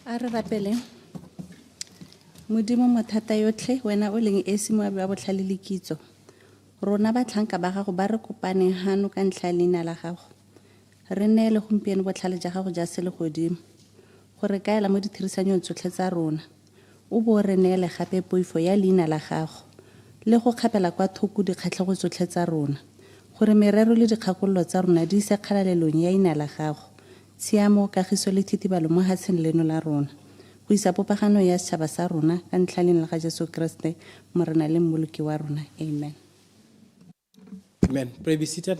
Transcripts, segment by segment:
A re rapele. Modimo mathata yotlhe wena o leng esi mo ba botlhale le kitso. Rona ba tlhanka ba gago ba re kopaneng hano ka ntlha leina la gago. Re neele gompieno botlhale ja gago ja se le godimo. Gore kaela mo dithirisanyong tsotlhe tsa rona. O bo re neele gape poifo ya leina la gago. Le go kgapela kwa thoko dikgatlhego tsotlhe tsa rona. Gore merero le dikgakololo tsa rona di se kgalalelong ya leina la gago. Tshiamo kagiso le thitibalo mo hatseng leno la rona. Go isa popagano ya setšhaba sa rona ka ntlha leina la ga Jesu Kriste morena le mmoloki wa rona. Amen. Amen. Pray be seated.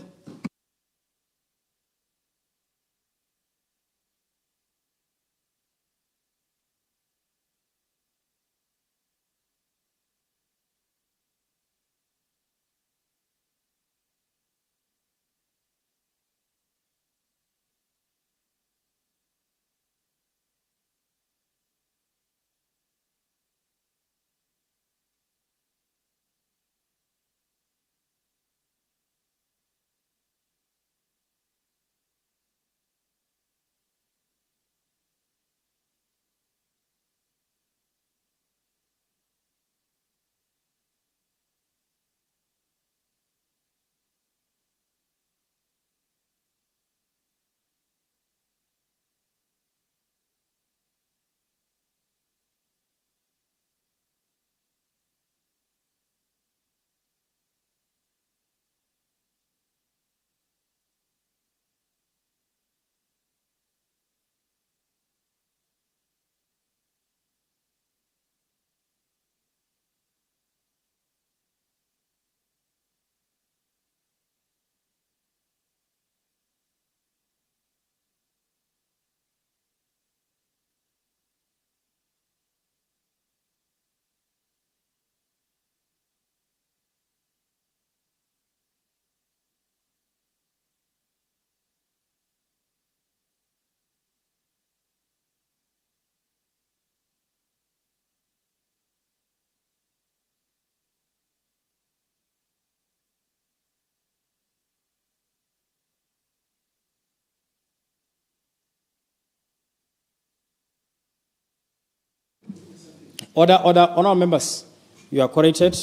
Order, honourable members, you are corrected.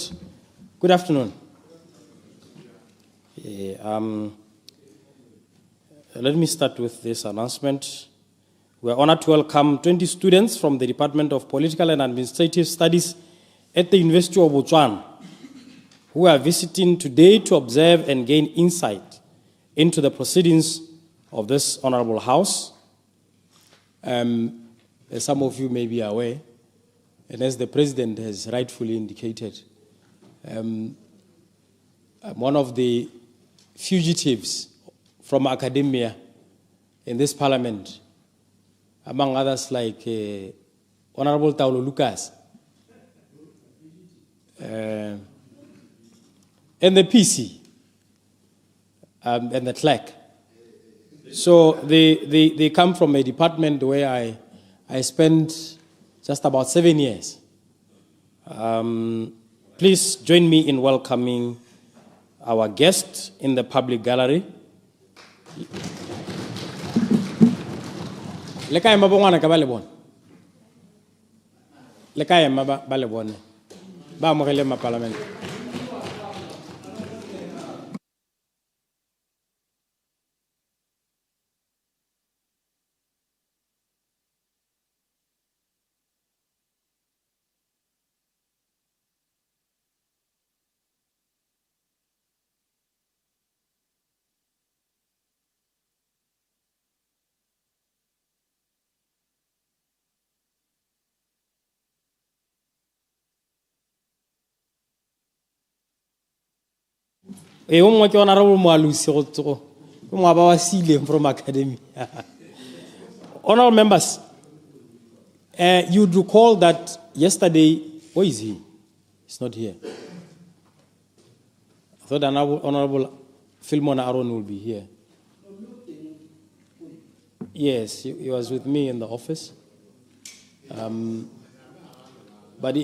Good afternoon. Let me start with this announcement. We are honored to welcome 20 students from the Department of Political and Administrative Studies at the University of Botswana, who are visiting today to observe and gain insight into the proceedings of this honorable house. As some of you may be aware, and as the President has rightfully indicated, I'm one of the fugitives from academia in this parliament, among others like Honorable Taulo Lucas, and the PC, and the clerk. So they come from a department where I spent just about 7 years. Please join me in welcoming our guest in the public gallery. Lekaya mabongwana ka balebona. Lekaya balebona. Ba mo rele ma parliament. From academy. Honorable members, you'd recall that yesterday, where is he? He's not here. I thought Honorable Philmon Aaron will be here. Yes, he was with me in the office. But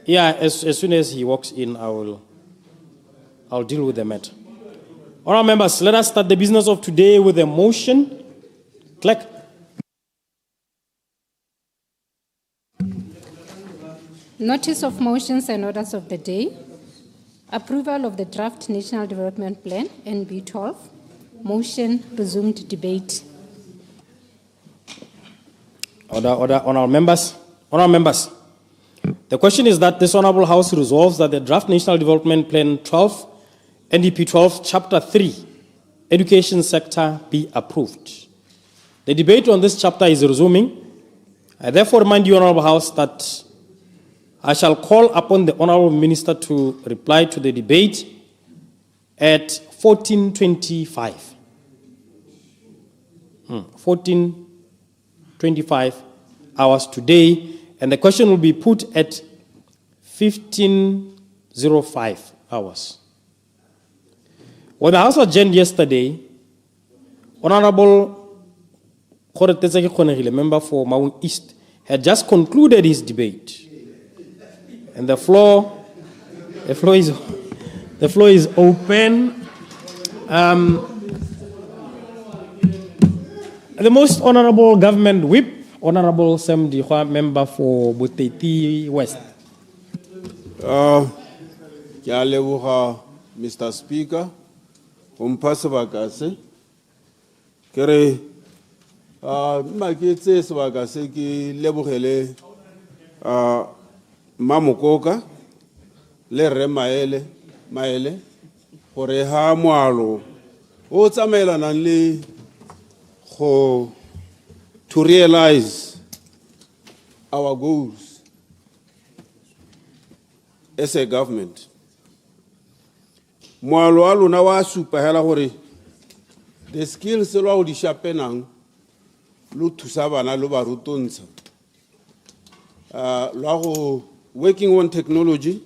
as soon as he walks in, I'll deal with the matter. All right, members, let us start the business of today with a motion. Clerk. Notice of motions and orders of the day. Approval of the draft National Development Plan, NB12. Motion, resumed debate. Order, honourable members. Honourable members. The question is that this Honourable House resolves that the draft National Development Plan 12, NDP 12, Chapter 3, Education Sector be approved. The debate on this chapter is resuming. I therefore remind you, Honourable House, that I shall call upon the Honourable Minister to reply to the debate at 14:25. 14:25 hours today, and the question will be put at 15:05 hours. When the House adjourned yesterday, Honourable member for Maun East, had just concluded his debate. And the floor is open. The most honorable government whip, Honorable Sam Dihwa, member for Buteti West. Mr. Speaker, Umpasabakase, Kere, Makitse Swakaseki, Lebuhele, Mamukoka, Lere Maele, Horeha Moalo, Otsamela Nanli, to realize our goals as a government. Moalo alu na wa superhela hore the skills lo di shapenang lu tusabana lo ba rutontsha lo working on technology,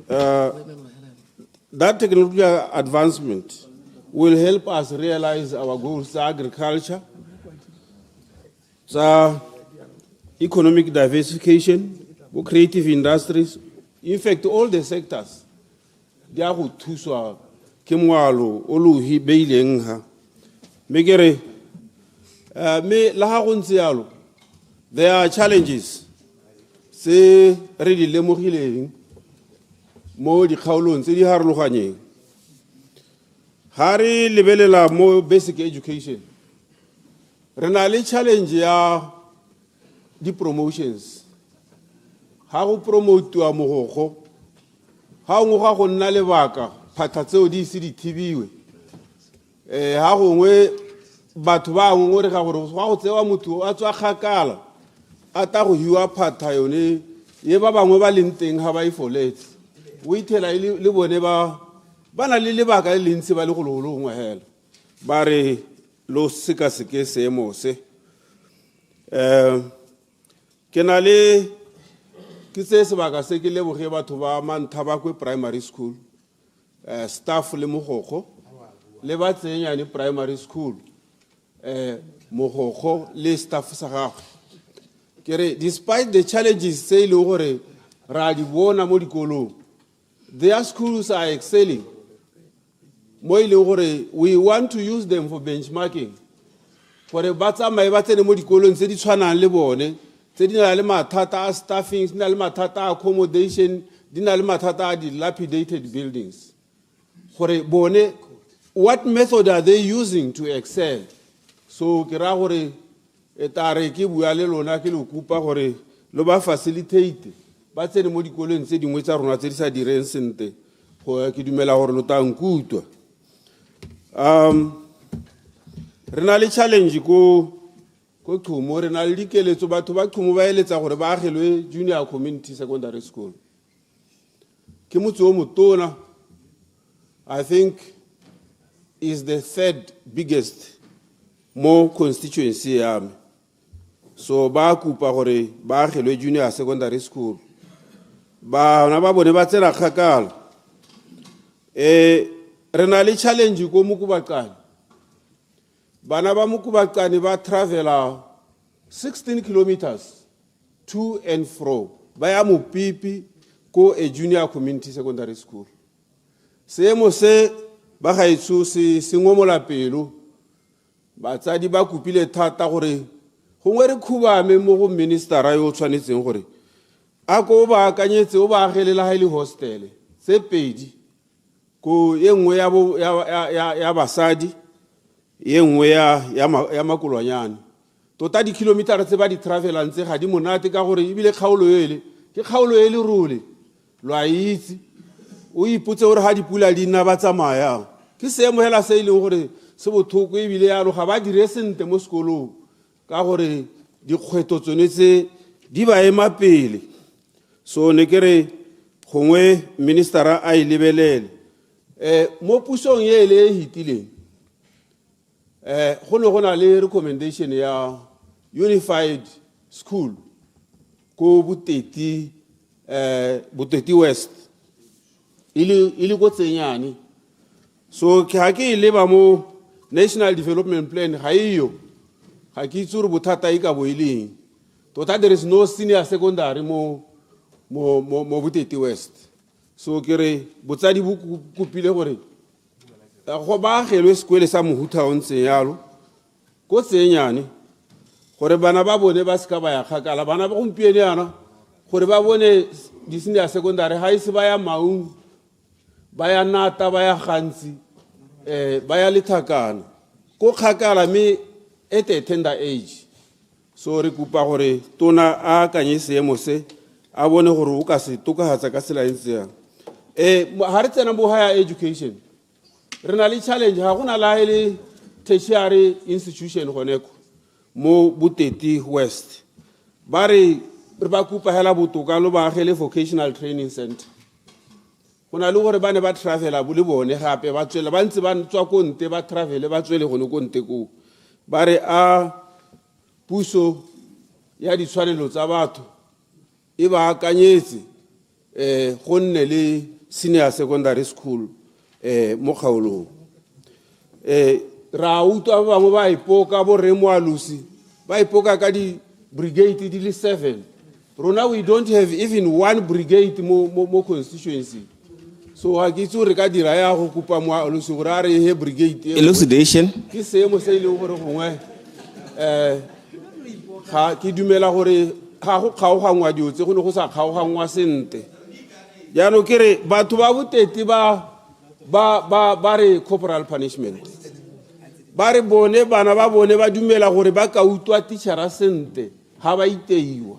that technology advancement will help us realize our goals: agriculture, economic diversification, creative industries. In fact, all the sectors, they are tuswa kemwalo olu hi beileng ha megere me la ha gontsialo. There are challenges. Se re di lemogileng mo di kgaolong tse di harologaneng. Ha re lebelela mo basic education, re na le challenge ya di promotions. Ha go promotewa mogogo, ha ngwe ga go nna lebaka phata tseo di se di thibiwe. Ha gongwe batho ba ngwe re ga gore ga go tsewa motho a tswa kgakala ata go hiwa phata yone ye ba bangwe ba leng teng ha ba ifoletse o ithela le bone ba na le lebaka le lentse ba le go lolongwe hela ba re lo sika seke seemo se ke na le ke se sebaka se ke leboge batho ba Manthabakwe primary school staff le mogokgo le ba tsenyane primary school mogokgo le staff sa gagwe. Despite the challenges say le gore ra di bona mo dikolong, their schools are excelling. Mo ile gore we want to use them for benchmarking. Gore ba tsamaye ba tsene mo dikolong tse di tshwanang le bone, tse di na le mathata a staffing, di na le mathata a accommodation, di na le mathata a dilapidated buildings. Gore bone, what method are they using to excel? So ke ra gore etare ke bua le lona ke le kupa gore lo ba facilitate ba tsene mo dikolong tse dingwe tsa rona tse di sa direng sente go ke dumela gore lo ta nkutwa. Re na le challenge ko Thumo, re na le dikeletso batho ba Thumo ba eletsa gore ba agelwe junior community secondary school. Ke motse o motona, I think is the third biggest mo constituency ya me. So ba kupa gore ba agelwe junior secondary school. Ba na ba bone ba tsela kgakala. Re na le challenge ko Mokubakane. Bana ba Mokubakane ba travela 16 kilometers to and fro. Ba ya Mopipi ko a junior community secondary school. Seemo se ba gaetso se ngomola pelo. Batsadi ba kupile thata gore gongwe re khubame mo go minister yo tshwanetseng gore a ko ba akanyetse o ba agelela ha ile hostel tse pedi ko ye nngwe ya basadi ye nngwe ya makolwanyane tota di kilometers tse ba di travelang tse ga di monate ka gore ibile kgaolo ele ke kgaolo ele role lwa itse o iputse gore ha dipula di nna ba tsamaya ke seemo hela se ile gore se bothoko ibile ya lo ga ba dire sente mo sekolong ka gore dikgweto tsone tse di ba ema pele so ne kere gongwe ministera a ilebelele mo pusong ye le hitileng go ne go na le recommendation ya unified school ko Buteti West ili go tsenyane so ke ha ke leba mo national development plan ga iyo ga ke tsuru bothata e ka boileng tota there is no senior secondary mo Buteti West so kere botsadi bu kupile gore go ba gelwe sekwele sa mohuta o ntse yalo ko tsenyane gore bana ba bone ba ska ba ya khakala bana ba gompiene yana gore ba bone di senior secondary ha ise ba ya maung ba ya nata ba ya gantsi ba ya lethakana ko khakala me at a tender age so re kupa gore tona a kanye seemo se a bone gore o ka se tokahatsa ka sela ntse ya ha re tsena mo higher education re na le challenge ha gona la ile tertiary institution goneko mo Buteti West ba re ba kupa hela botoka lo ba agele vocational training center gona le gore ba ne ba travela bo le bone gape ba tswela ba ntse ba tswa ko nte ba travele ba tswele gone ko nte ko ba re a puso ya ditshwanelo tsa batho e ba akanyetse go nne le senior secondary school mo kgaolong ra utlwa ba bangwe ba ipoka bo remo alusi ba ipoka ka di brigade di le 7 rona we don't have even one brigade mo constituency so ha ke tsore ka dira ya go kupa mo alusi gore a re he brigade elucidation ke seemo se ile gore gongwe ga ke dumela gore ga go kgaogangwa dio tse go ne go sa kgaogangwa sente jaanong ke re batho ba Buteti ba re corporal punishment ba re bone bana ba bone ba dumela gore ba ka utwa teachera sente ga ba iteiwa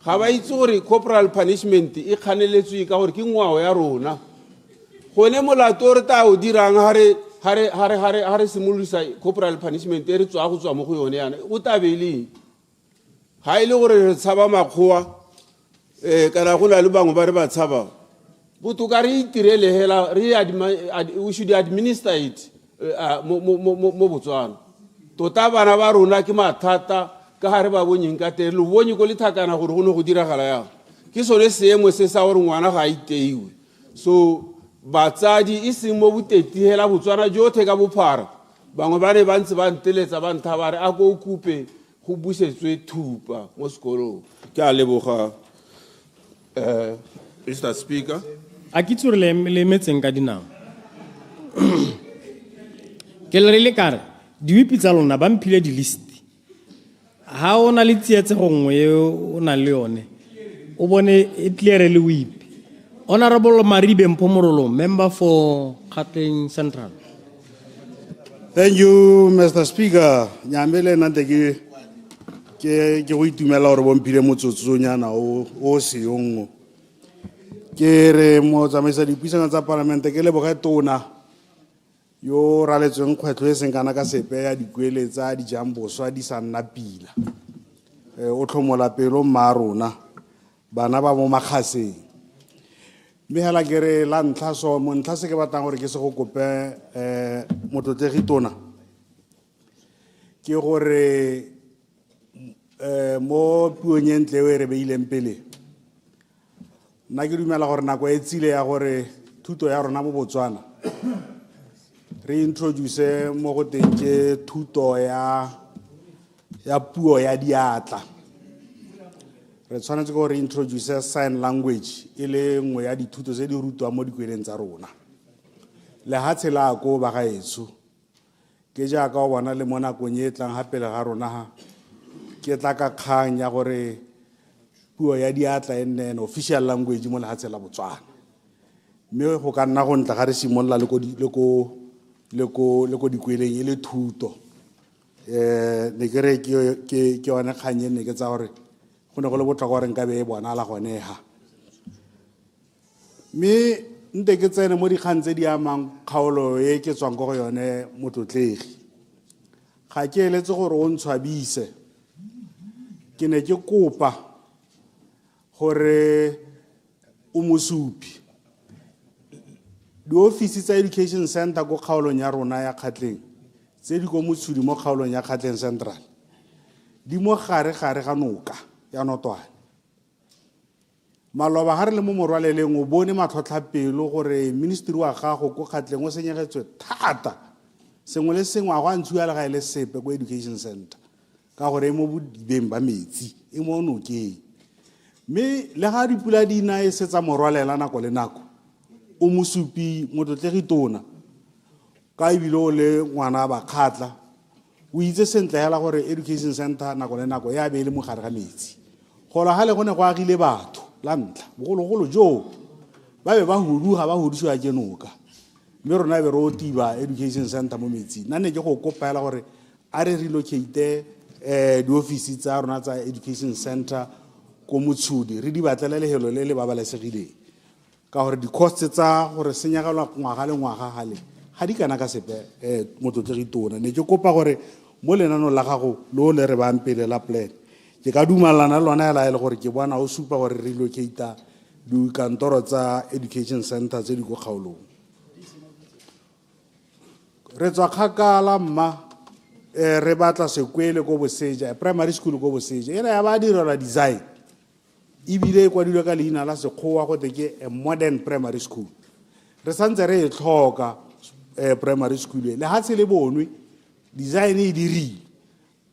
ga ba itse gore corporal punishment e kganeletswe ka gore ke ngwao ya rona gone molato re ta o dirang ha re simolisa corporal punishment e re tswa go tswa mo go yone yana o tabeleng ga ile gore re tshaba makgowa kana go na le bangwe ba re ba tshaba botoka re itirele hela we should administer it mo Botswana tota bana ba rona ke mathata ka ha re ba bonyeng ka tele lo bonye go lethakana gore go ne go diragala ya ke sone seemo se sa gore ngwana ga iteiwe so batsadi e seng mo Buteti hela Botswana jothe ka bophara bangwe ba ne ba ntse ba nteletsa ba ntha ba re a go kupe go busetswe thupa mo sekolong ke a leboga Mr. Speaker a ke tsore le metseng ka dinao ke le rile kare diwipi tsa lona ba mphile di list ha ona le tsietse gongwe o na le yone o bone e clear le wipi Honorable Maribe Mpomorolo, member for Gauteng Central. Thank you, Mr. Speaker. Nyamele nante ke go itumela gore bompile motsotsonyana o se yongo. Ke re mo tsamaisa dipuisano tsa parlamente ke leboga tona yo raletsweng kgwetlo e seng kana ka sepe ya dikuele tsa dijamboswa di sa nna pila. O tlhomola pelo mma rona bana ba mo makgaseng. Me hala kere la ntlha so mo ntlha se ke batlang gore ke se go kope motlotlegi tona ke gore mo puong e ntle e re beileng pele nna ke dumela gore nako e tsile ya gore thuto ya rona mo Botswana re introduce mo go teng ke thuto ya puo ya diatla re tshwanetse go re introduce sign language e le nngwe ya dithuto tse di rutwa mo dikweleng tsa rona le ha tshela go ba gaetso ke jaaka o bona le mona go nyetlang ha pele ga rona ha ke tla ka kgang ya gore puo ya diatla e nne an official language mo lehatshe la Botswana. Mme go ka nna go ntla ga re simolola le ko dikweleng e le thuto. Ne ke re ke yone kgang e ne ke tsa gore go ne go le botlhokwa gore nka be e bonala gone ha. Mme nte ke tsene mo dikgang tse di amang kgaolo e ke tswang go yone motlotlegi. Ga ke eletse gore o ntshwabise. Ke ne ke kopa gore o mosupi di-office tsa education center go kgaolong ya rona ya Kgatleng tse di go motshudi mo kgaolong ya Kgatleng Central di mo gare ga noka ya Notwane. Maloba ga re le mo morwaleleng o bone matlhotlhapelo gore ministry wa gago go Kgatleng o senyegetswe thata sengwe le sengwe a go ntshuya le ga ile sepe go education center ka gore e mo bodibeng ba metsi e mo nokeng. Mme le ga dipula di na e setsa morwalela nako le nako o mosupi motlotlegi tona ka ebile o le ngwana ba kgatla o itse sentle hela gore education center nako le nako ya be le mo gare ga metsi gola ga le gone go agile batho la ntla bogologolo jo ba be ba huduga ba hudisiwa ke noka mme rona be ro tiba education center mo metsi nna ne ke go kopa hela gore a re relocate di-office tsa rona tsa education center ko motshudi re di batlele lehelo le le babalesegileng ka gore di-cost tsa gore senyagelwa ngwaga le ngwaga gale ga di kana ka sepe motlotlegi tona. Ne ke kopa gore mo lenanong la gago le o le re bang pele la plan ke ka dumalana le lona hela e le gore ke bona o supa gore relocate dikantoro tsa education center tse di go kgaolong. Re tswa kgakala mma re batla sekwele ko Boseja primary school ko Boseja e re ya ba direla design ibile e kwadilwe ka leina la Sekgowa go te ke a modern primary school. Re santse re e tlhoka primary school le ha se le bonwe design e diri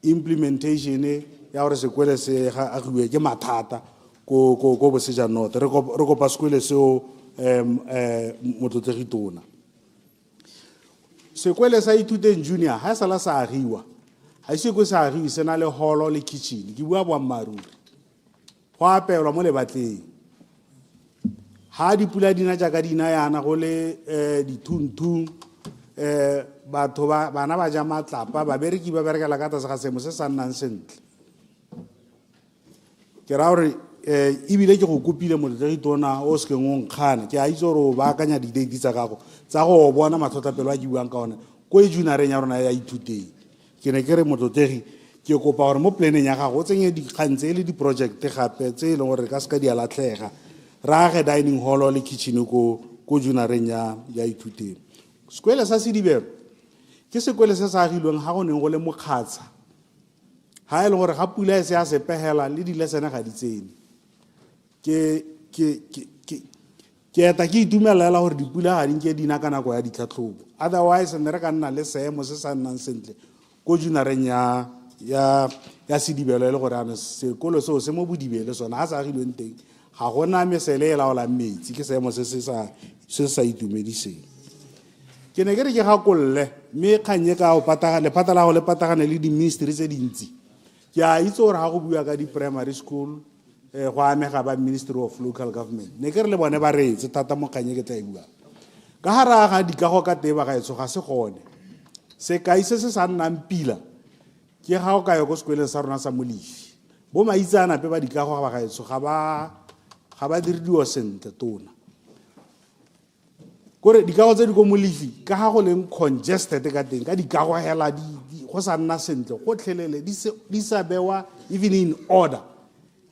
implementation ya gore sekwele se ga agwe ke mathata ko Boseja North re kopa sekwele seo motlotlegi tona. Sekwele sa ithuteng junior ha sala sa agiwa ha se go sa agi se na le holo le kitchen ke bua boammaruri go apelwa mo lebatleng ha dipula dina jaaka dina yana go le dithunthung batho bana ba ja matlapa ba bereki ba berekela ka tsa ga semo se sa nnang sentle ke ra gore ibile ke go kopile motlotlegi tona o se ke ngongkhana ke a itse gore o baakanya di-date tsa gago tsa go bona matlhotlhapelo a ke buang ka one ko e junareng ya rona ya ithuteng. Ke ne ke re motlotlegi ke kopa gore mo planeng ya gago o tsenye dikgang tse le di-project gape tse e leng gore ka se ka di a latlhega re age dining hall le kitchen ko junareng ya ithuteng. Sekwele sa Sedibelo ke sekwele se sa agilweng ga go neng go le mokgatsha ha e le gore ga pula e se ya sepegela le dilesene ga di tsene ke eta ke itumelela gore dipula ga di nke dina ka nako ya ditlhatlhobo otherwise ne re ka nna le seemo se sa nnang sentle ko junareng ya Sedibelo e le gore ana sekolo seo se mo bodibele sona ga sa agilweng teng ga gona mesele e laolang metsi ke seemo se sa itumediseng. Ke ne ke re ke gakolle mme kganye ka lephata la go le patagane le di-ministry tse dintsi ke a itse gore ga go bua ka di-primary school go amega ba Ministry of Local Government ne ke re le bone ba reetse thata mo kganye ke tla e bua ka gara ga dikago ka teba ga etso ga se gone sekai se se sa nnang pila ke ga o ka yo go sekweleng sa rona sa Molifi bo maitsana pe ba dikago ga ba ga etso ga ba diridiwa sentle tona gore dikago tse di go Molifi ka ga go leng congested ka teng ka dikago hela go sa nna sentle go tlhelele di sa bewa even in order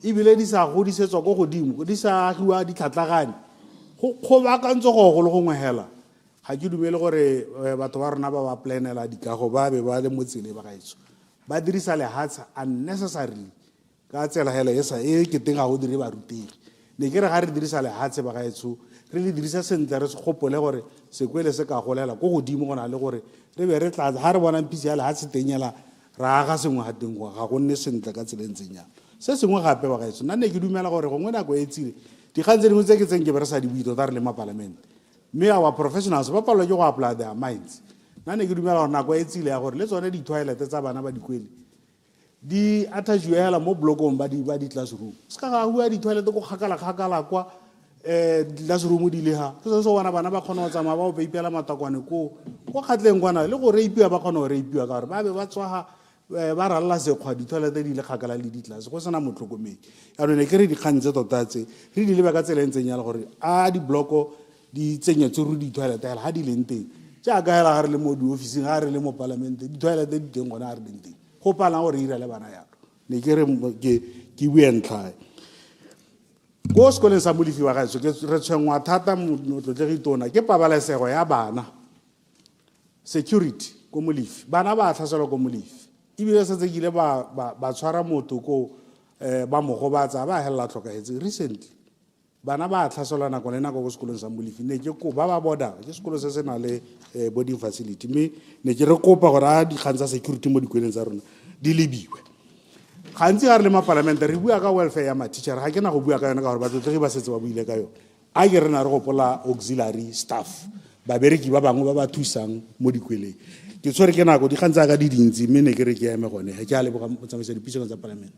ibile di sa godisetswa go godimo di sa agiwa di tlhatlagane go bakantse go le gongwe hela ga ke dumele gore batho ba rona ba ba planela dikago ba be ba le motsele ba gaetso ba dirisa lehatsa unnecessarily ka tsela hela e ke teng ga go dire barutegi ne ke re ga re dirisa lehatse ba gaetso re le dirisa sentle re se gopole gore sekwele se ka golela go godimo go na le gore re be re tla ga re bona mpisi ya lehatse tenyela ra aga sengwe ga teng ga go nne sentle ka tseleng tsenyana se sengwe gape ba gaetso nna ne ke dumela gore gongwe nako e tsile dikgang tse dingwe tse ke tseng ke be re sa di bui tota re le mapalamente mme our professionals ba palelwa ke go apply their minds nna ne ke dumela gore nako e tsile ya gore le tsone di-toilet tsa bana ba dikwele di attachwe hela mo blokong ba di classroom ska ga bua di toilet go kgakala kwa classroom di le ha so bana ba khona go tsamaya ba o peipela matakwane ko kgatleng kwana le go reipiwa ba khona go reipiwa ka gore ba be ba tswa ba ralla sekgwa di toilet di le kgakala le di class go sena motlhokomedi ya rone ke re di khantse totatse re di le ba ka tseleng ya le gore a di bloko di tsenya tsuru di toilet ha di leng teng ja ga hela ga re le mo di office ga re le mo parliament di toilet di teng gona ga re leng teng go pala gore ira le bana ya ne ke re ke buentlha go sekoleng sa Molifi wa gaetso ke re tshwengwa thata motlotlegi tona ke pabalesego ya bana security ko Molifi bana ba tlhaselwa ko Molifi ibile se tsekile ba tshwara motho ko ba mo gobatsa ba hella tlhokaetse recently bana ba tlhaselwa nako le nako go sekolong sa Molifi ne ke ko ba boda ke sekolo se se na le boarding facility me ne ke re kopa gore a di kgantsa security mo dikweleng tsa rona di lebiwe gantsi ga re le ma parliament re bua ka welfare ya ma teacher ga ke na go bua ka yona ka gore batlotlegi ba setse ba buile ka yona a ke re na re go pola auxiliary staff babereki ba bangwe ba ba thusang mo dikweleng ke tshwere ke nako di gantsa ka di dintsi mme ne ke re ke eme gone ga ke a leboga motsamaisa dipuisano tsa parliament.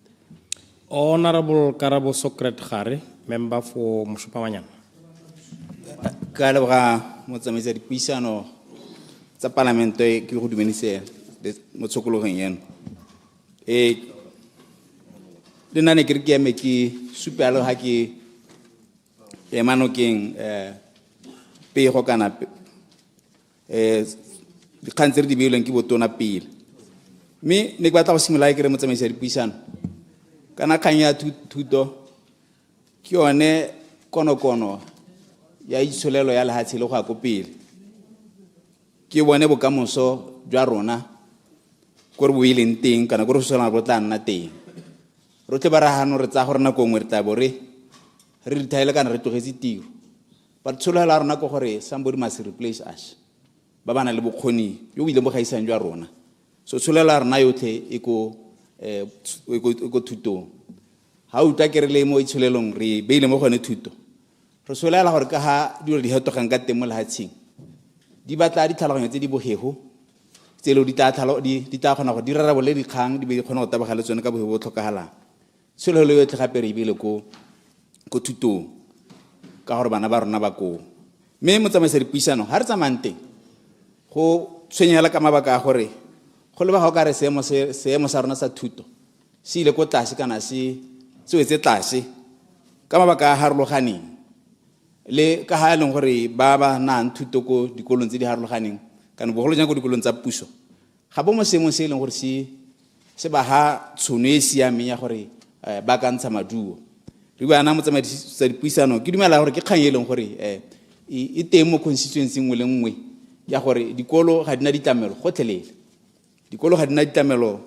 Honorable Karabo Sokret Khare, member for Moshopamanyana. Ka leboga motsamaisa dipuisano tsa parliament ke go dumenise mo tshokologeng eno le nna ne ke re ke eme ke supelo ha ke emanokeng pego kana dikgang tse re di beilweng ke botona pele mme ne ke batla go simolola ke re motsamaisa dipuisano kana kgang ya thuto ke yone konokono ya itsholelo ya lehatshe le go ya ko pele ke bone bokamoso jwa rona ko re bo ileng teng kana ko re sola bo tla nna teng ro tle ba ra hano re tsa gore nako ngwe re tla bo re retile kana re tlogetse tiro but tsholela la rona go gore somebody must replace us ba bana le bokgoni yo ile mo gaisang jwa rona so tsholela la rona yotlhe e ko thuto ha o tla ke re le mo itsholelong re beile mo gone thuto re solela gore ka ha dilo di hetogang ka teng mo lehatsheng di batla di tlhaloganyo tse di bogego tselo di tla kgona go di rarabole dikgang di be di kgona go tabagala tsone ka bogego bo tlhokagalang tsholelo yotlhe gape re ebile ko thutong ka gore bana ba rona ba ko mme motsamaisa dipuisano ha re tsamayang teng go tshwenyela ka mabaka a gore go le ba ga o ka re seemo sa rona sa thuto se ile ko tlase kana se wetse tlase ka mabaka a harologaneng le ka ha e leng gore ba nang thuto ko dikolong tse di harologaneng kana bogolo jang ko dikolong tsa puso ga bo mo seemong se e leng gore se ba ha tshono e siameng ya gore ba ka ntsha maduo re bua na motsamaisa dipuisano ke dumela gore ke kgang e leng gore e teng mo constituency nngwe le nngwe ya gore dikolo ga di na ditlamelo gotlhelele dikolo ga di na ditlamelo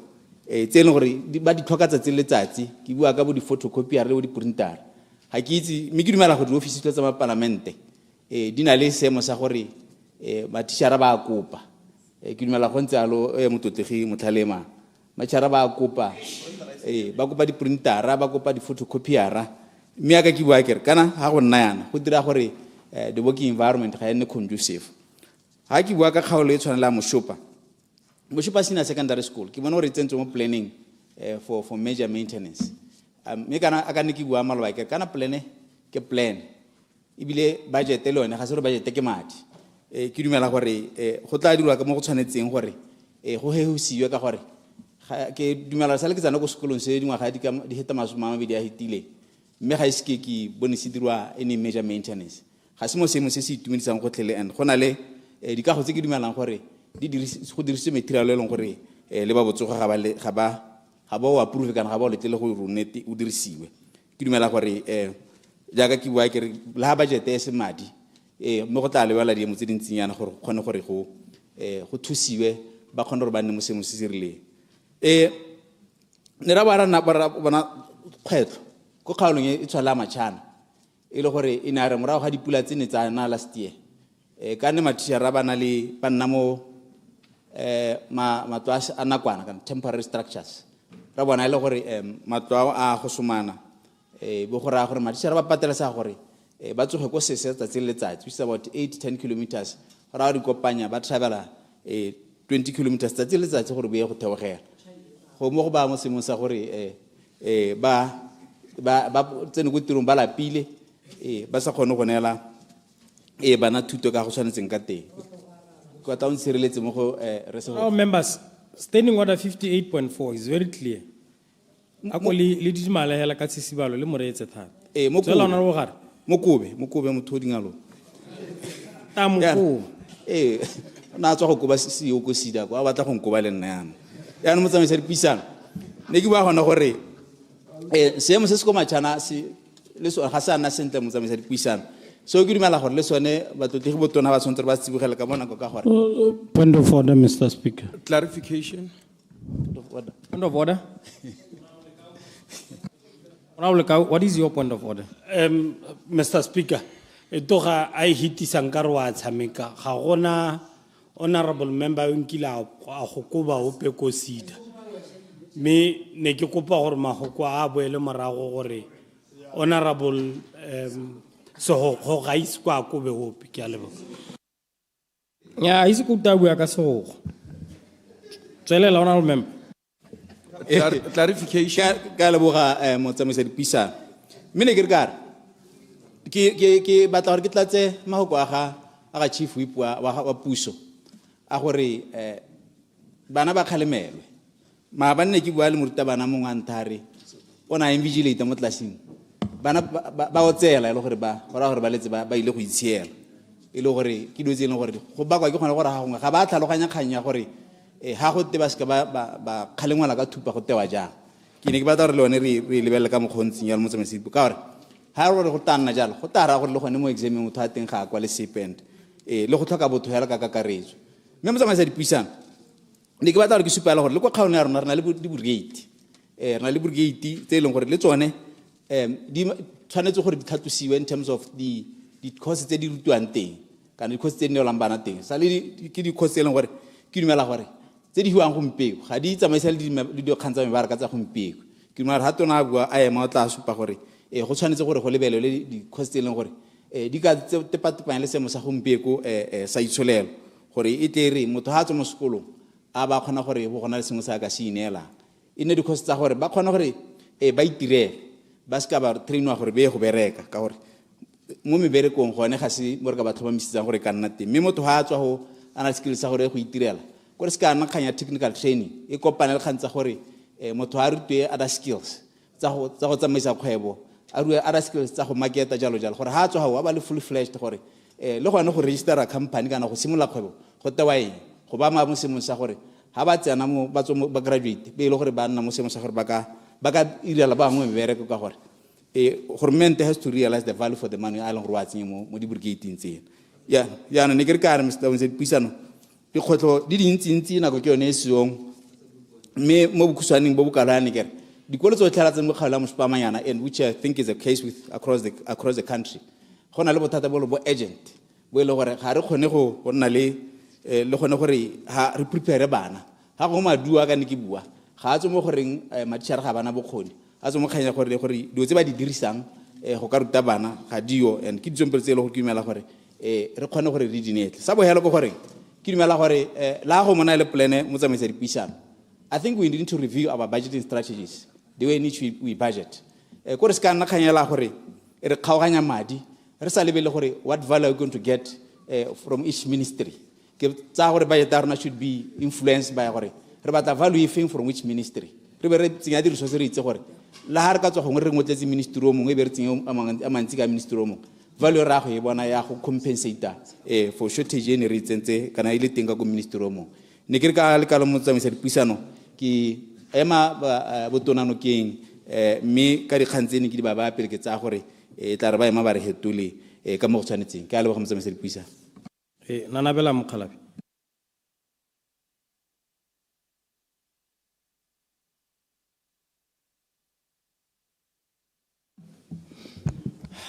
tse e leng gore ba di tlhoka tsatsi le letsatsi ke bua ka bo di-photocopier le bo di-printer ga ke itse mme ke dumela gore di-office tsa mapalamente di na le seemo sa gore matishara ba a kopa ke dumela go ntse alo motlotlegi motlhalema matishara ba a kopa ba kopa di-printera ba kopa di-photocopiera mme aka ke bua kere kana ga go nna yana go dira gore the working environment ga e nne conducive ha ke bua ka kgaolo e tshwanela Moshopa Senior Secondary School ke bona gore tsentse mo planning for major maintenance mme kana aka ne ke bua maloba ke kana plan ebile budget le yone ga se re budget ke madi ke dumela gore go tla dirwa ka mo go tshwanetseng gore go hehosiwe ka gore ke dumela sa le ke tsana go sekolong se dingwa ga di heta masomamabedi a hitile mme ga se ke bone se dirwa any major maintenance ga se mo seemo se se itumedisang gotlhele and go na le dikago tse ke dumelang gore go diriswe material e leng gore le ba botsogo ga ba o approve kana ga ba o letlele go ronete o dirisiwe ke dumela gore jaaka ke bua ke re le ha budget e se madi mo go tla lebala di mo tse dintsinyana gore go kgone gore go thusiwe ba kgone gore ba nne mo seemo se se rileng ne ra bona kgwetlo ko kgaolong e tshwala matšhana e le gore e ne a re morago ga dipula tsene tsa na last year ka ne matishara ba nna mo matlo a nakwana kana temporary structures ra bona e le gore matlo a go somana bo go raya gore matishara ba patelesa gore ba tsoge ko sese tsatsi le letsatsi which is about 8-10 kilometers ra di kopanya ba travela 20 kilometers tsatsi le letsatsi gore bo ye go theogela go mo go ba mo semong sa gore ba tsene go tirong ba lapile ba sa kgone go neela bana thuto ka go tshwanetseng ka teng ko ta o ntshireletse mo go re se Now, members, Standing Order 58.4 is very clear. Ako le di malahela ka tsisibalo le moreetse thata. mo Tsela ona go gare. Mokobe motho o dingalo Ta moko. na tswa go koba CEO ko sida go a batla go nkoba le nna yana yana mo tsamaisa dipuisano ne ke ba gona gore seemo se se ko matšhana se le so ga sa nna sentle mo tsamaisa dipuisano so ke dumela gore le sone batlotlegi botona ba tshwanetse ba tsibogela ka bona go ka gore Point of order, Mr. Speaker. Clarification. Point of order. Honorable Kau, what is your point of order? Mr. Speaker, itoga I hiti sankar wa tshameka ga gona honorable member o nkila a go koba ope ko sida. Me ne ke kopa gore magoko a boele morago gore honorable so go ga iskwa ko be ope ke a lebo. Ya, ise go bua ka sego. Tswelela honorable member. Clarification. ka leboga mo tsamaisa dipuisano mme ne ke re kare ke batla gore ke tlatse magoko a ga chief whip wa puso a gore bana ba khalemelwe ma ba nne ke bua le morutabana mongwe a nthare o na invigilate mo tlaseng bana ba o tsela e le gore ba letse ba ile go itshiela e le gore ke dilo tse e leng gore go bakwa ke kgona gore ga gongwe ga ba tlhaloganya kganya gore ha go te ba se ka ba khalengwala ka thupa go tewa jang ke ne ke batla gore le one re lebelele ka mokgontsing ya le motsamaisi ka gore ha re go tanna jalo go tara gore le gone mo exameng motho a teng ga kwa le sepend le go tlhoka botho hela ka kakaretso mme motsamaisa dipuisano ne ke batla gore ke supela gore le kwa kgaone ya rona re na le di-brigade re na le brigade tse e leng gore le tsone di tshwanetse gore di tlhatlosiwe in terms of di-course tse di rutiwang teng kana di-course tse di neelang bana teng sa le ke di-course tse e leng gore ke dumela gore tse di hiwang gompieno ga di tsamaisa le dikgang tsa mebaraka tsa gompieno ke dumela ga tona a bua a ema o tla supa gore go tshwanetse gore go lebelelwe di-course tse e leng gore di ka tepatepanya le seemo sa gompieno sa itsholelo gore e tle re motho ga a tswa mo sekolong a ba kgona gore go gona le sengwe sa ka se ineelang e nne di-course tsa gore ba kgona gore ba itirele ba se ka ba trainwa gore be go bereka ka gore mo meberekong gone ga se mo re ka ba tlhomamisetsang gore ka nna teng mme motho ga a tswa go a na le skill sa gore go itirela gore se ka nna kganya technical training e kopane le kgang tsa gore motho a rutwe other skills tsa go tsamaisa kgwebo a rue other skills tsa go marketa jalo jalo gore ha a tswa go a ba le full fledged gore le gone go register a company kana go simolola kgwebo go tewa eng go ba mo semong sa gore ha ba tsena mo ba graduate be ile gore ba nna mo semong sa gore ba ka irela ba ngwe mebereko ka gore government has to realize the value for the money a leng gore wa tsenye mo di-brigadeng tsena yana ne ke re kare Mr. Puisano dikgwetlho di dintsi nako ke yone e seong mme mo bokhutshwaneng bo bokalane kere dikolo tsotlhe tla tseng mo kgaola mosepamanyana and which I think is a case with across the country go na le bothata bo agent bo ile gore ga re kgone go nna le gone gore ha re prepare bana ga go madua ka ne ke bua ga a tswe mo goreng matšhara ga bana bokgoni a tswe mo kganya gore dilo tse ba di dirisang go ka ruta bana ga dio and ke ditsompelo tse e le go dumela gore re kgone gore re dinetle sa bohelo go gore ke dumela gore la go mona le plane mo tsamaisa dipuisano I think we need to review our budgeting strategies the way in which we budget gore se ka nna kganyela gore re kgaoganya madi re sa lebele gore what value are we going to get from each ministry ke tsa gore budget ya rona should be influenced by gore re batla value efeng from which ministry re be re tsenya di resources re itse gore la ha re ka tswa gongwe re ngotletse ministry o mongwe e be re tsenya a mantsi ka ministry o mongwe value ra go e bona ya go compensate for shortage ne re itsentse kana ile teng ka go ministry o mongwe ne ke re ka le ka mo tsamaisa dipuisano ke ema botonano keng mme ka dikgantsene ke di ba pele ke tsa gore tla re ba ema ba re hetole ka mo go tshwanetseng ke a le go mo tsamaisa dipuisano Nanabela Mkhalabi.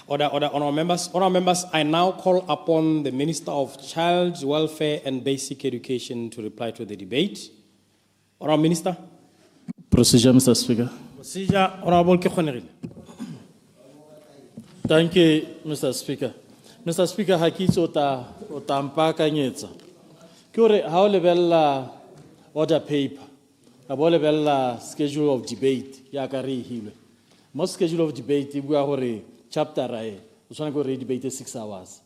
Order, honourable members, I now call upon the Minister of Child Welfare and Basic Education to reply to the debate. Honourable Minister. Procedure, Mr. Speaker. Procedure, Honourable Kekhonerile. Thank you, Mr. Speaker. Mr. Speaker, hakitso ta mpakanyetsa. Ke hore ha o lebella order paper a bo lebella schedule of debate ya ka re hile. Most schedule of debate e bua hore chapter e o tshwana go re debate 6 hours.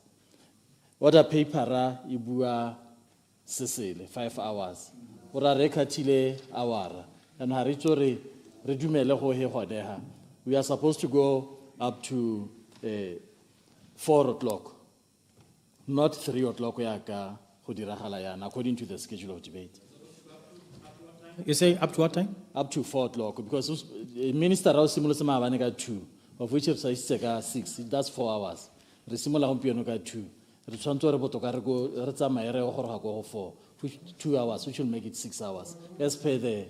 Order paper e bua sesele 5 hours. Ora re khathile hour. And ha re tsore re dumele go he godeha. We are supposed to go up to 4 o'clock, not 3 o'clock yaka go diragala yana, according to the schedule of debate. You say up to what time? Up to 4 o'clock, because Minister Rao simulase maabane ka 2, of which re sa ka 6, that's 4 hours. Re simula gompieno ka 2. Re tshwanetse re botoka re go re tsamaye re go ga go 4, which 2 hours, which will make it 6 hours, as per the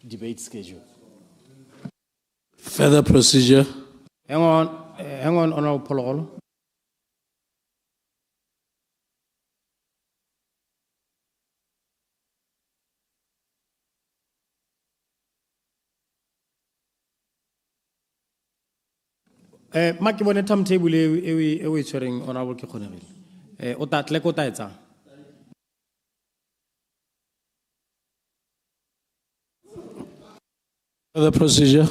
debate schedule. Further procedure. Hang on, Honorable Pologolo. Ma ke bone timetable e o e tshwereng Honorable ke kgonegile. O tatle ko ta etsang. Further procedure.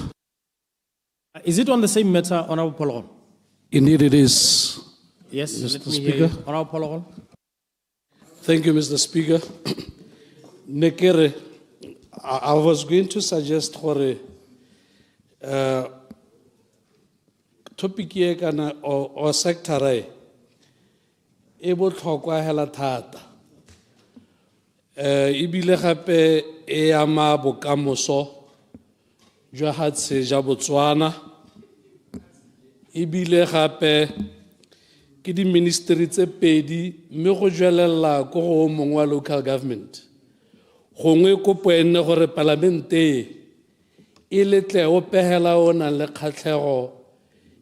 Is it on the same matter, Honorable Pologolo? Indeed it is. Yes, Mr. let me Speaker. hear you. Honorable Pologolo. Thank you, Mr. Speaker. Nekere, I was going to suggest for topic ye kana o SECTORAL e botlhokwa hela thata. Ebile gape e ama bokamoso jwa hatse ja Botswana. Ebile gape ke di ministry tse pedi mme go jwelela ko go mongwe wa local government. Gongwe kopo ene gore parlamente e letle o pehela o nang le kgatlhego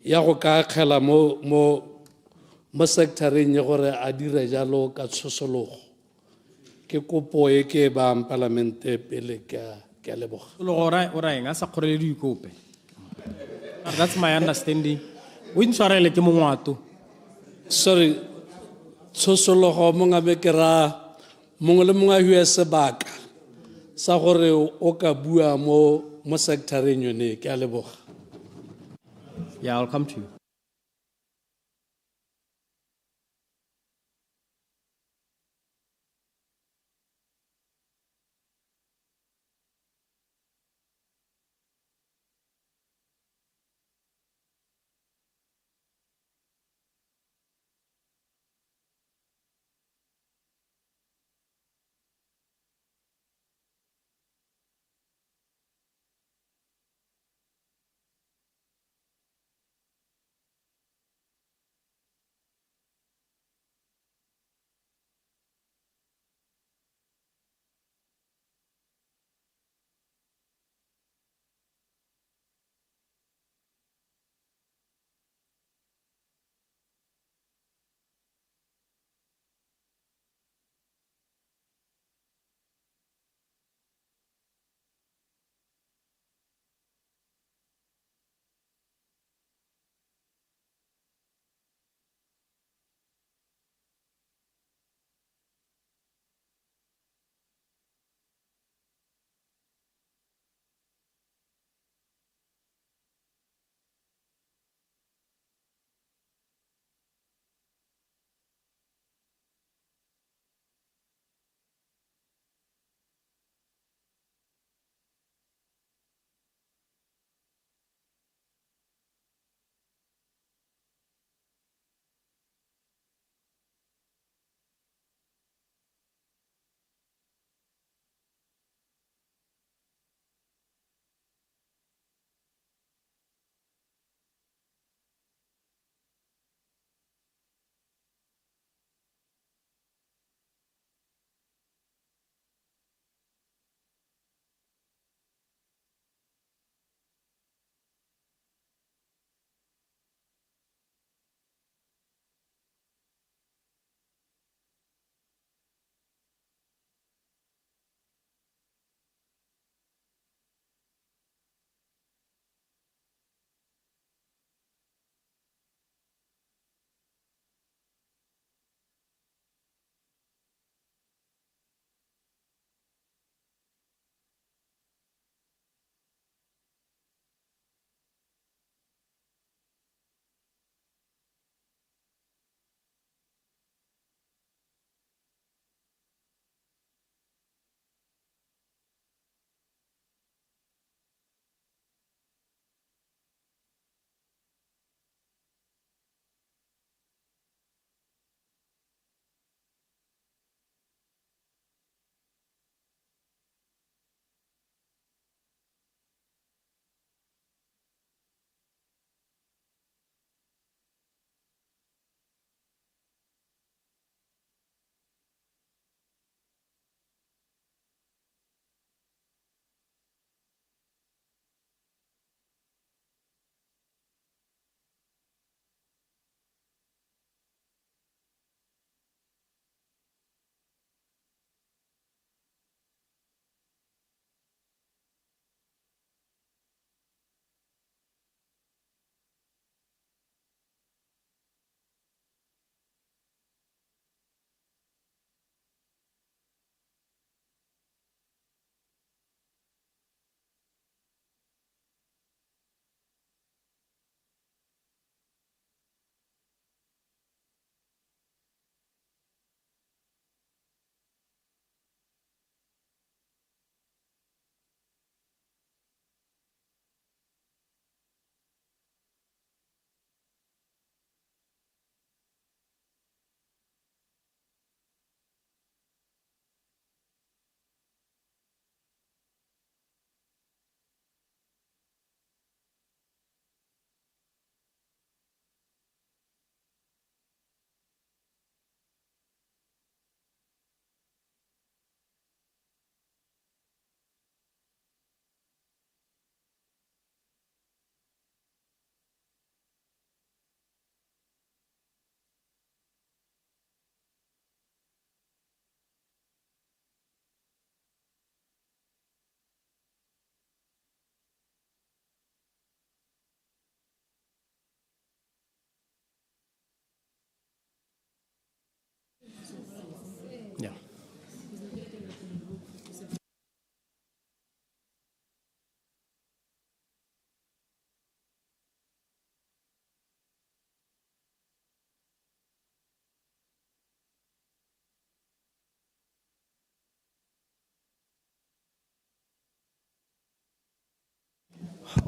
ya go ka akgela mo sectoreng ye gore a dire jalo ka tshosologo. Ke kopo e ke bang parlamente pele ke a leboga. That's my understanding. O intshwarele ke mongwato. Sorry, tshosologo mo ngabe ke ra mongwe le mongwe a hue sebaka sa gore o ka bua mo sectoreng yone ke a leboga. Yeah, I'll come to you.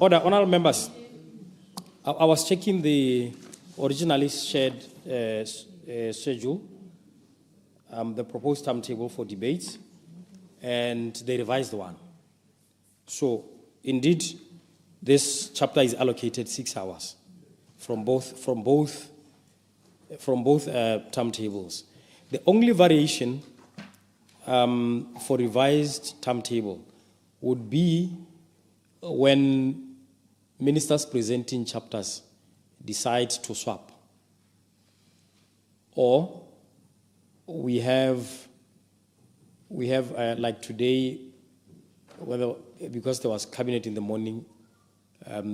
Order, honorable members. I was checking the originally shared schedule, the proposed timetable for debates, and the revised one. So, indeed, this chapter is allocated 6 hours from both timetables. The only variation for revised timetable would be when ministers presenting chapters decide to swap, or we have like today, because there was cabinet in the morning,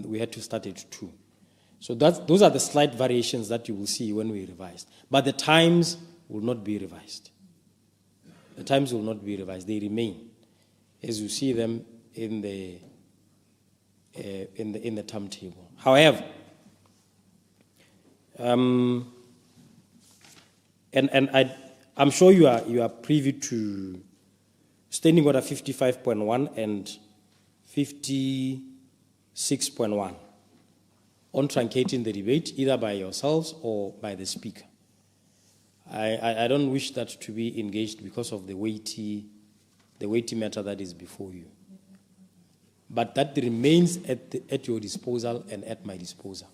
we had to start at 2. So those are the slight variations that you will see when we revised. But the times will not be revised. The times will not be revised. They remain as you see them in the timetable. However, I'm sure you are privy to Standing Order 55.1 and 56.1 on truncating the debate either by yourselves or by the Speaker. I don't wish that to be engaged because of the weighty matter that is before you. But that remains at your disposal and at my disposal.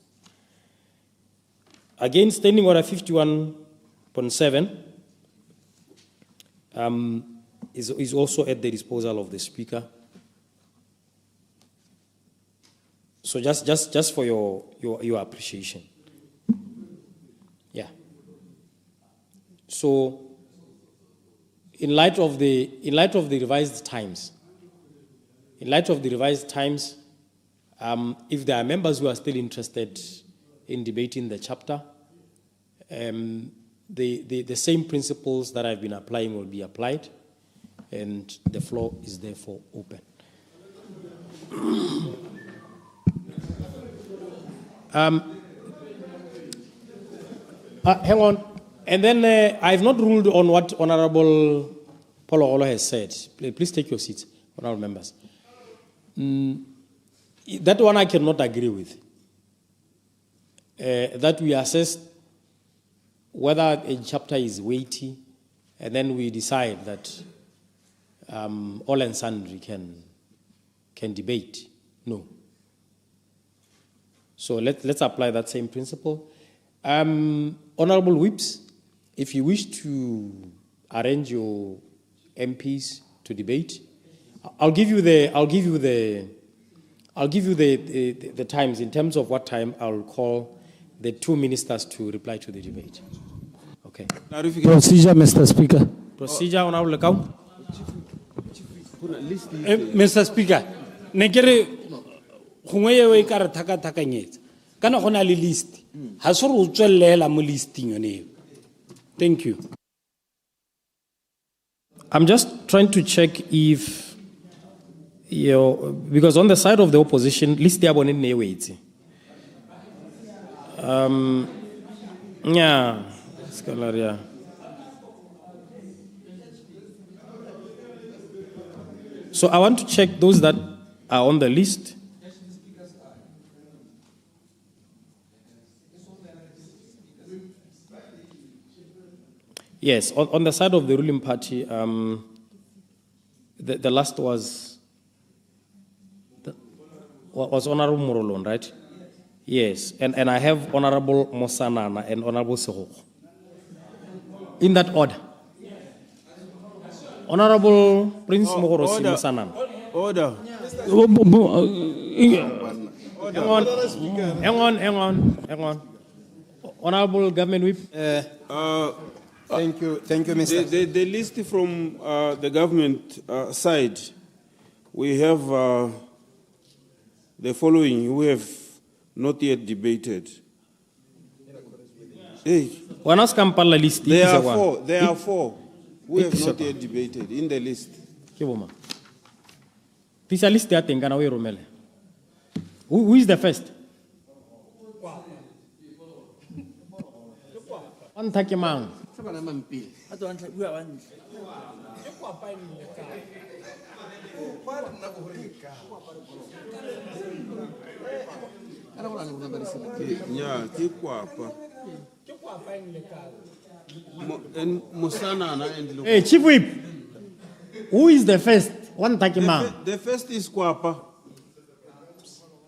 Again, Standing Order 51.7 is also at the disposal of the Speaker. So just for your appreciation. Yeah. So in light of the revised times, if there are members who are still interested in debating the chapter, the same principles that I've been applying will be applied, and the floor is therefore open. Hang on. And then I've not ruled on what Honorable Paulo Olo has said. Please take your seats, honorable members. That one I cannot agree with. That we assess whether a chapter is weighty, and then we decide that all and sundry can debate. No. So let's apply that same principle. Honorable Whips, if you wish to arrange your MPs to debate, I'll give you the times. In terms of what time, I'll call the 2 ministers to reply to the debate. Okay. Procedure, Mr. Speaker. Procedure, Honorable Lekau. Mr. Speaker, nekere gongwe ye e ka re thaka-thakanyetsa kana go na le list ha se re o tswellela mo listing yone. Thank you. I'm just trying to check if because on the side of the opposition, list ya bone ne wetse. Yeah, Scalaria. So I want to check those that are on the list. Yes, on the side of the ruling party, the last was Honorable Morolon, right? Yes, and I have Honorable Mosanana and Honorable Seho. In that order. Honorable Prince Mohorosi Mosanana. Order. Hang on. Honorable Government Whip. Thank you, Mr. The list from the government side, we have the following who have not yet debated. Hey, There are four who have not yet debated in the list. Who is the first? Yeah, ke kwapa. And Musanana and Hey, Chief Whip, who is the first? One takimang. the first is kwapa.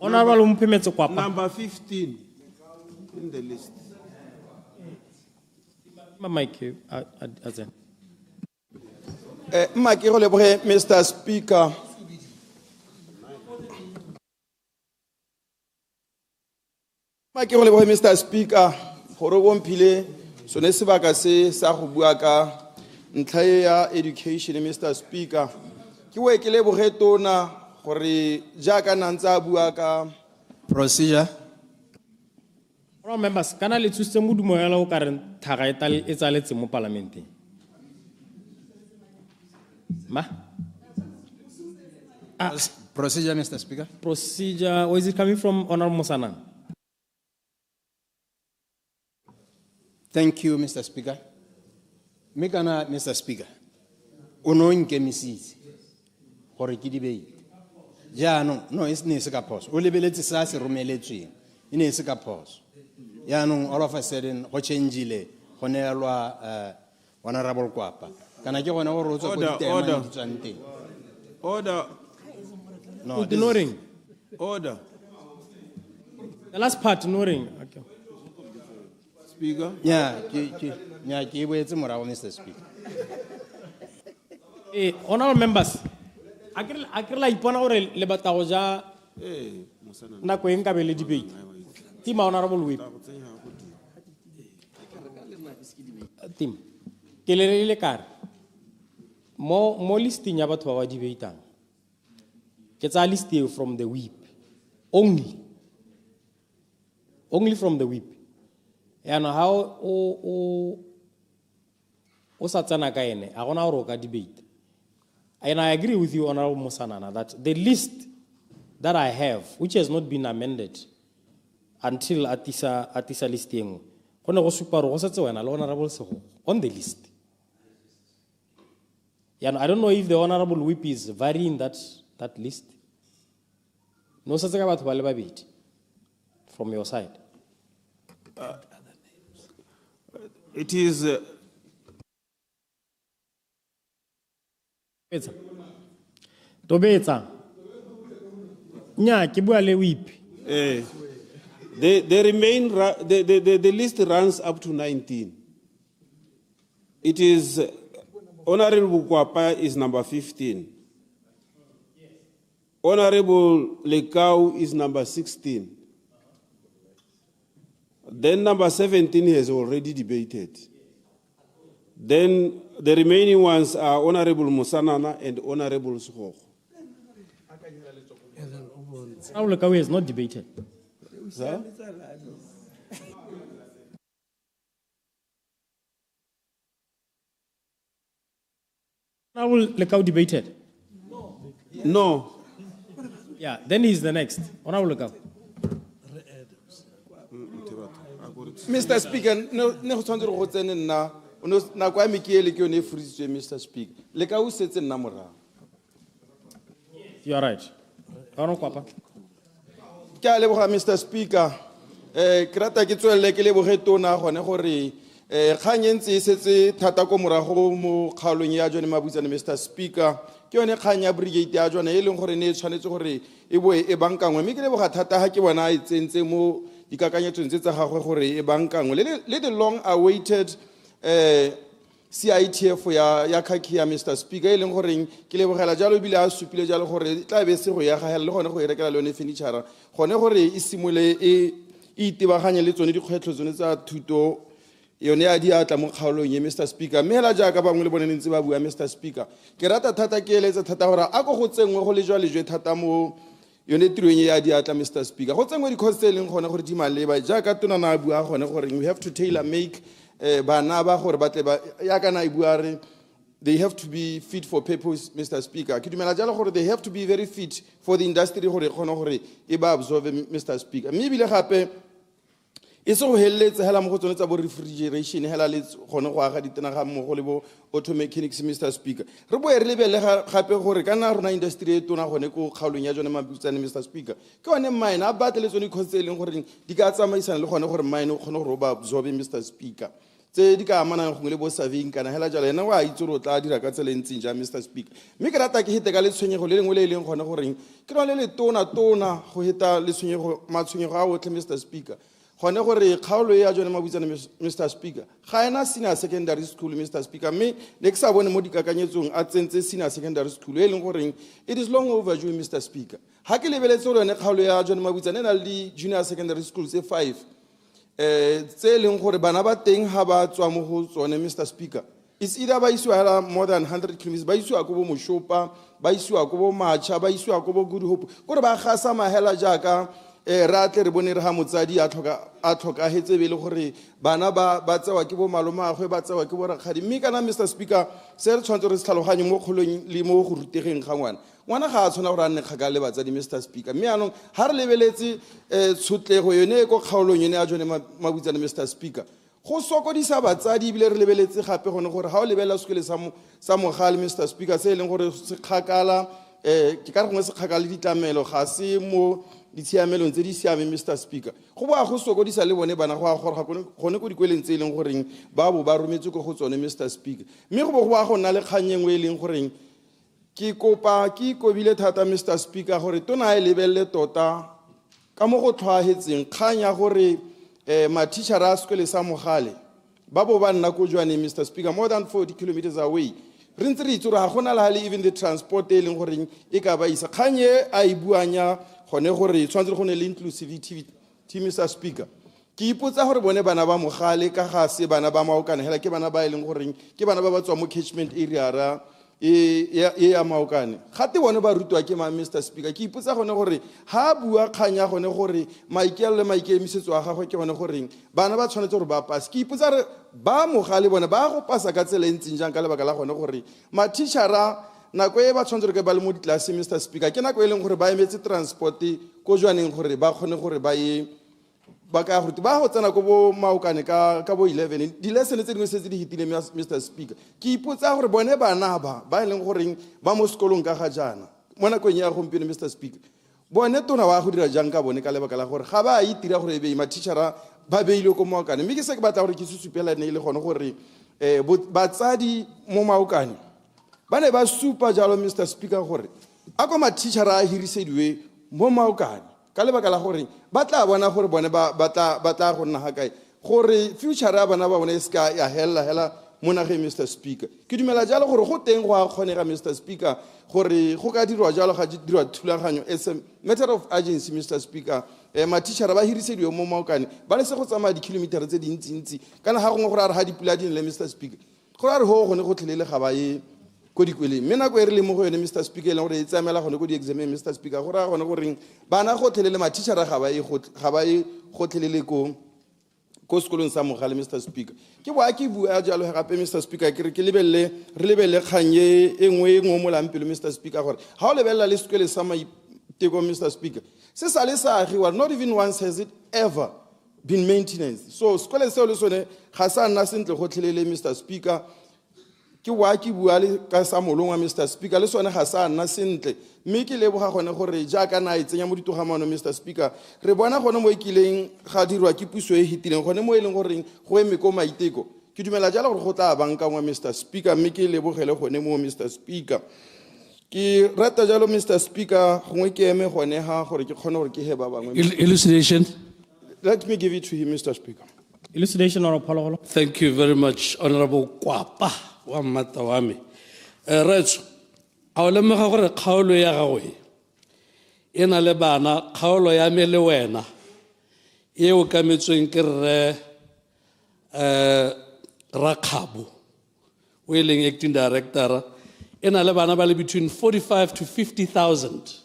Honorable Mpimetso Kwapa. Number 15 in the list. Mike, Mr. Speaker. Mr. Speaker, Horobon Pile, Sonesibaka se Sahubuaka, Ntaya Education, Mr. Speaker. Kiwekele Bohetona, Hori Jaka Nanza Buaka. Procedure. Honorable members, can I let you say Mudu Moyala current Tagaital is a let's mo parliament? Ma? Procedure, Mr. Speaker. Procedure, or is it coming from Honorable Musana? Thank you, Mr. Speaker. Megana, Mr. Speaker. Unoin kemisizi. Hore kidibe. Ja, no, it's nesika pause. Olebeleti sasi rumeletri. Ine sika pause. Ya no, all of a sudden, ho changeile, honelwa honorable Kwapa. Kana ke bona go rotsa go ditema di tsante. Order. No, ignoring. Order. The last part, ignoring. Okay. Speaker. Yeah, ke boetse morago, Mr. Speaker. Honorable members, akirela ipona gore le batla go ja nako eng ka be le debate. Team Honorable Whip. Team. Ke le kare. Mo listing ya batho ba ba debateang. Ke tsa list from the Whip. Only from the Whip. And how o sa tsana ka ene a gona gore o ka debate. And I agree with you, Honorable Musanana, that the list that I have, which has not been amended until atisa listing, on the list. And I don't know if the Honorable Whip is varying that list. No such about from your side. It is. Tobetsa. Nya ke bua le Whip. The list runs up to 19. It is Honorable Kwapa is number 15. Honorable Lekau is number 16. Then number 17 has already debated. Then the remaining ones are Honorable Musanana and Honorable Suho. Honorable Lekau has not debated. Sir? Honorable Lekau debated? No. Yeah, then he's the next. Honorable Lekau. Mr. Speaker, no tshwantse go tsene nna na kwa mikiele ke yone frisitswe Mr. Speaker. Le ka o setse nna morago. You are right. Honorable Kwapa. Ke a leboga Mr. Speaker. Ke rata ke tswelele ke leboge tona gone gore kgang e ntse e setse thata ko morago mo kgaolong ya jone mabutsane Mr. Speaker. Ke yone kgang ya brigade ya jone e leng gore ne tshwanetse gore e boe e bankangwe mme ke leboga thata ha ke bona e tsentse mo dikakanyetsong tse tsa gagwe gore e bankangwe le the long awaited CITF ya khaki ya Mr. Speaker e leng gore ke lebogela jalo bile a supile jalo gore tla be se go ya gagela le gone go rekela le yone furniture gone gore e simole e itebaganye le tsone dikgwetlho tsone tsa thuto yone ya diatla mo kgaolong ye Mr. Speaker mme hela jaaka bangwe le bone ntse ba bua Mr. Speaker ke rata thata ke eletsa thata gore a go tsengwe go le jwa thata mo yone tirong ya diatla Mr. Speaker go tsengwe di cost leng gone gore di maleba jaaka tona na bua gone gore we have to tailor make bana ba gore batle ba ya kana e bua re they have to be fit for purpose Mr. Speaker ke dumela jalo gore they have to be very fit for the industry gore gone gore e ba absorb Mr. Speaker mme bile gape e se go heletse hela mo go tsone tsa bo refrigeration hela le gone go aga ditena ga mo go le bo auto mechanics, Mr. Speaker. Re bo e re lebele gape gore kana rona industry e tona gone go kgaolong ya jone mabutsane, Mr. Speaker, ke one mine a batle tsone cost e leng gore di ka tsamaisana le gone gore mine o gone go ba absorb, Mr. Speaker, tse di ka amanang go le bo surveying kana hela jalo ena wa itse ro tla dira ka tsela ntseng ja, Mr. Speaker. Me ke rata ke hite ka le tshwenyego le lengwe le leng gone gore ke no le tona go hita le tshwenyego matshwenyego a otlhe, Mr. Speaker. Gone gore kgaolo ya jone mabutsane, Mr. Speaker, ga ena senior secondary school, Mr. Speaker, me le ke sa bone mo dikakanyetsong a tsentse senior secondary school e leng gore it is long overdue, Mr. Speaker. Ha ke lebeletse gore yone kgaolo ya jone mabutsane na le junior secondary school tse 5 tse leng gore bana ba teng ha ba tswa mo go tsone, Mr. Speaker, it's either ba isiwa more than 100 kilometers, ba isiwa ko bo Moshopa, ba isiwa ko bo Macha, ba isiwa ko bo Good Hope, gore ba gasa mahela jaaka ra tle re bone re ha motsadi a tlhoka hetse be le gore bana ba tsewa ke bo malomagwe, ba tsewa ke bo rakgadi. Mme kana, Mr. Speaker, se re tshwanetse re se tlhaloganye mo kgolong le mo go rutegeng ga ngwana ga a tshwana gore a nne kgakala le batsadi, Mr. Speaker. Mme anong ha re lebeletse tshotlego yone ko kgaolong yone a jone mabutsane, Mr. Speaker, go sokodisa batsadi ebile re lebeletse gape gone gore ga o lebelela sekole sa mogale, Mr. Speaker, se e leng gore se kgakala ke ka re gongwe se kgakala le ditlamelo ga se mo ditshiamelong tse di siame, Mr. Speaker. Go ba go sokodisa le bone bana go a gore gone ko dikweleng tse e leng goreng ba bo ba rometse ko go tsone, Mr. Speaker. Mme go bo go nna le kganyeng e leng goreng ke ikobile thata, Mr. Speaker, gore tona e lebelele tota ka mo go tlhoagetseng kgang ya gore matitšhara a sekole sa mogale ba bo ba nna ko jwane, Mr. Speaker, more than 40 kilometers away. Re ntse re itse gore ga gona le hale even the transport e leng goreng e ka ba isa kgang e a e buanya gone gore tshwanetse go ne le inclusivity, Mr. Speaker. Ke ipotsa gore bone bana ba mogale ka ga se bana ba maokane hela ke bana ba e leng goreng ke bana ba ba tswa mo catchment area ra ya maokane gate bone ba rutwa ke ma, Mr. Speaker. Ke ipotsa gone gore ha bua kganya gone gore maikelo le maikemisetso a gagwe ke gone gore bana ba tshwanetse gore ba pass. Ke ipotsa re ba mogale bone ba go pasa ka tsela ntseng jang ka lebaka la gone gore matitšhara nako e ba tshwanetse ke ba le mo ditlase, Mr. Speaker, ke nako e leng gore ba emetse transport ko jwaneng gore ba kgone gore ba ka go tsena ko bo maokane ka bo 11 di lesson tse dingwe se di hitile, Mr. Speaker. Ke ipotsa gore bone bana ba e leng gore ba mo sekolong ka ga jana mo nakong ya gompieno, Mr. Speaker, bone tona wa go dira jang ka bone ka lebaka la gore ga ba itira gore be matitšhara ba beile ko maokane. Mme ke se ke batla gore ke se supelane le gone gore batsadi mo maokane ba ne ba supa jalo, Mr. Speaker, gore a ko matitšhara a hirisediwe mo maokane ka lebaka la gore ba tla bona gore bone ba tla go nna ga kae gore future ya bana ba bone e ska ya hela mo nageng, Mr. Speaker. Ke dumela jalo gore go teng go a kgonega, Mr. Speaker, gore go ka dirwa jalo ga dirwa thulaganyo as a matter of urgency, Mr. Speaker. Matitšhara ba hirisediwe mo maokane ba le se go tsamaya dikilometera tse dintsintsi kana ga gongwe gore a re ga dipula di nele, Mr. Speaker, gore a re ho gone go tlhelele ga ba ye ko dikweleng. Mme nako e re le mo go yone, Mr. Speaker, e leng gore e tsamela gone ko di-exameng, Mr. Speaker, gore a gone goreng bana go tlhelele matitšhara ga ba e gotlhelele ko sekolong sa mogale, Mr. Speaker. Ke boa ke bua jalo gape, Mr. Speaker, ke re re lebelele kgang e nngwe mo lampelo, Mr. Speaker, gore ga o lebelela le sekole sa maiteko, Mr. Speaker, se sa le sa agiwa, not even once has it ever been maintenance. So sekole seo le sone ga sa nna sentle gotlhelele, Mr. Speaker. Ke wa ke bua le ka sa molongwa, Mr. Speaker, le sone ga sa nna sentle. Mme ke leboga gone gore jaaka na e tsenya mo ditogamano, Mr. Speaker, re bona gone mo ikileng ga dirwa ke puso e hitileng gone mo e leng gore go eme ko maiteko. Ke dumela jalo gore go tla bankangwa, Mr. Speaker, mme ke lebogele gone mo, Mr. Speaker. Ke rata jalo, Mr. Speaker, gongwe ke eme gone ha gore ke kgone gore ke he ba bangwe. Elucidation. Let me give it to him, Mr. Speaker. Elucidation, Honorable. Thank you very much, Honorable Kwapa wa Matawami. Retso, a o lemoga gore kgaolo ya gagwe e na le bana, kgaolo ya me le wena e o kametsweng ke rre Rakgabo o e leng acting director, e na le bana ba le between 45 to 50,000.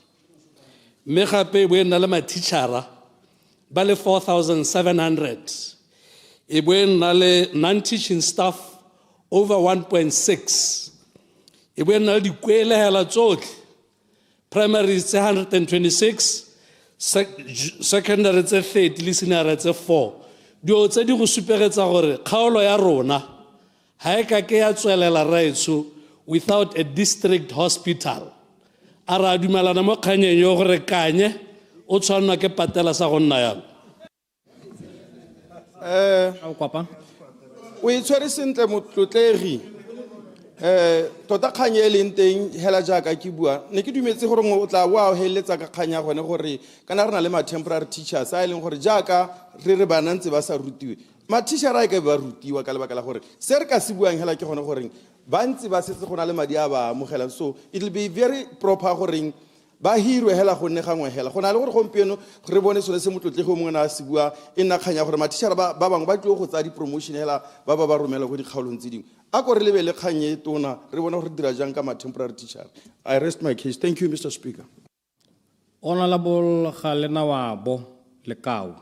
Mme gape bo e na le matitšhara ba le 4,700. E bo e na le non-teaching staff over 1.6. E bo e na le dikwelehela tsotlhe, primary tse 126, secondary tse 30 le senior tse 4. dio tse di go supegetsa gore kgaolo ya rona ha e ka ke ya tswelela raetso without a district hospital a ra dumelana mo kganyeng yo gore kanye o tshwanwa ke patela sa go nna yalo o itshwere sentle motlotlegi tota kgang e leng teng hela jaaka ke bua ne ke dumetse gore o tla wa heletsa ka kgang ya gone gore kana re na le ma-temporary teachers a e leng gore jaaka re bana ntse ba sa rutiwe ma-teachera a ka ba rutiwa ka lebaka la gore se re ka se buang hela ke gone goreng ba ntse ba setse go na le madi a ba amogelang so it will be very proper goreng ba hirwe hela go nne gangwe hela go na le gore gompieno re bone sone se motlotlegi o mongwe na se bua e nna kgang ya gore ma-teachera ba bangwe ba tlile go tsaya di-promotion hela ba romela go dikgaolong tse dingwe a ko re lebe le kgang e tona re bona gore dira jang ka ma-temporary teacher. I rest my case. Thank you, Mr. Speaker. Honorable Galena Wabo Lekau.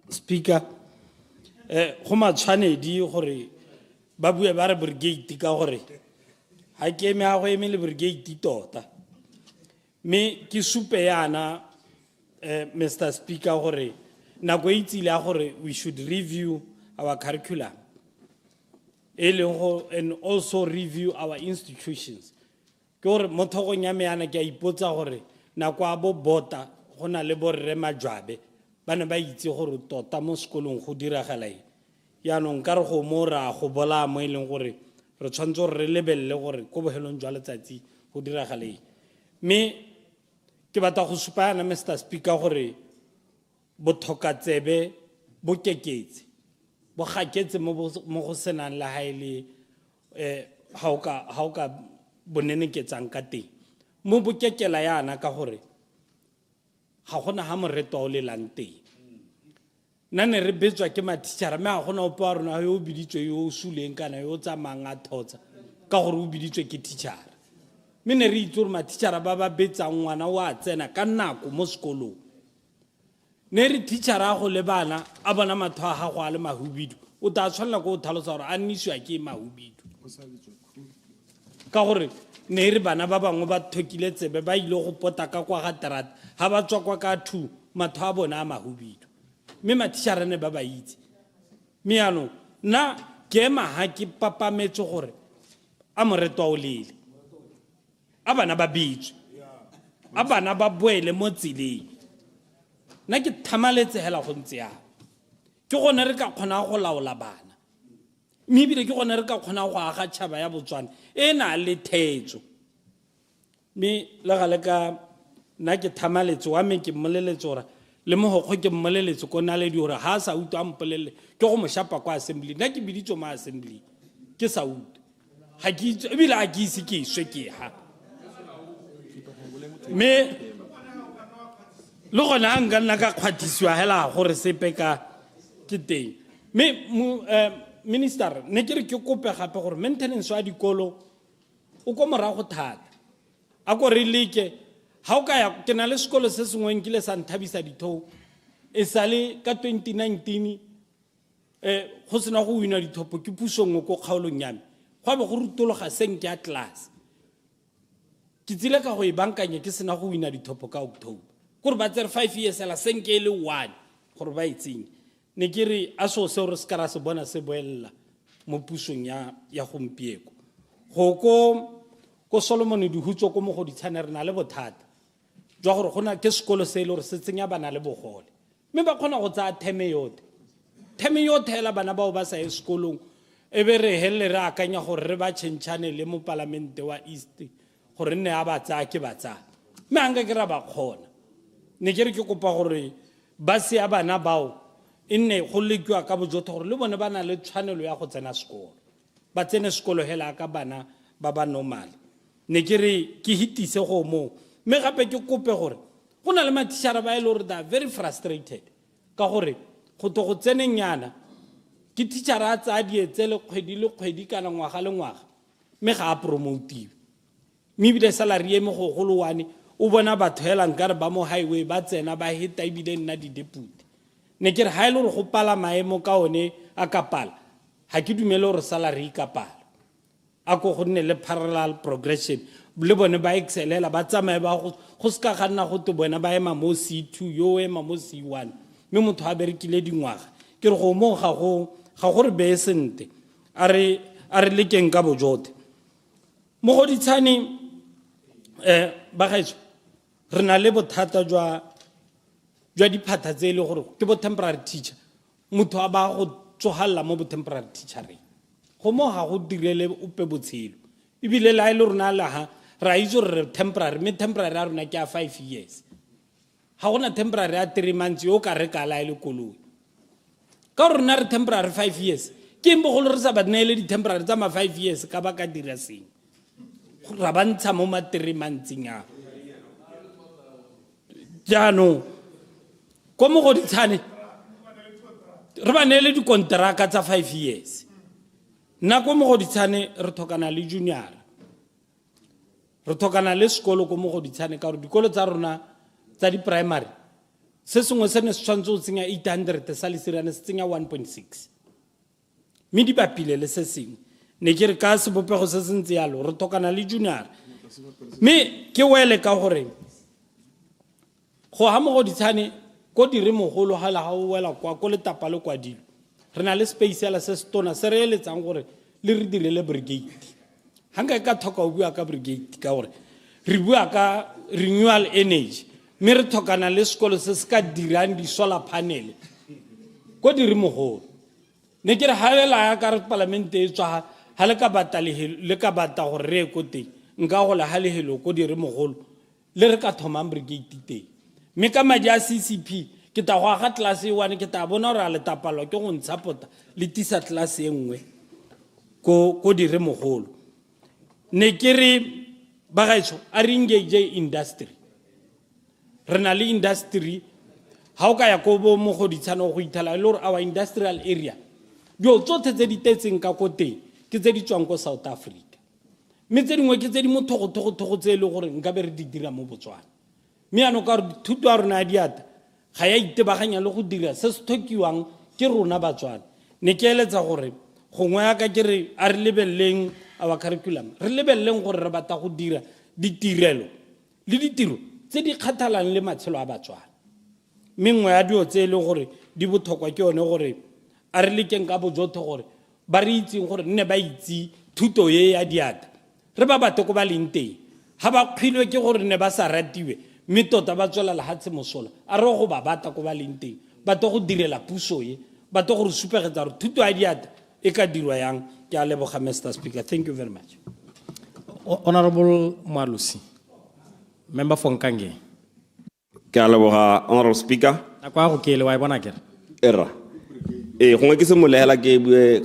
Speaker, go matshwanedi gore ba bue ba re brigade ka gore ha ke eme a go eme le brigade tota me ke supe yana Mr. Speaker gore nako e itsile a gore we should review our curriculum and also review our institutions ke gore mo thogong ya me yana ke a ipotsa gore nako a bo bota go na le borre majwabe ba ne ba itse gore tota mo sekolong go diragala eng yaanong ka re go mo ra go bola mo e leng gore re tshwanetse gore re lebelele gore ko bohelong jwa letsatsi go diragala eng mme ke batla go supa yana Mr. Speaker gore bothokatsebe bo keketse bo gaketse mo go senang la haele ha o ka boneneketsang ka teng mo bo kekela yana ka gore ga gona ha moreto o le lang teng nna ne re betswa ke ma-teachera mme ga gona ope wa rona yo o biditswe yo o suleng kana yo o tsamayang a thotsa ka gore o biditswe ke teachera mme ne re itse gore ma-teachera ba ba betsang ngwana o a tsena ka nako mo sekolong ne re teachera a go le bana a bona matho a gago a le mahubidu o tla tshwanela ko o tlhalosa gore a nnisiwa ke mahubidu ka gore ne re bana ba bangwe ba thokile tsebe ba ile go pota ka kwa ga terata ha ba tswa kwa ka 2 matho a bona a mahubidu mme ma-teachera ne ba ba itse mme yaanong nna ke ema ha ke papametse gore a moreto o lele a bana ba bitswe a bana ba boele mo tseleng nna ke thamaletse hela go ntse yana ke gone re ka kgona go laola bana mme ebile ke gone re ka kgona go aga tšhaba ya Botswana e na le thetso mme le gale ka nna ke thamaletse wa me ke mmoleletse gore le mogokgo ke mmoleletse ko na le di gore ha sa utlwa a mpolelele ke go mo shapa kwa assembly nna ke biditswe mo assembly ke sa utlwa ga ke itse ebile a ke ise ke iswe ke ha mme le gona a nka nna ka kgwathisiwa hela gore sepe ka ke teng mme minister ne ke re ke kope gape gore maintenance wa dikolo o ko morago thata a ko re leke ha o ka ya ke na le sekolo se sengwe nkile sa nthabisa dithou e sale ka 2019 go sena go wina dithopo ke puso ngwe ko kgaolong ya me go be go rutologa senke ya class ke tsile ka go e bankanya ke sena go wina dithopo ka October gore ba tsere 5 years la senke le 1 gore ba itsenye ne ke re a so se re skara se bona se boella mo pusong ya gompieko ko Solomon di hutso ko mo go di tshane re na le bothata jwa gore gona ke sekolo se le gore se tsenya bana le bogole mme ba kgona go tsaya theme yote hela bana bao ba sa ye sekolong e be re hele re akanya gore re ba tšhentšhane le mo palamente wa East gore nne a ba tsaya ke ba tsaya mme a nka ke ra ba kgona ne ke re ke kopa gore ba se ya bana bao e nne go lekiwa ka bojotho gore le bone ba na le tshwanelo ya go tsena sekolo ba tsene sekolo hela ka bana ba ba normal ne ke re ke hitise go mo mme gape ke kope gore go na le ma-teachera ba e le gore they are very frustrated ka gore go to go tseneng yana ke teachera a tsaya dietse le kgwedi kana ngwaga le ngwaga mme ga a promotiwe mme ebile salary e mo go golowane o bona batho hela nkare ba mo highway ba tsena ba heta ebile nna di-deputy ne ke re ha e le gore go pala maemo ka one a ka pala ga ke dumele gore salary e ka pala a ko go nne le parallel progression le bone ba excelela ba tsamaye ba go ska ga nna go te bona ba ema mo C2 yo ema mo C1 mme motho a berekile dingwaga ke re go mo ga go re be sente a re le keng ka bojote mo go ditshane ba gaetso re na le bothata jwa diphata tse le gore ke bo temporary teacher motho a ba go tsogalla mo bo temporary teachereng go mo ga go direle ope botshelo ebile la ile rona la ha ra itse re temporary me temporary a rona ke a 5 years ha gona temporary a 3 months yo ka re ka la ile koloi ka rona re temporary 5 years ke mbo go re sa ba nele di temporary tsa ma 5 years ka ba ka dira seng ra bantsha mo ma 3 months nya jano ko mo go ditshane re ba nele di kontraka tsa 5 years na ko mo go ditshane re thokana le junior re thokana le sekolo ko mo go ditshane ka re dikolo tsa rona tsa di primary se sengwe se ne se tshwantse o tsenya 800 sa le sirane se tsenya 1.6 mme di bapile le se sengwe ne ke re ka sebopego se se ntse yalo re thokana le junior mme ke wele ka gore go ha mo go ditshane ko dire mogolo ha la ha o wela kwa ko le tapa le kwa dilo re na le space ya la se stona se re eletsang gore le re dire le brigade hanga ka thoka o bua ka brigade ka gore re bua ka renewal energy me re thokana le sekolo se se ka dirang di solar panel ko dire mogolo ne ke re halela ya ka re parlamente e tswa ha le ka bata le ka bata gore re ko teng nka go la ha le helo ko dire mogolo le re ka thoma brigade teng me ka madi a CCP ke ta go aga class e 1 ke ta bona gore a le tapalwa ke go ntshapota le tisa class e nngwe ko dire mogolo ne ke re ba gaetso a re engage industry re na le industry ha o ka ya ko bo mo go ditshana go ithala le gore our industrial area dio tsotlhe tse di tetseng ka ko teng ke tse di tswang ko South Africa mme tse dingwe ke tse di mo thogo tse le gore nka be re di dira mo Botswana mme ano ka re thuto a rona a diata ga ya itebaganya le go dira se se thokiwang ke rona Batswana ne ke eletsa gore gongwe ya ka ke re a re lebelleng our curriculum re lebelleng gore re batla go dira ditirelo le ditiro tse di kgathalang le matshelo a Batswana mme nngwe ya dio tse le gore di botlhokwa ke yone gore a re lekeng ka bojotho gore ba re itseng gore nne ba itse thuto ye ya diata re ba batho ko ba leng teng ha ba khilwe ke gore ne ba sa ratiwe mme tota ba tswela le hatse mosola a re go ba bata ko ba leng teng ba to go direla puso ye ba to go re supegetsa re thuto ya diata e ka dirwa yang ke a leboga Mr. Speaker. Thank you very much. Honorable Malusi, member for Nkange. Ke a leboga Honorable Speaker. Nakwa go ke le wa bona kere Era gongwe ke se molegela ke bue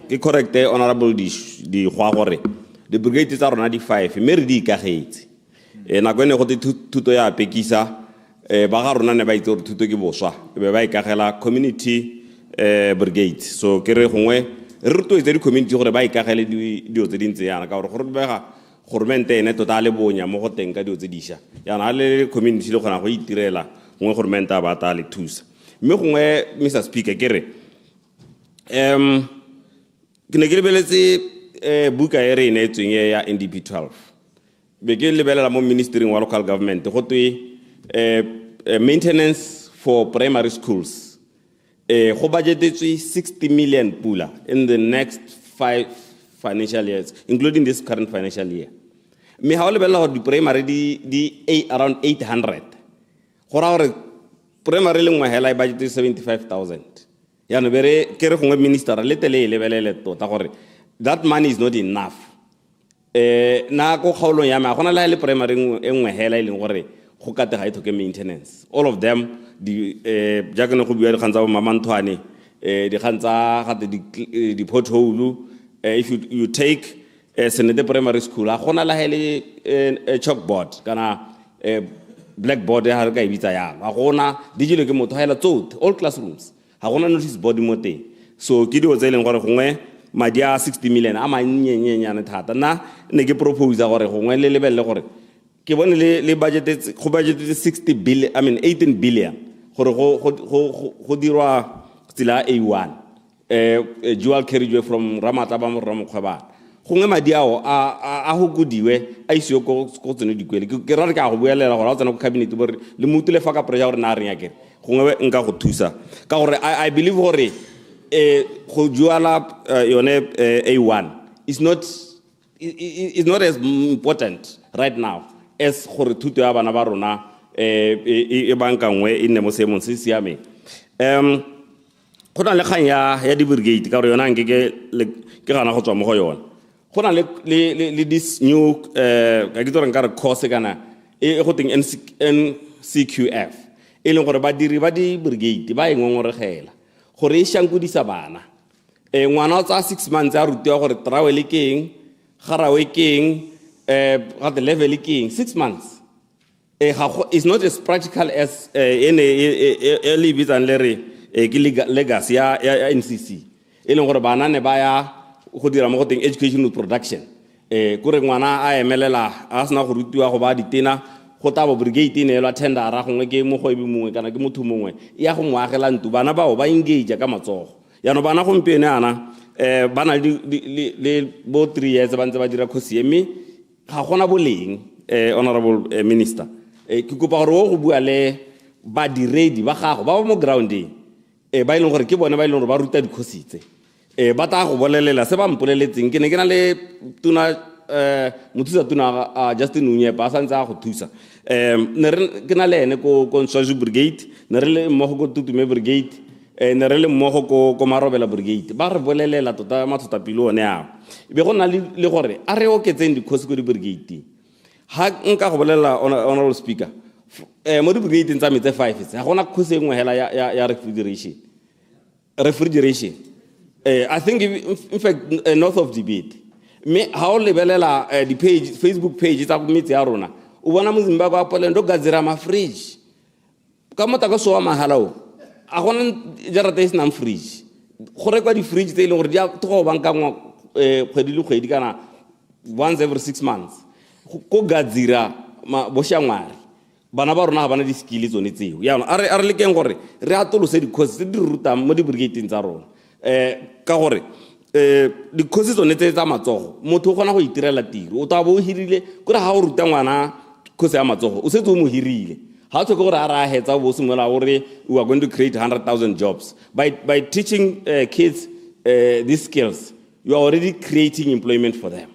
ke correcte Honorable di gwa gore the brigade tsa rona di 5 mme re di ikagetse nako ene go te thuto ya pekisa ba ga rona ne ba itse gore thuto ke boswa be ba ikagela community brigade so ke re gongwe re rotloetsa di community gore ba ikagele dio tse dintse yana ka gore gore bega gormente ene tota le bonya mo go teng ka dio tse diša yana le community le gona go itirela gongwe gormente a bata le thusa mme gongwe Mr. Speaker ke re ke ne ke lebeletse buka e re ene tsweng ya NDP 12 be ke lebelela mo ministry wa local government go twe maintenance for primary schools go budgetetswe 60 million pula in the next 5 financial years including this current financial year me ha o lebella gore di primary di around 800 gora gore primary le ngwe hela e budget 75,000 ya no bere ke re gongwe minister le tele e lebelele tota gore that money is not enough na go kgaolo ya ma gona la le primary engwe hela ile gore go ka te ga ithoke maintenance all of them di jaaka ne go bua di gantsa ba mamantwane di gantsa ga di pothole if you take Senate primary school a gona la hele chalkboard kana blackboard ya ga e bitsa ya ga gona digile ke motho hela tsot all classrooms ga gona notice board mo teng so ke dio tse leng gore gongwe madi a 60 million a mannyenyenyane thata na ne ke propose gore gongwe le lebelle gore ke bone le budget go budget 60 billion 18 billion gore go dirwa tsela A1 dual carriageway from Ramataba mo Ramokgwebana gongwe madi ao a hokodiwe a isiwe ko tsone dikwele ke ra re ka go boelela gore a tsena go cabinet bore le mutu le fa ka pressure gore na re nyakere gongwe nka go thusa ka gore I believe gore go juala yone A1 is not as important right now as gore thuto ya bana ba rona e banka ngwe e nne mo seemong se siameng go na le kgang ya di-brigade ka gore yona ke gana go tswa mo go yona go na le this new ka ke tsore nka re course kana e go teng NCQF e leng gore badiri ba di-brigade ba engongorogela gore e shankudisa bana ngwana o tsaya 6 months a rutiwa gore trawele ke eng garawe ke eng ga the level ke eng 6 months it's not as practical as le bitsang le re ke legacy ya NCC e leng gore bana ne ba ya go dira mo go teng education with production kore ngwana a emelela a sena go rutiwa go ba ditena go tabo brigade ne la tendera gongwe ke mo go ebe mongwe kana ke motho mongwe ya go moagela ntu bana bao ba engage ka matsogo ya no bana gompieno ana bana le bo 3 years ba ntse ba dira khosi mme ga gona boleng honorable minister ke kopa gore go bua le ba diredi ba gago ba mo grounding ba ileng gore ke bone ba ileng gore ba ruta dikhositse ba ta go bolelela se ba mpoleletseng ke ne ke na le tuna mothusa tuna Justin Unyepa a santse a go thusa ne re ke na le ene ko Nswazi brigade ne re le mmogo ko Tutume brigade ne re le mmogo ko Marobela brigade ba re bolelela tota mathota pilo one a be go na le gore a re oketseng dikhosi ko di brigade ha nka go bolelela honorable speaker mo di brigade tsa metse 5 ga gona khosi engwe hela ya refrigeration I think in fact north of debate me ha o lebelela di page Facebook page tsa metse ya rona o bona moZimbabwe a Poland do gazira ma fridge ka mota ka so wa mahalao a gona jarata is nam fridge gore kwa di fridge tse ile gore di a go banka ngwa kgwedi le kgwedi kana once every 6 months ko gazira bo shangwari bana ba rona ga bana di skills tsone tseo ya a re le keng gore re atolose di course di ruta mo di brigade tsa rona ka gore di course tsone tsa matsogo motho o gona go itirela tiro o ta bo hirile gore ha o ruta ngwana course ya matsogo o setse o mo hirile ha tshwe gore a ra hetsa bo simola gore we are going to create 100,000 jobs by teaching kids these skills you are already creating employment for them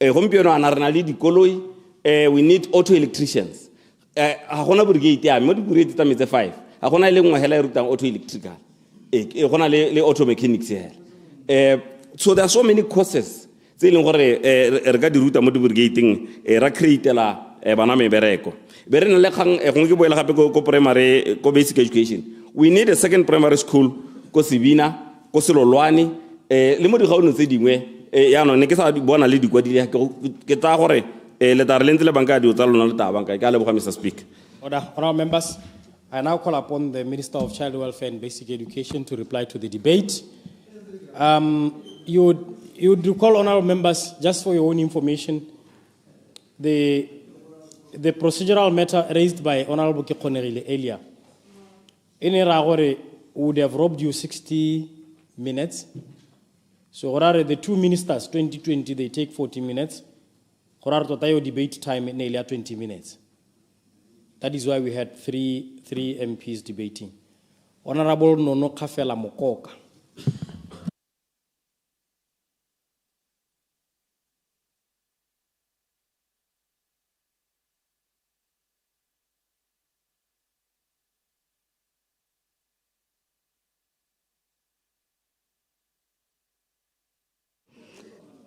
gompieno ana rena le dikoloi we need auto electricians ha gona brigade ya mo di brigade tsa metse 5 ha gona le ngwe hela e rutang auto electrical gona le auto mechanics hela so there are so many courses tse leng gore re ka di ruta mo di brigadeng ra createla bana mebereko be re na le kgang gongwe ke boela gape ko primary ko basic education we need a second primary school ko Sibina ko Selolwane le mo digaono tse dingwe ya no ne ke sa bona le dikwadile ke tsa gore le tare le ntse le banka di o tsa lona le taba banka ka le boga Mr. Speaker. Honorable members, I now call upon the Minister of Child Welfare and Basic Education to reply to the debate. You would recall, honorable members, just for your own information, the procedural matter raised by Honorable Kekonerile earlier. In Iragore would have robbed you 60 minutes. So the two ministers, 2020, they take 40 minutes. Totayo debate time in earlier 20 minutes. That is why we had three MPs debating. Honorable Nono Kafela Mokoka.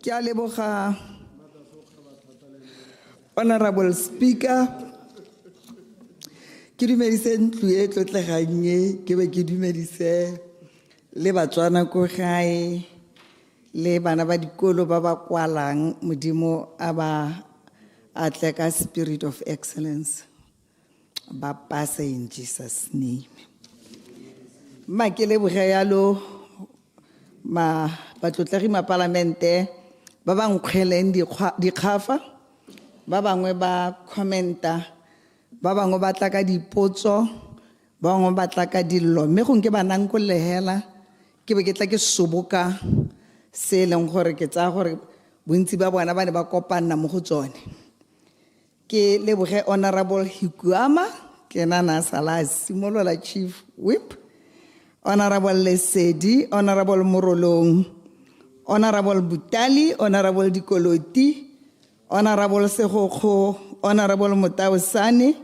Kia leboga Honorable Speaker, ke dumedise ntlo e tlotlegang e ke be ke dumedise le batswana ko gae le bana ba dikolo ba ba kwalang modimo a ba atle ka spirit of excellence ba pase in Jesus name. Ma ke leboga yalo ma batlotlegi ma parlamente ba ba nkgweleng dikgafa ba bangwe ba commenta ba bangwe ba tla ka dipotso ba bangwe ba tla ka dillo mme go nke ba nang ko lehela ke be ke tla ke soboka se leng gore ke tsa gore bontsi ba bona ba ne ba kopana mo go tsone. Ke leboge Honorable Hikuama, ke nana sala simolola Chief Whip, Honorable Lesedi, Honorable Morolong, Honorable Butali, Honorable Dikoloti, Honorable Segokgo, Honorable Mutausane,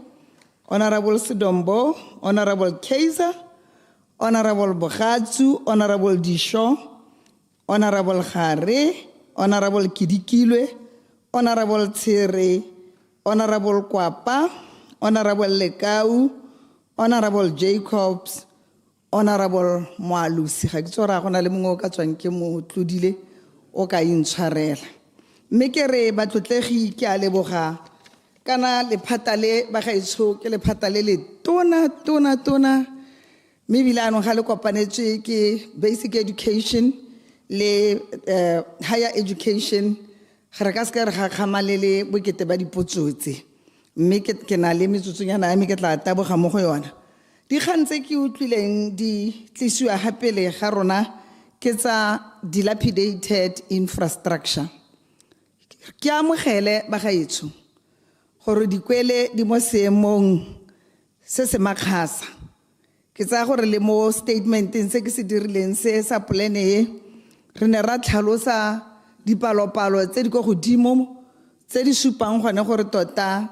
Honorable Sidombo, Honorable Kaiser, Honorable Bogatsu, Honorable Disho, Honorable Hare, Honorable Kidikilwe, Honorable Tsere, Honorable Kwapa, Honorable Lekau, Honorable Jacobs, Honorable Moalusi. Ga ke tsora gona le mongwe o ka tswang ke mo tlodile o ka intshwarela. Mme ke re batlotlegi ke a leboga kana lephata le ba gaetsho ke lephata le tona mme ebile anong ga le kopanetswe ke basic education le higher education ga re ka se ka re ga kgamalele bokete ba dipotsotse mme ke na le metsotsonyana ya me ke tla taboga mo go yona. Dikgang tse ke utlwileng di tlisiwa gapele ga rona ke tsa dilapidated infrastructure. Ke amogele ba gaetsho gore dikwele di mo seemong se se makgasa. Ke tsaya gore le mo statementeng se ke se dirileng se sa polane e re ne ra tlhalosa dipalopalo tse di go godimo tse di supang gone gore tota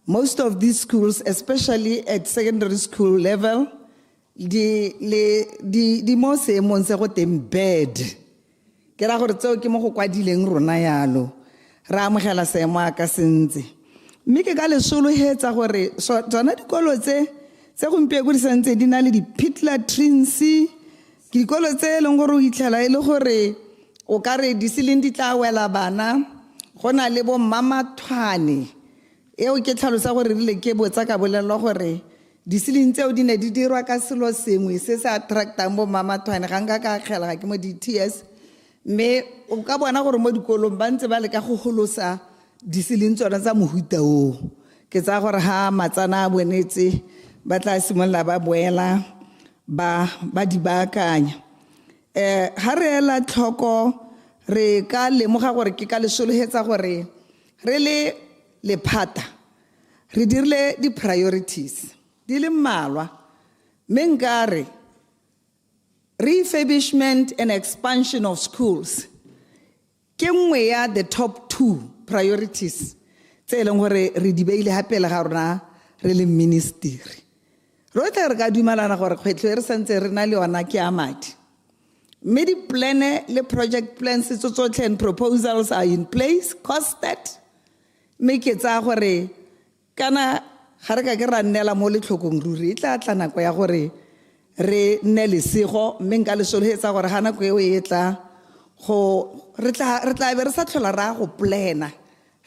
most of these schools, especially at secondary school level, di mo seemong se go teng bad. Ke ra gore tseo ke mo go kwadileng rona yalo ra amogela seemo a ka sentse. Mme ke ka lesolohetsa gore tsona dikolo tse gompieno di santse di na le di-pit latrines, ke dikolo tse e leng gore o itlhela e le gore o ka re di seleng di tla wela bana go na le bo mmamathwane eo ke tlhalosa gore rile ke botsa ka bolelwa gore di seleng tseo di ne di dirwa ka selo sengwe se se attractang bo mmamathwane ga nka ka akgela ga ke mo di-TS mme o ka bona gore mo dikolong ba ntse ba le ka go golosa di seleng tsona tsa mohuta o. Ke tsaya gore ha matsana a bonetse ba tla simolola ba boela ba di baakanya. Ha re ela tlhoko re ka lemoga gore ke ka lesolohetsa gore re le lephata re dirile di-priorities di le mmalwa mme nkare refurbishment and expansion of schools ke nngwe ya the top 2 priorities tse e leng gore re di beile gapele ga rona re le ministry. Rotlhe re ka dumelana gore kgwetlho e re santse re na le yona ke ya madi mme di-plane le project plans tsotlhe and proposals are in place, costed. Mme ke tsaya gore kana ga re ka ke ra nnela mo letlhokong ruri e tla tla nako ya gore re nne lesego mme nka lesolohetsa gore ga nako eo e tla re tla be re sa tlhola ra go plana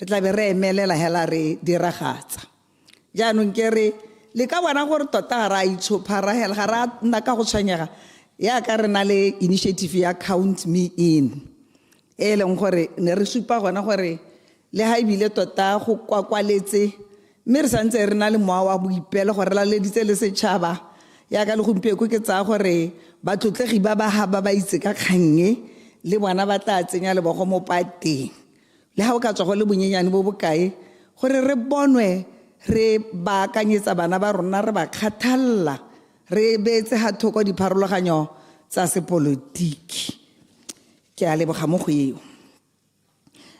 re tla be re emelela hela re diragatsa. Jaanong ke re le ka bona gore tota ra itshopha ra hela ga ra nna ka go tshwanyega ya ka re na le initiative ya count me in e leng gore ne re supa gona gore le ha ibile tota go kwakwaletse mme re santse re na le moa wa boipelo gore la le ditse le setšhaba ya ka le gompieko ke tsaya gore batlotlegi ba ba itse ka kgannye le bona ba tla tsenya le bogo mo pateng le ha o ka tswa go le bonyenyane bo bokae gore re bonwe re baakanyetsa bana ba rona re ba kgathalla re betse ha thoko dipharologanyo tsa sepolotiki. Ke a leboga mo go eo.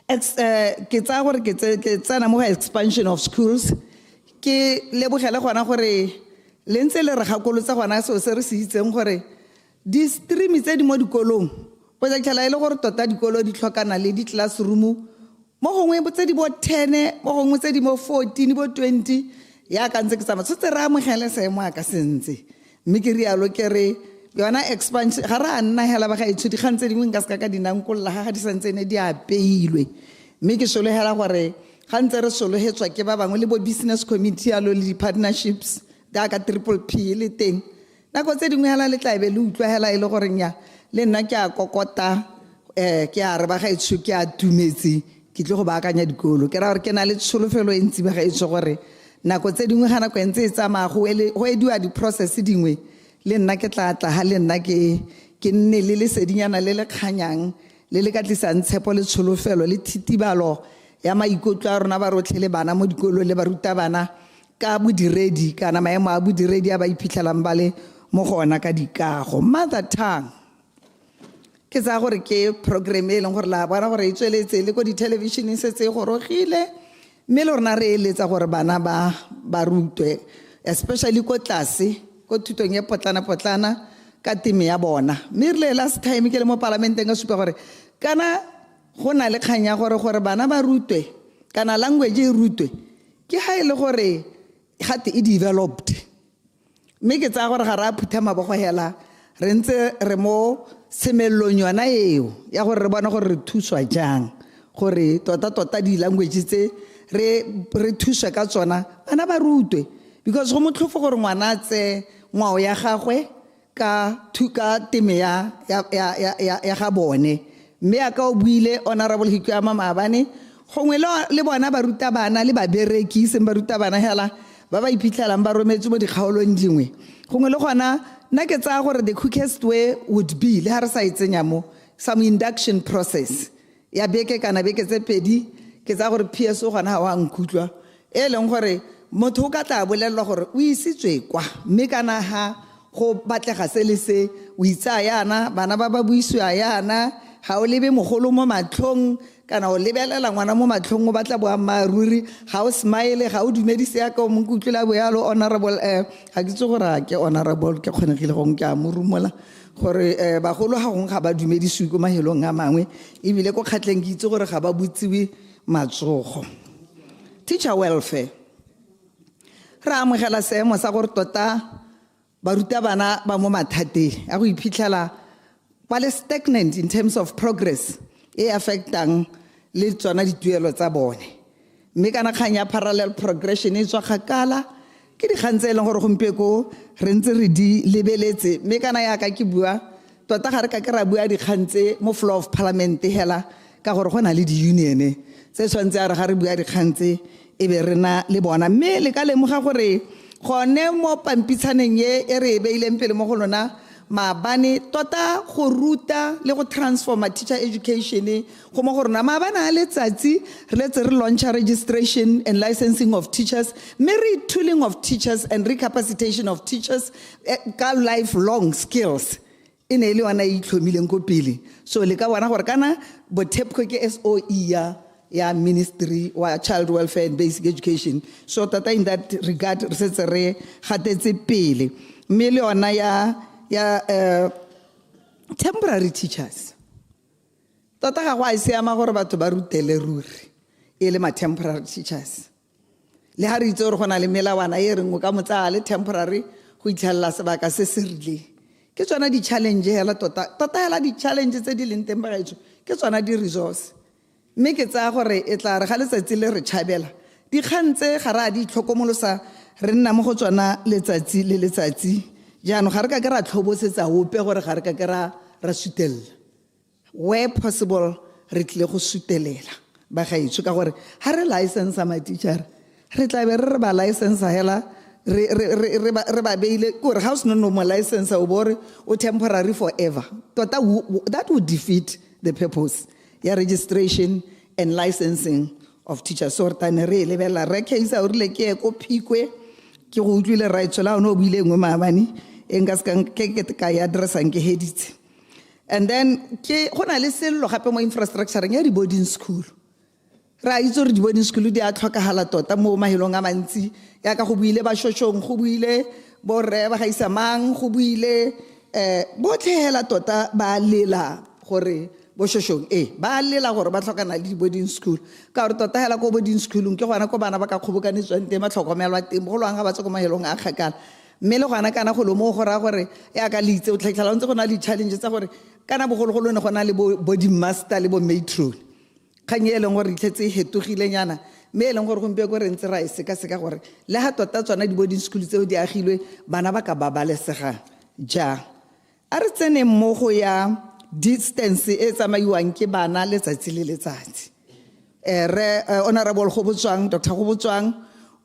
Ke tsaya gore ke tsena mo expansion of schools ke lebogele gona gore le ntse le re gakolotsa gona seo se re se itseng gore di-stream tse di mo dikolong o tla tlhela e le gore tota dikolo di tlhokana le di-classroom mo gongwe tse di bo 10 mo gongwe tse di mo 14 bo 20 ya ka ntse ke tsamaya tshotse re amogele seemo a ka sentse mme ke rialo ke re yona expansion ga ra nna hela ba ga itse dikgang tse dingwe nka se ka dinangkolla ga di santse ne di apeilwe mme ke solohela gore ga ntse re solohetswa ke ba bangwe le bo business committee alo le di-partnerships da ka triple P le teng nako tse dingwe hela le tla be le utlwa hela e le gore nya le nna ke a kokota ke a re ba ga itse ke a tumetse ke tle go baakanya dikolo ke ra gore ke na le tsholofelo e ntsi ba ga itse gore nako tse dingwe ga nako ntse e tsamaya go ediwa di-process dingwe le nna ke tla ha le nna ke nne le lesedinyana le le kganyang le ka tlisang tshepo le tsholofelo le thitibalo ya maikutlo a rona ba rotlhe le bana mo dikolong le barutabana ka bodiredi kana maemo a bodiredi a ba iphitlhelang ba le mo gona ka dikago. Mother tongue ke tsa gore ke program e leng gore la bona gore e tsweletse le ko di-televisioneng setse e gorogile, mme le rona re eletsa gore bana ba rutwe especially ko tlase ko thutong ya potlana ka teme ya bona. Mme re le last time ke le mo parlamenteng ka supa gore kana go na le kganya gore bana ba rutwe kana language e rutwe ke ha ile gore gate e developed, mme ke tsa gore ga ra phutha mabogo hela re ntse re mo semelong yona eo ya gore re bona gore re thuswa jang gore tota di language tse re thuswa ka tsona bana ba rutwe, because go motlhofo gore ngwana tse ngwao ya gagwe ka teme ya ga bone. Mme aka o buile Honorable Hikwama Maabane gongwe le bona barutabana le babereki seng barutabana hela ba ba iphitlhelang ba rometse mo dikgaolong dingwe gongwe le gona nna ke tsaya gore the quickest way would be le ha re sa itsenya mo some induction process ya beke kana beke tse pedi. Ke tsaya gore PSO gona ha wa nkutlwa e leng gore motho o ka tla bolelwa gore o isitswe kwa, mme kana ha go batlega se le se o itsa yana bana ba buiswa yana ha o lebe mogolo mo matlhong kana o lebelela ngwana mo matlhong o batla boammaruri ga o smile ga o dumedise ya ka o mokutlwela boyalo. Honorable ga ke tse gore ke honorable ke kgonegile go nke a morumola gore bagolo ga gongwe ga ba dumedisiwe ko mahelong a mangwe ebile ko kgatleng ke itse gore ga ba butsiwe matsogo. Teacher welfare re amogela seemo sa gore tota barutabana ba mo mathateng a go iphitlhela ba le stagnant in terms of progress e affectang le tsona dituelo tsa bone, mme kana kganya parallel progression e tswa kgakala ke dikgang tse e leng gore gompieko re ntse re di lebeletse. Mme kana ya ka ke bua tota ga re ka ke ra bua dikgang tse mo floor of parliament hela ka gore go na le di-union tse tshwanetse a re ga re bua dikgang tse e be re na le bona, mme le ka lemoga gore gone mo pampitshaneng e re e beileng pele mo go lona Maabane tota go ruta le go transforma teacher education go mo go rona. Maabane a letsatsi re letse re launcha registration and licensing of teachers, mme retooling of teachers and recapacitation of teachers ka lifelong skills e ne le wana e itlhomileng ko pele. So le ka bona gore kana bothepko ke SOE ya Ministry wa Child Welfare and Basic Education. So tata in that regard re setse re gatetse pele, mme le ona ya temporary teachers tota ga go a siama gore batho ba rutele ruri e le ma-temporary teachers. Le ha re itse gore go na le melawana e reng o ka motsaya le temporary go itlhelela sebaka se se rile ke tsona di-challenge hela tota hela di-challenge tse di leng teng bagaetso ke tsona di-resource. Mme ke tsaya gore e tla re ga letsatsi le re tšhabela dikgang tse ga re a di itlhokomolosa re nna mo go tsona letsatsi le letsatsi jaanong ga re ka ke ra tlhobosetsa ope gore ga re ka ke ra sutelela where possible re tlile go sutelela bagaetso ka gore ga re license ma-teacher re tla be re ba license hela re ba beile kore ga o seno no mo license o bore o temporary forever tota that would defeat the purpose ya registration and licensing of teachers. So tane re lebelela re case a rile ke ko phikwe ke go utlwile right la ono buile ngwe Maabane enga ska ke ka ya addressa nke heditse. And then ke gona le sello gape mo infrastructure ya di boarding school ra itse re di boarding school di a tlhokagala tota mo mahelong a mantsi ya ka go buile ba shoshong go buile bo re ba gaisa mang go buile botlhe hela tota ba lela gore bo shoshong ba lela gore ba tlhokana le di boarding school ka gore tota hela ko boarding schoolong ke gona ko bana ba ka kgobokanetswang teng ba tlhokomelwa teng go lwang ga ba tsoko mahelong a kgakala. Mme le gona kana go lo mo go ra gore ya ka litse o tlhatlhala ntse go na le challenge tsa gore kana bogologolo ne go na le body master le bo matron kganye e leng gore itlhetse hetogile nyana, mme e leng gore gompieko re ntse ra e seka gore le ha tota tsona di boarding school tseo di agilwe bana ba ka babalesega ja a re tsene mo go ya distance e tsamaiwang ke bana letsatsi le letsatsi. Re honorable Dr. Gobotswang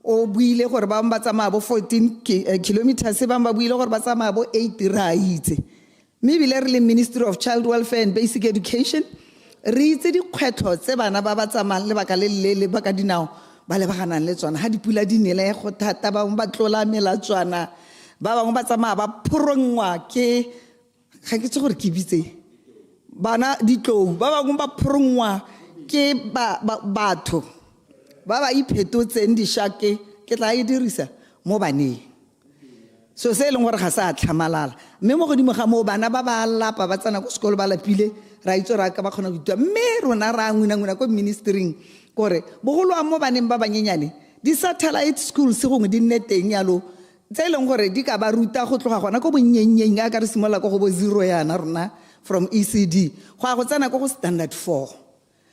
o buile gore ba ba tsamaya bo 14 kilometers ba ba buile gore ba tsamaya bo 8 ra itse, mme bile re le Ministry of Child Welfare and Basic Education re itse dikgwetlho tse bana ba ba tsamayang lebaka le leele ba ka dinao ba lebaganang le tsona ha dipula di nele go thata ba bangwe ba tlola melatswana ba bangwe ba tsamaya ba phorongwa ke ga ke tse gore ke bitse bana ditlou ba bangwe ba phorongwa ke batho ba ba iphetotseng dishake ke tla e dirisa mo baneng so se leng gore ga sa tlhamalala mme mo godimo ga mo bana ba ba lapa ba tsana go sekolo ba lapile ra itse ra ka ba khona go itwa mme rona ra ngwina ko ministering gore bogolo a mo baneng ba banyenyane di satellite schools gongwe di nne teng yalo tse leng gore di ka ba ruta go tloga gona ko bonnyenyeng a ka re simola ko go bo 0 yana rona from ECD go a go tsana ko go standard 4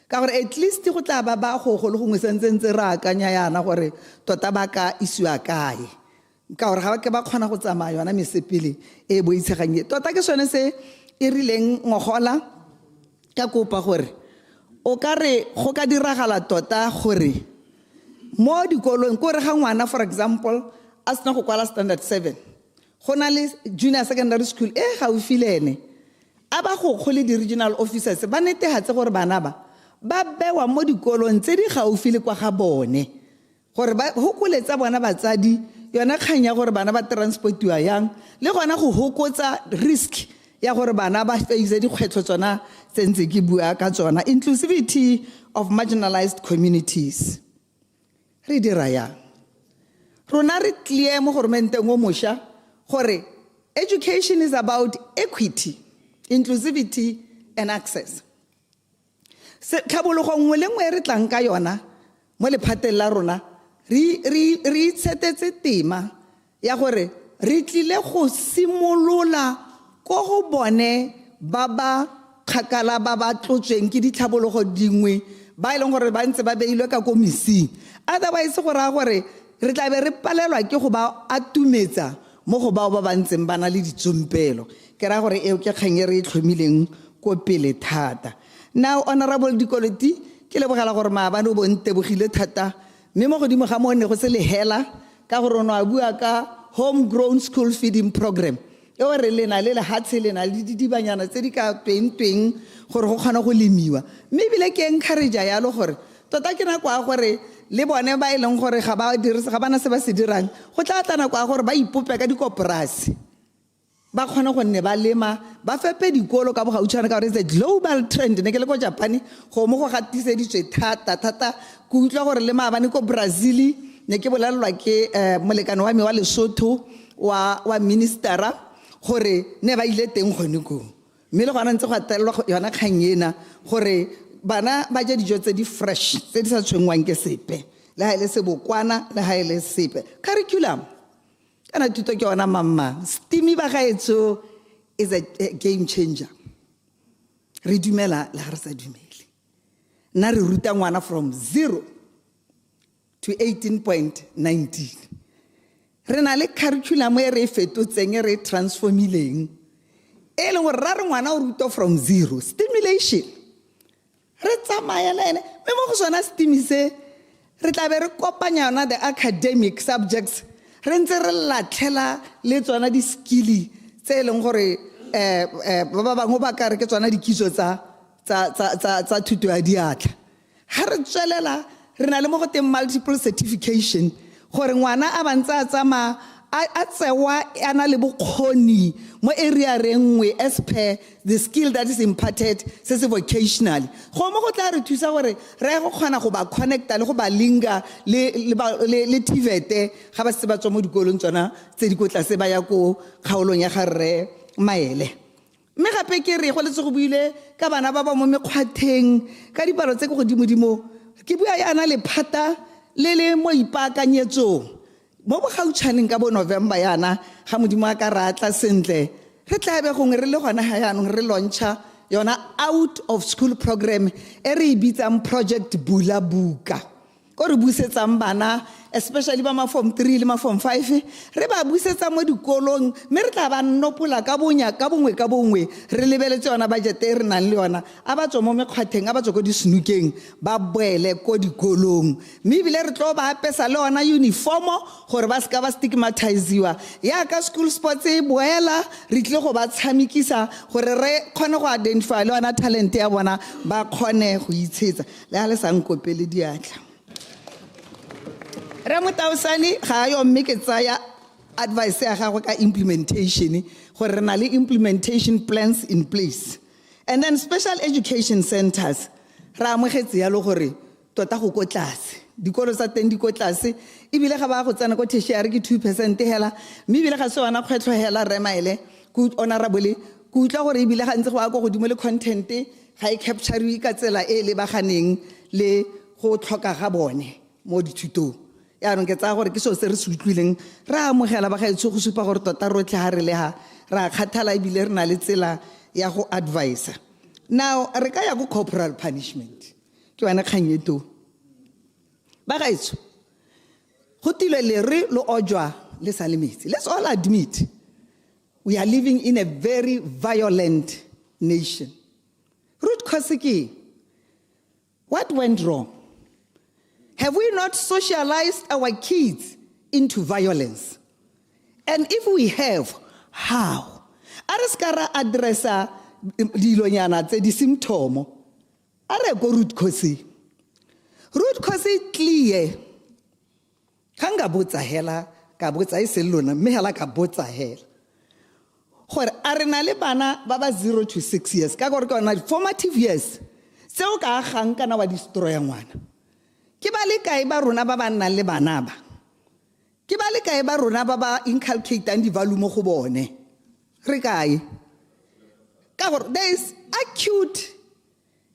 ka gore at least go tla ba go le gongwe sentse ra akanya yana gore tota ba ka isiwa kae ka gore ga ba ke ba kgona go tsamaya yona mesepele e boitsheganye tota ke sone se e rileng ngogola ka kopa gore o ka re go ka diragala tota gore mo dikolong ko re ga ngwana for example a sena go kwala standard 7 go na le junior secondary school e gaufi le ene a ba go le di-regional officers ba netegatse gore bana ba bewa mo dikolong tse di gaufi le kwa ga bone gore ba hokoletsa bona batsadi yona kganya gore bana ba transportiwa yang le gona go hokotsa risk ya gore bana ba face dikgwetlho tsona tsentse ke bua ka tsona inclusivity of marginalized communities re dira yang rona re clear mo gormenteng o mosha gore education is about equity inclusivity and access se tlhabologo nngwe le nngwe re tlang ka yona mo lephateng la rona re itsetetse tema ya gore re tlile go simolola ko go bone ba ba kgakala ba ba tlotsweng ke ditlhabologo dingwe ba ileng gore ba ntse ba beilwe ka komising otherwise go ra gore re tla be re palelwa ke go ba atumetsa mo go bao ba ba ntseng ba na le ditsompelo ke ra gore eo ke kganye re itlhomileng ko pele thata now honorable Dikoloti ke lebogela gore maabane o bontebogile thata mme mo godimo ga mo ne go se le hela ka gore no a bua ka homegrown school feeding program e o re lena le hatshe lena le didibanyana tse di ka tweng gore go kgona go lemiwa mme bile ke encourage ya lo gore tota ke na kwa gore le bone ba ileng gore ga ba dirisa ga bana se ba se dirang go tla tana kwa gore ba ipope ka dikoporasi ba khona go nne ba lema ba fepe dikolo ka bogautshwana ka gore it's a global trend ne ke le ko Japan go mo go gatiseditswe thata go utlwa gore le maabane ko Brazil ne ke bolalwa ke molekano wa me wa Lesotho wa ministera gore ne ba ile teng gone go mme le gona ntse go atelwa yona kganyena gore bana ba je dijo tse di fresh tse di sa tshwengwang ke sepe le ha ile se bokwana le ha ile sepe curriculum kana tuto ke ona mama stimi ba gaetso is a game changer re dumela le ha re sa dumele na re ruta ngwana from 0 to 18.19 re na le curriculum e re fetotseng e re transformileng e leng gore ra re ngwana o ruta from 0 stimulation re tsamaya le ene mme mo go sona stimi se re tla be re kopanya yona the academic subjects re ntse re latlhela le tsona di-skilli tse e leng gore ba bangwe ba ka re ke tsona dikitso tsa thuto ya diatla ga re tswelela re na le mo go teng multiple certification gore ngwana a bantse a tsamaya a tsewa a na le bokgoni mo area re nngwe as per the skill that is imparted se se vocational go mo go tla re thusa gore re go kgona go ba connecta le go ba linka le tivete ga ba se ba tswa mo dikolong tsona tse di kotla se ba ya ko kgaolong ya garre maele mme gape ke re go letse go buile ka bana ba ba mo mekgwatheng ka dipalo tse go godimo ke bua yana le phata le mo ipaakanyetsong mo bogautshwaneng ka bo November yana ga modimo a ka ratla sentle re tla be gongwe re le gona ha yanong re launcha yona out of school program e re bitsang project Bula Buka ko re busetsang bana especially ba ma form 3 le ma form 5 re ba busetsa mo dikolong mme re tla ba nnopola ka bongwe re lebeletse yona budget e re nang le yona a ba tswa mo mekgwatheng a ba tswa ko disenukeng ba boele ko dikolong mme ebile re tlo ba apesa le yona uniformo gore ba ska ba stigmatiziwa ya ka school sports e boela re tle go ba tshamekisa gore re khone go identify le yona talent ya bona ba khone go itshetsa le a le sang kopele diatla re motausani ga yo mme ke tsaya advice ya gagwe ka implementation gore re na le implementation plans in place and then special education centers ra amogetse ya lo gore tota go ko tlase dikolo tsa teng di ko tlase ebile ga ba go tsena ko tertiary ke 2% hela mme ebile ga se wana kgwetlo hela re maele ku honorable ku tla gore ebile ga ntse go a go godimo le content ga e capture ka tsela e le baganeng le go tlhoka ga bone mo dithutong ya re ke tsa gore ke so se re se utlwileng ra amogela ba ga itse go supa gore tota rotlhe ha re le ha ra khathala ebile re na le tsela ya go advise now re ka ya go corporal punishment ke wana khanyeto ba ga itse go tile le re lo ojwa le salemetse let's all admit we are living in a very violent nation root cause ke what went wrong? Have we not socialized our kids into violence? And if we have, how? Araskara addressa dilonyana tse di symptomo. Are go root cause. Root cause clear. Kanga botsa hela ka botsa iselona me hela ka botsa hela. Gore are na le bana ba ba 0 to 6 years. Ka gore ka na formative years. Seo ka gang kana wa destroy ngwana. Ke ba le kae ba rona ba ba nang le bana ba ke ba le kae ba rona ba ba inculcate di value mo go bone re kae ka gore there is acute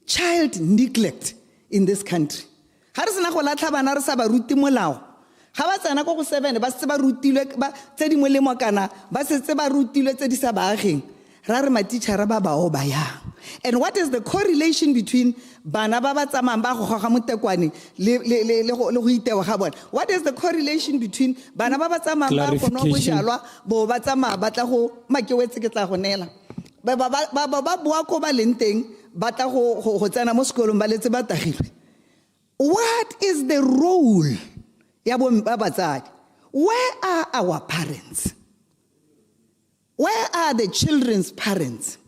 child neglect in this country ha re sena go latlha bana re sa ba ruti molao ga ba tsena go 7 ba se ba rutilwe ba tse di molemo kana ba se ba rutilwe tse di sa baageng ra re matitšhara ba bao ba yang and what is the correlation between bana ba ba tsamang ba go goga motekwane le go itewa ga bona what is the correlation between bana ba ba tsamang ba go no go jalwa bo ba tsamaya ba tla go makewetse ke tla go nela ba boa ko ba lenteng ba tla go tsena mo sekolong ba letse ba tagilwe what is the role ya bo batsadi where are our parents? Where are the children's parents?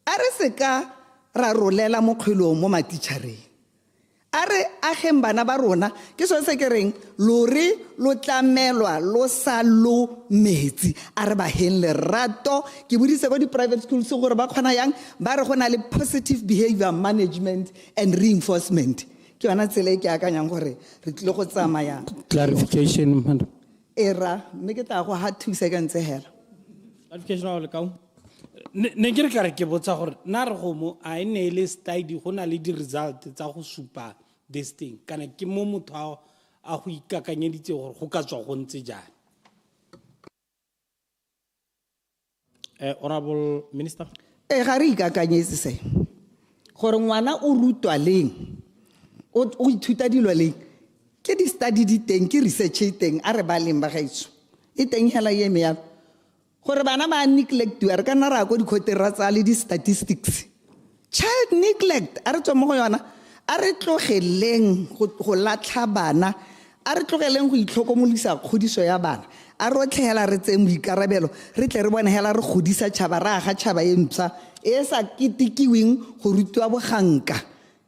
Are seka ra rolela mo kgwelong mo matitšhareng. Are ageng bana ba rona ke so se ke reng lore lo tlamelwa lo sa lo metsi are ba heng lerato ke bodise go di private schools gore ba khona yang ba re gona le positive behavior management and reinforcement ke yona tsela e ke akanyang gore re tle go tsamaya clarification madam era me ke tla go ha 2 seconds hela clarification wa le kaung ne ke re ka re ke botsa gore na re go mo a ene le study go na le di result tsa go supa this thing kana ke mo motho a go ikakanyeditse gore go ka tswa go ntse jang honorable minister ga re ikakanyetse se gore ngwana o rutwa leng o ithuta dilo leng ke di study di teng ke research e teng a re ba leng ba gaitso e teng hela ye me ya gore bana ba neglectiwa re ka nna ra go dikhotera tsa le di statistics child neglect a re tswa mo go yona a re tlogeleng go latlha bana a re tlogeleng go itlhokomolisa kgodiso ya bana a re otlhela re tseng boikarabelo re tle re bone hela re godisa tšhaba ra ga tšhaba e ntšha e sa ketikiweng go rutiwa boganka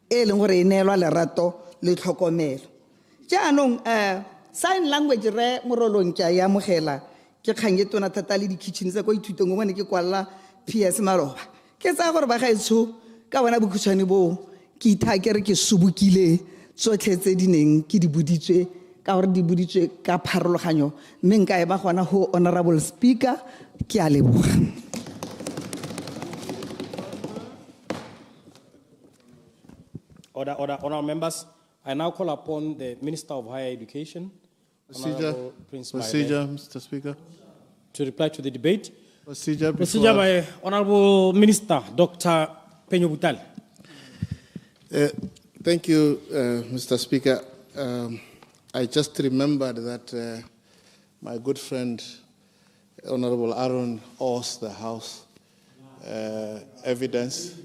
e leng gore e neelwa lerato le tlhokomelo jaanong sign language re morolong ke ya mogela ke kgang e tona thata le di-kitchen tsa ko ithutong o bone ke kwalla PS Maloba ke tsa gore ba gaetsho ka bona bokhutshwane bo ke itha ke re ke subukile tsotlhe tse di neng ke di boditswe ka gore di boditswe ka pharologanyo mme nka e ba gona ho honorable speaker ke a leboga Honourable members, I now call upon the Minister of Higher Education, Honourable Prince Procedure, Maile, Mr. Speaker. to reply to the debate. Procedure by Honourable Minister Dr. Penyo Butal. Thank you, Mr. Speaker. I just remembered that my good friend, Honorable Aaron, owes the House evidence.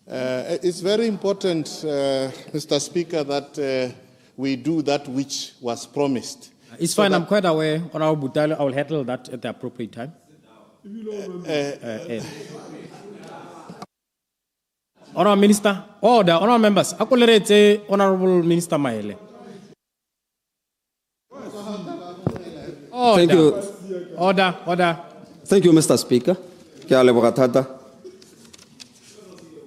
It's very important, Mr. Speaker, that we do that which was promised. It's fine, I'm quite aware, Honorable Butale, I will handle that at the appropriate time. Honorable Minister, order, honorable members, akoleretse Honorable Minister Maele. Thank you. Order. Thank you, Mr. Speaker. Ke a leboga thata.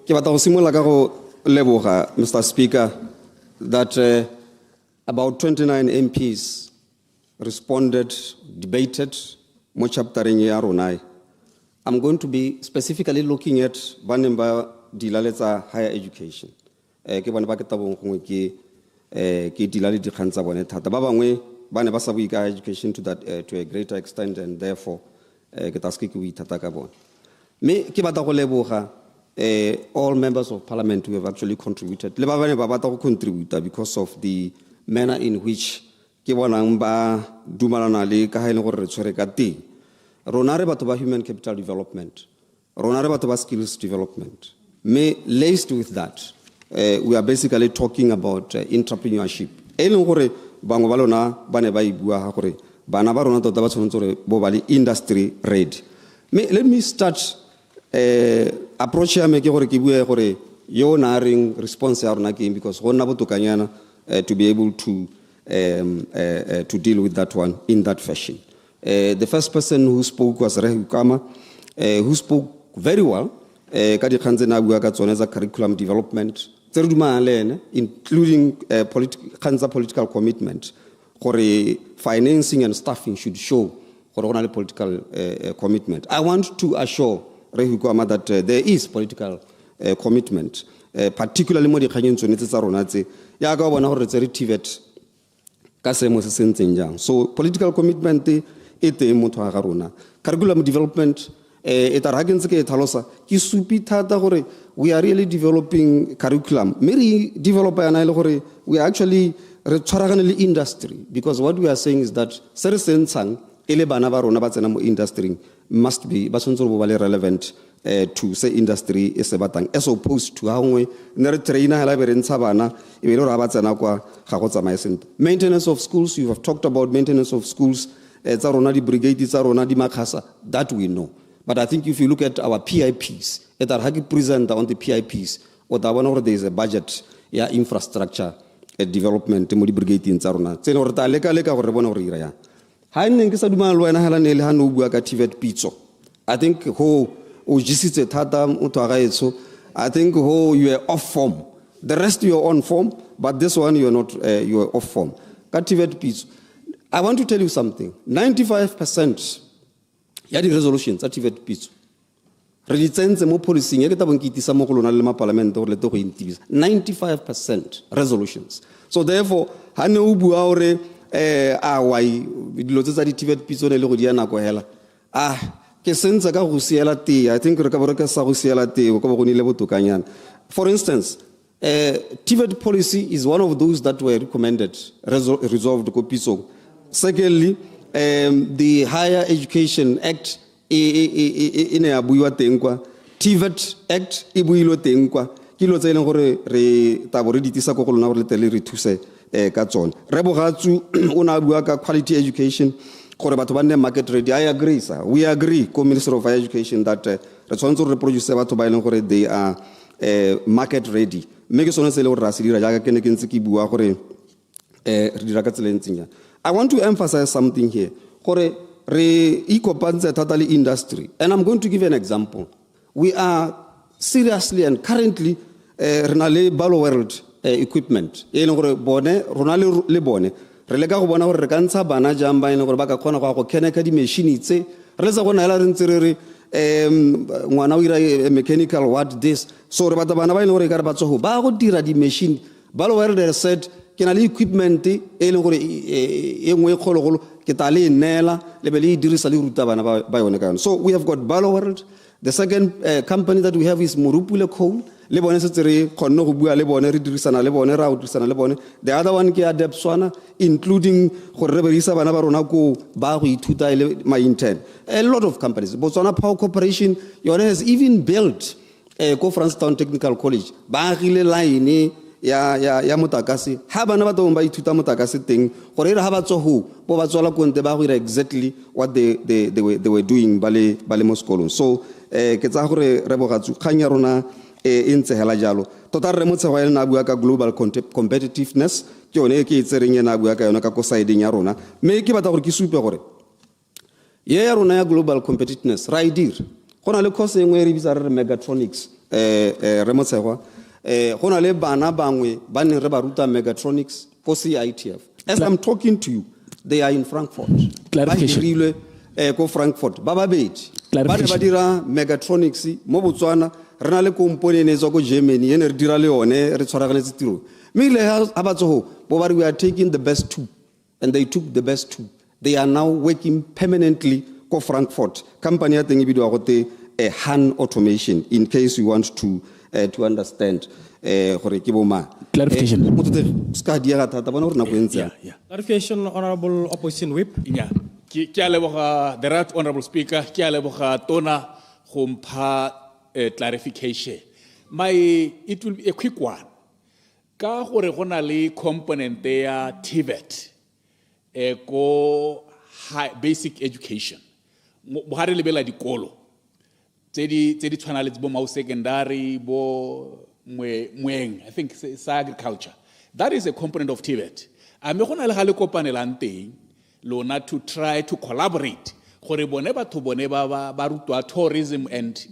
Ke batla go simolla ka go leboga, Mr. Speaker, that about 29 MPs responded, debated, mo chaptering ya rona. I'm going to be specifically looking at Banemba Dilaletsa higher education. Ke bana ba ke tabong gongwe ke dilale di kgantsa bone thata. Ba bangwe bane ba sa bui ka education to a greater extent, and therefore ke taske ke bui thata ka bone. Me ke batla go leboga all members of parliament who have actually contributed. Le ba bane ba batla go contribute because of the manner in which ke bonang ba dumalana le ka ha ile gore re tshwere ka teng. Rona re batho ba human capital development. Rona re batho ba skills development. Me laced with that, we are basically talking about entrepreneurship. E leng gore bangwe ba lona ba ne ba e bua ha gore bana ba rona tota ba tshwanetse gore bo ba le industry ready. Let me start approach ya me ke gore ke bue gore yo na ring response ya rona ke because go nna botokanyana to be able to deal with that one in that fashion. The first person who spoke was Rehu Kama, who spoke very well. Ka di kgantse na bua ka tsone tsa curriculum development, including political commitment. Gore financing and staffing should show gore political commitment. I want to assure Rehu Kama that there is political commitment, particularly mo di kganyeng tsone tsa rona tse ya ka bona gore tsere TVET ka semo se sentseng jang. So political commitment e teng mo twa ga rona. Curriculum development we are really developing curriculum. Maybe developer we are actually industry, because what we are saying is that industry must be relevant to say industry is as opposed to how we maintenance of schools. You have talked about maintenance of schools, that we know. But I think if you look at our PIPs, at our present on the PIPs, or there is a budget, infrastructure development, I think you are off form. The rest you are on form, but this one you are not. You are off form. I want to tell you something. 95%. Ya di resolutions activate pitso re di tsentse mo policing ya ke tabong ke itisa mo go lona le ma parliament gore le to go intibisa 95% resolutions. So therefore ha ne o bua hore why dilo tsa di activate pitso ne le go di yana go hela ke senza ka go siela te. I think re ka boreka sa go siela te go bo go nile botokanyana. For instance, TVET policy is one of those that were recommended resolved go pitso. Secondly, the Higher Education Act ine ya buiwa teng kwa, TVET Act e builwe teng kwa, kilo tse gore re tabore ditisa go lona gore tele re thuse ka tsone. Re bogatsu o na bua ka quality education gore batho ba nne market ready. I agree, sir. We agree co Minister of Higher Education that re tshwanetse re produce batho ba ileng gore they are market ready. Mme ke sone se le gore ra se dira jaaka ke ne ke ntse ke bua gore re dira ka tsela ntseng. I want to emphasize something here. Industry. And I'm going to give an example. We are seriously and currently renale Balo World equipment. Ronale Lebone. Relega go bona gore re ka ntsha bana jamba ene gore ba ka kgona go kena ka di machine tse re tsa gona ela re ntse ngwana o ira mechanical what this. So re bata bana ba ene gore ka re batso go ba go dira di machine. Balo World said ke na le equipment e leng gore e ngwe kgologolo ke tale nela le be le dirisa le ruta bana ba yone ka. So we have got Balo World. The second company that we have is Morupule Coal, le bone se re khonne go bua le bone re dirisana le bone ra o dirisana le bone. The other one ke ya Depswana, including gore re berisa bana ba rona ko ba go ithuta ile my intern. A lot of companies. Botswana Power Corporation yone has even built ko Francetown Technical College. Ba gile line ya motakase ha bana ba tlo ba ithuta motakase teng gore re ha ba tso ho bo ba tswala konte ba go ira exactly what they were doing bale mo sekolong. So ke tsa gore re bogatsu khanya rona intse hela jalo tota re motshego ya na bua ka global competitiveness ke yone ke itsereng na bua ka yona ka ko side ya rona me ke batla gore ke supe gore ye ya rona ya global competitiveness ra idir gona le course engwe re bitsa re megatronics re motshego gona le bana bangwe ba ne re ba ruta megatronics ko CITF. As I'm talking to you, they are in Frankfurt. Clarification. Ko Frankfurt ba babedi ba ba dira megatronics mo Botswana re na le component e go Germany ene re dira le one re tshwarageletse tiro me ile ha ba tsoho bo ba we are taking the best two and they took the best two. They are now working permanently ko Frankfurt. Company ya teng e bidwa go te Han Automation, in case you want to understand gore ke bo ma. Clarification. Clarification, Honorable Opposition Whip. Yeah. Ki a leboga the right honorable speaker, ki a leboga tona go mpha clarification. It will be a quick one. Ka gore go na le component ya TVET ko basic education. Bo ha re lebela dikolo tse di tshwana le bo mau secondary bo mweng, I think it's agriculture. That is a component of TVET. Ame go na le ga le kopanelang teng lona to try to collaborate gore bone batho bone ba rutwa tourism and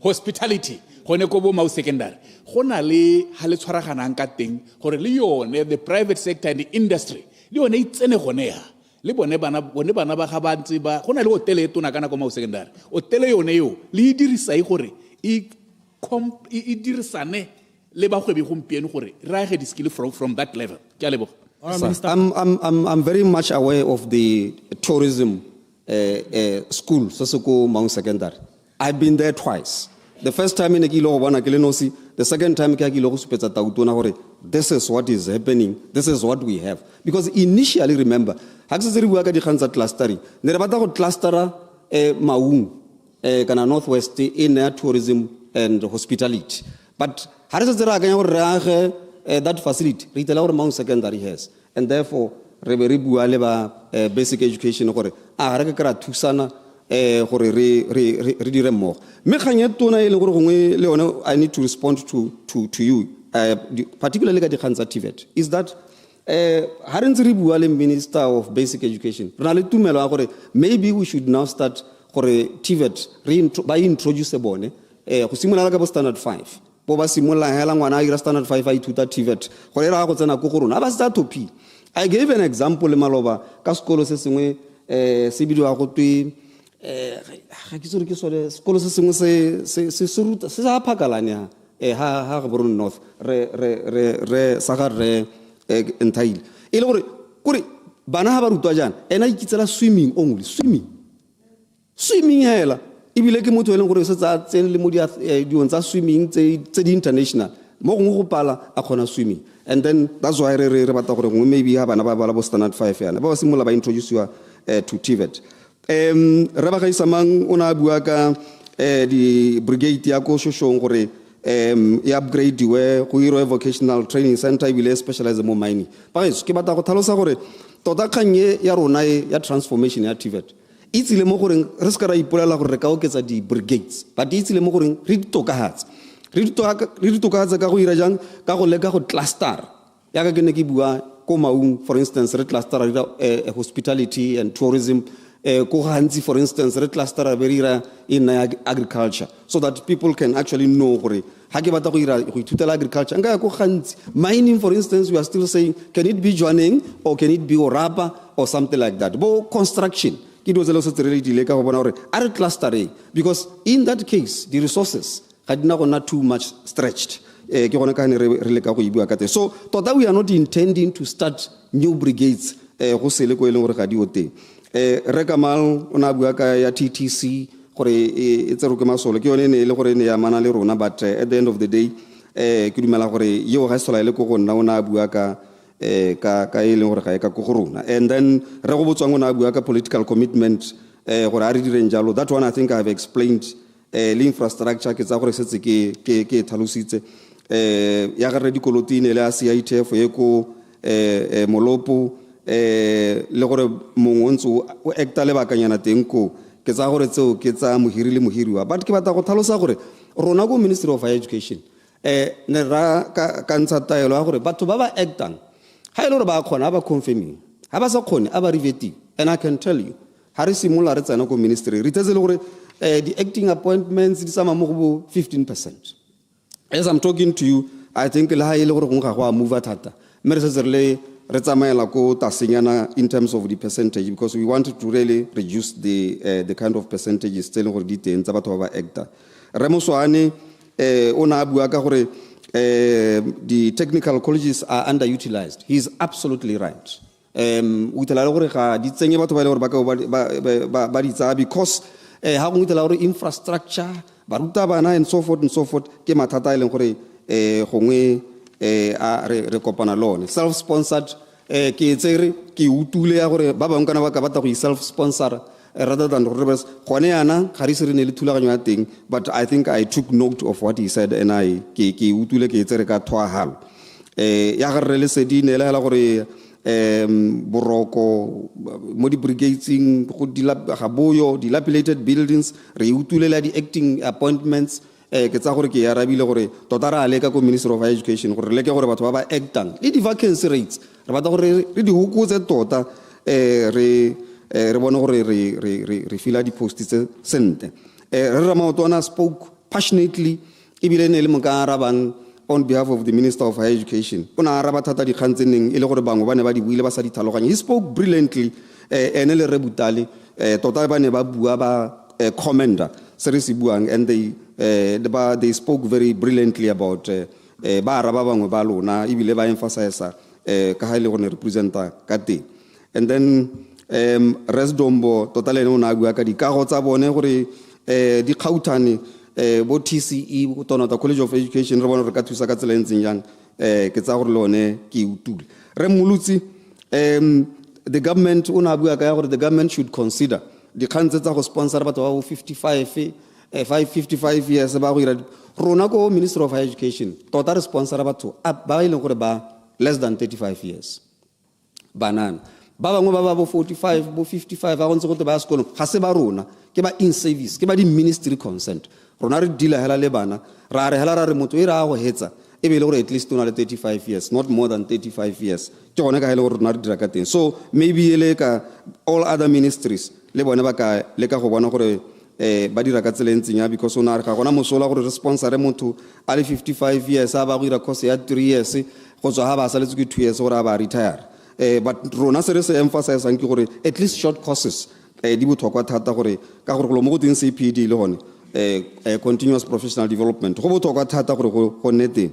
hospitality gone ko bo mau secondary go na le ha le tshwaraganang ka teng gore le yone the private sector and the industry le yone itsene gone ya le bone bana ba ga bantsi ba go na le hotel e tona kana ko mau secondary hotel yone yo le dirisa gore e dirisane le ba gwebi gompieno gore ra ge di skill from that level. Ke a leboga. I'm very much aware of the tourism school, Sosoko Mount Secondary. I've been there twice. The first time in Ekilo Wana Kilenosi, the second time Kakilo Supeta Tautona Hore. This is what is happening. This is what we have. Because initially, remember, Haxasiri Waka di Khansa Clusteri, Nerabata Clustera Maung, Kana Northwest in tourism and hospitality. But that facility, retail Mount Secondary has, and therefore, Reberibu Aleba basic education or Arakara Tusana more. I need to respond to you, particularly at the Khansa TVET, is that Harenzi Minister of Basic Education, maybe we should now start for TVET by introduce a bone, Standard 5. Boba simula hela ngwana ira standard 5 ai tuta TVET gore ra go tsena go gorona aba sta topi. I gave an example le maloba ka sekolo se sengwe se bidwa go twe ga ke tsore ke sole sekolo se sengwe se ruta se sa phakalanya ha go borona north re saga re entail ile gore bana ha ba rutwa jana ena ikitsela swimming only swimming hela ibile ke motho eleng gore se tsa tsene le mo di tsa swimming tse di international mo go pala a khona swimming, and then that's why re batla gore maybe ha bana ba bala bo standard 5 yana ba simola ba introduce to TVET. Re ba ga isamang ona bua ka di brigade ya ko shoshong gore e upgrade we go iro vocational training center ibile specialize mo mining ba ke batla go tlhalosa gore tota khanye ya rona ya transformation ya TVET it's le mo gore re ska ra ipolela gore re ka oketsa di brigades, but it's le mo gore re ditokahatsa ka go ira jang ka go leka go cluster ya ka ke ne ke bua ko Maung, for instance re cluster hospitality and tourism ko gantsi for instance re cluster berira in agriculture so that people can actually know gore ha ke batla go ira go ithutela agriculture nga go gantsi mining for instance we are still saying can it be joining or can it be orapa or something like that, bo construction because in that case the resources had not too much stretched. So that we are not intending to start new brigades. Rekamal onabuaka ya TTC gore e tserwe ke masole ke yone ne e le gore ne ya mana le rona, but at the end of the day ke dumela gore yeo ga sola ile go go nna o na bua ka ka e leng gore ga e ka go rona. And then re go botswang o na bua ka political commitment gore a re direng jalo, that one I think I have explained. Le infrastructure ke tsa gore setse ke thalositse ya ga re dikolotine le a CITF e ko molopo le gore mongwe o acta le bakanyana teng ko ke tsa gore tseo ke tsa mohiri le mohiriwa. But ke batla go tlhalosa gore rona go Ministry of Higher Education ne ra ka ntsha taelo ya gore batho ba ba actang ha ile gore ba khona ba confirming ha ba sa khone a ba riveting. And I can tell you ha re simola re tsena go ministry re tetse le gore the acting appointments di sama mo go 15%. As I'm talking to you, I think le ha ile gore go ga go a move thata me re se re tsamaela ko tasenyana in terms of the percentage, because we wanted to really reduce the kind of percentages tse le gore di teng tsa batho ba ba acta. Remoswane ona bua ka gore the technical colleges are underutilized. He is absolutely right. O tla le gore ga di tsenye batho ba ile gore ba di tsa because ha go tla gore infrastructure baruta bana and so forth ke mathata ile gore gongwe a re kopana lone self sponsored ke tsere ke utule ya gore ba bang kana ba ka batla go self sponsor rather than rebels gone yana ga re se re ne le thulaganyo ya teng. But I think I took note of what he said and I ke utule ke tsere ka thwahalo ya ga re le sedine le gore boroko mo di brigading go gaboyo dilapidated buildings re utulela di acting appointments ke tsa gore ke ya rabile gore tota ra leka ko Ministry of Higher Education gore leke gore batho ba ba actang le di vacancy rates re batla gore re di hukutse tota re bone gore re fila di posts tse sente re Ramotona spoke passionately ebile ne le mokarabang on behalf of the Minister of Higher Education. He spoke brilliantly and they spoke very brilliantly about and then Resdombo totally no naguaka di kahotsa bone gore di khautane bo TCE bo tona the College of Education re bona re ka thusa ka tsela ntseng yang ke tsa gore lone ke utule re mulutsi the government una bua ka gore the government should consider di khantse tsa go sponsor batho ba 55 years ba go ira rona go Ministry of Higher Education tota re sponsor batho ba ile gore ba less than 35 years banana ba bangwe ba bo 45 bo 55 ba gontse go te ba sekolo ga se ba rona ke ba in service ke ba di ministry consent rona re dila hela le bana ra re hela ra re motho e ra go hetsa e be le gore at least una le 35 years not more than 35 years ke gone ka hele gore rona re dira ka teng. So maybe ele ka all other ministries le bone ba ka le ka go bona gore ba dira ka tsela ntseng ya because ona re ga gona mosola gore re sponsor motho a le 55 years a ba go ira course ya 3 years go tswa ha ba sa le tswe 2 years gore a ba retire. But rona se re se emphasize ang ke gore at least short courses di botlhokwa thata gore ka gore go mo go teng CPD le gone continuous professional development go botlhokwa thata gore go nete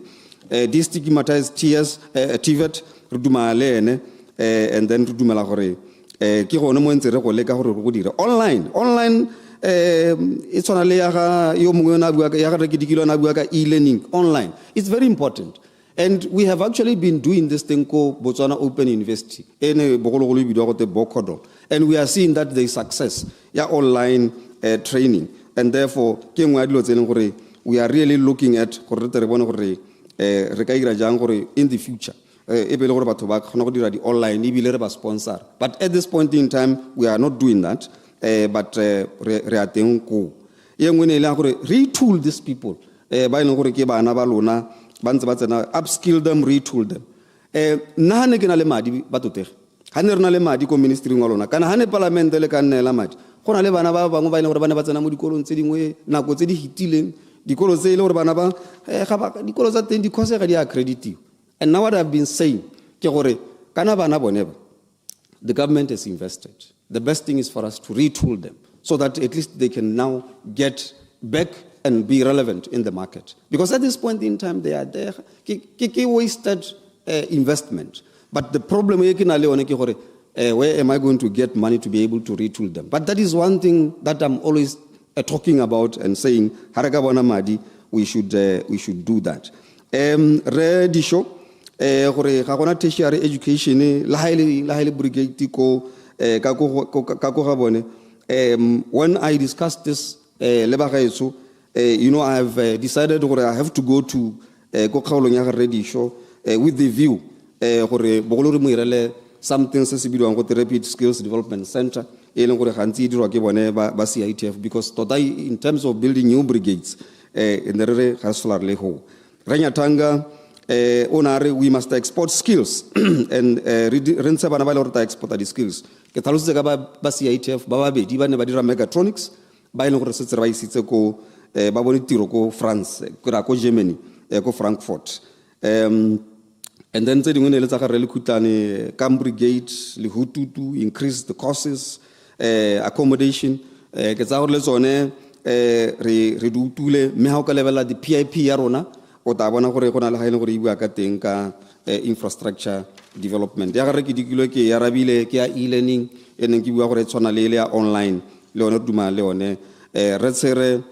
destigmatized TVET re dumale ene and then re dumela gore ke gone mo ntse re go leka gore go dire online it's on le ya ga yo mongwe na bua ya ga re ke dikilo na bua ka e-learning online. It's very important. And we have actually been doing this thing called Botswana Open University. And we are seeing that there is success. Yeah, online training. And therefore, we are really looking at in the future. Online sponsor. But at this point in time, we are not doing that. But retool these people. Upskill them, retool them. Nahane ke na le madi ba totege. Ha ne rena le madi ko ministry wa lona. Kana ha ne parliament le ka nne la madi. Go na le bana ba bangwe ba ile gore bana ba tsena mo dikolong tse dingwe nako tse di hitileng. Dikolo tse ile gore bana ba ga dikolo tsa teng di course ga di accredited. And now what I've been saying ke gore kana bana bone ba the government has invested. The best thing is for us to retool them so that at least they can now get back and be relevant in the market. Because at this point in time, they are there. Wasted investment. But the problem is, where am I going to get money to be able to retool them? But that is one thing that I'm always talking about and saying, "Haraka bona madi," we should do that. Re di show, gore ga gona tertiary education la haile brigade ko ka go bone. When I discussed this le ba gaetso, I have decided gore I have to go to go kgaolong ya re show with the view gore bogolo re mo irele something se se bidiwang go Rapid Skills Development Center e leng gore gantsi dirwa ke bone ba CITF, because today in terms of building new brigades in the re ga le ho Renyatanga onare we must export skills and rense bana ba le re export the skills ke tlhalositse ka ba CITF ba babedi ba ne ba dira mechatronics ba ile gore se tsere ba isitse ko ba bone tiro ko France ko Germany ko Frankfurt. And then tse dingwe ne le tsa ga re le khutlane Camp Brigade le Hututu increase the courses accommodation ke tsa gore le tsone re dutule mme ha o ka lebela di PIP ya rona o ta bona gore go na le ga ile gore e bua ka teng ka infrastructure development ya gare ke dikilo ke ya rabile ke ya e-learning e neng ke bua gore tsona le ya online le one duma le one re tsere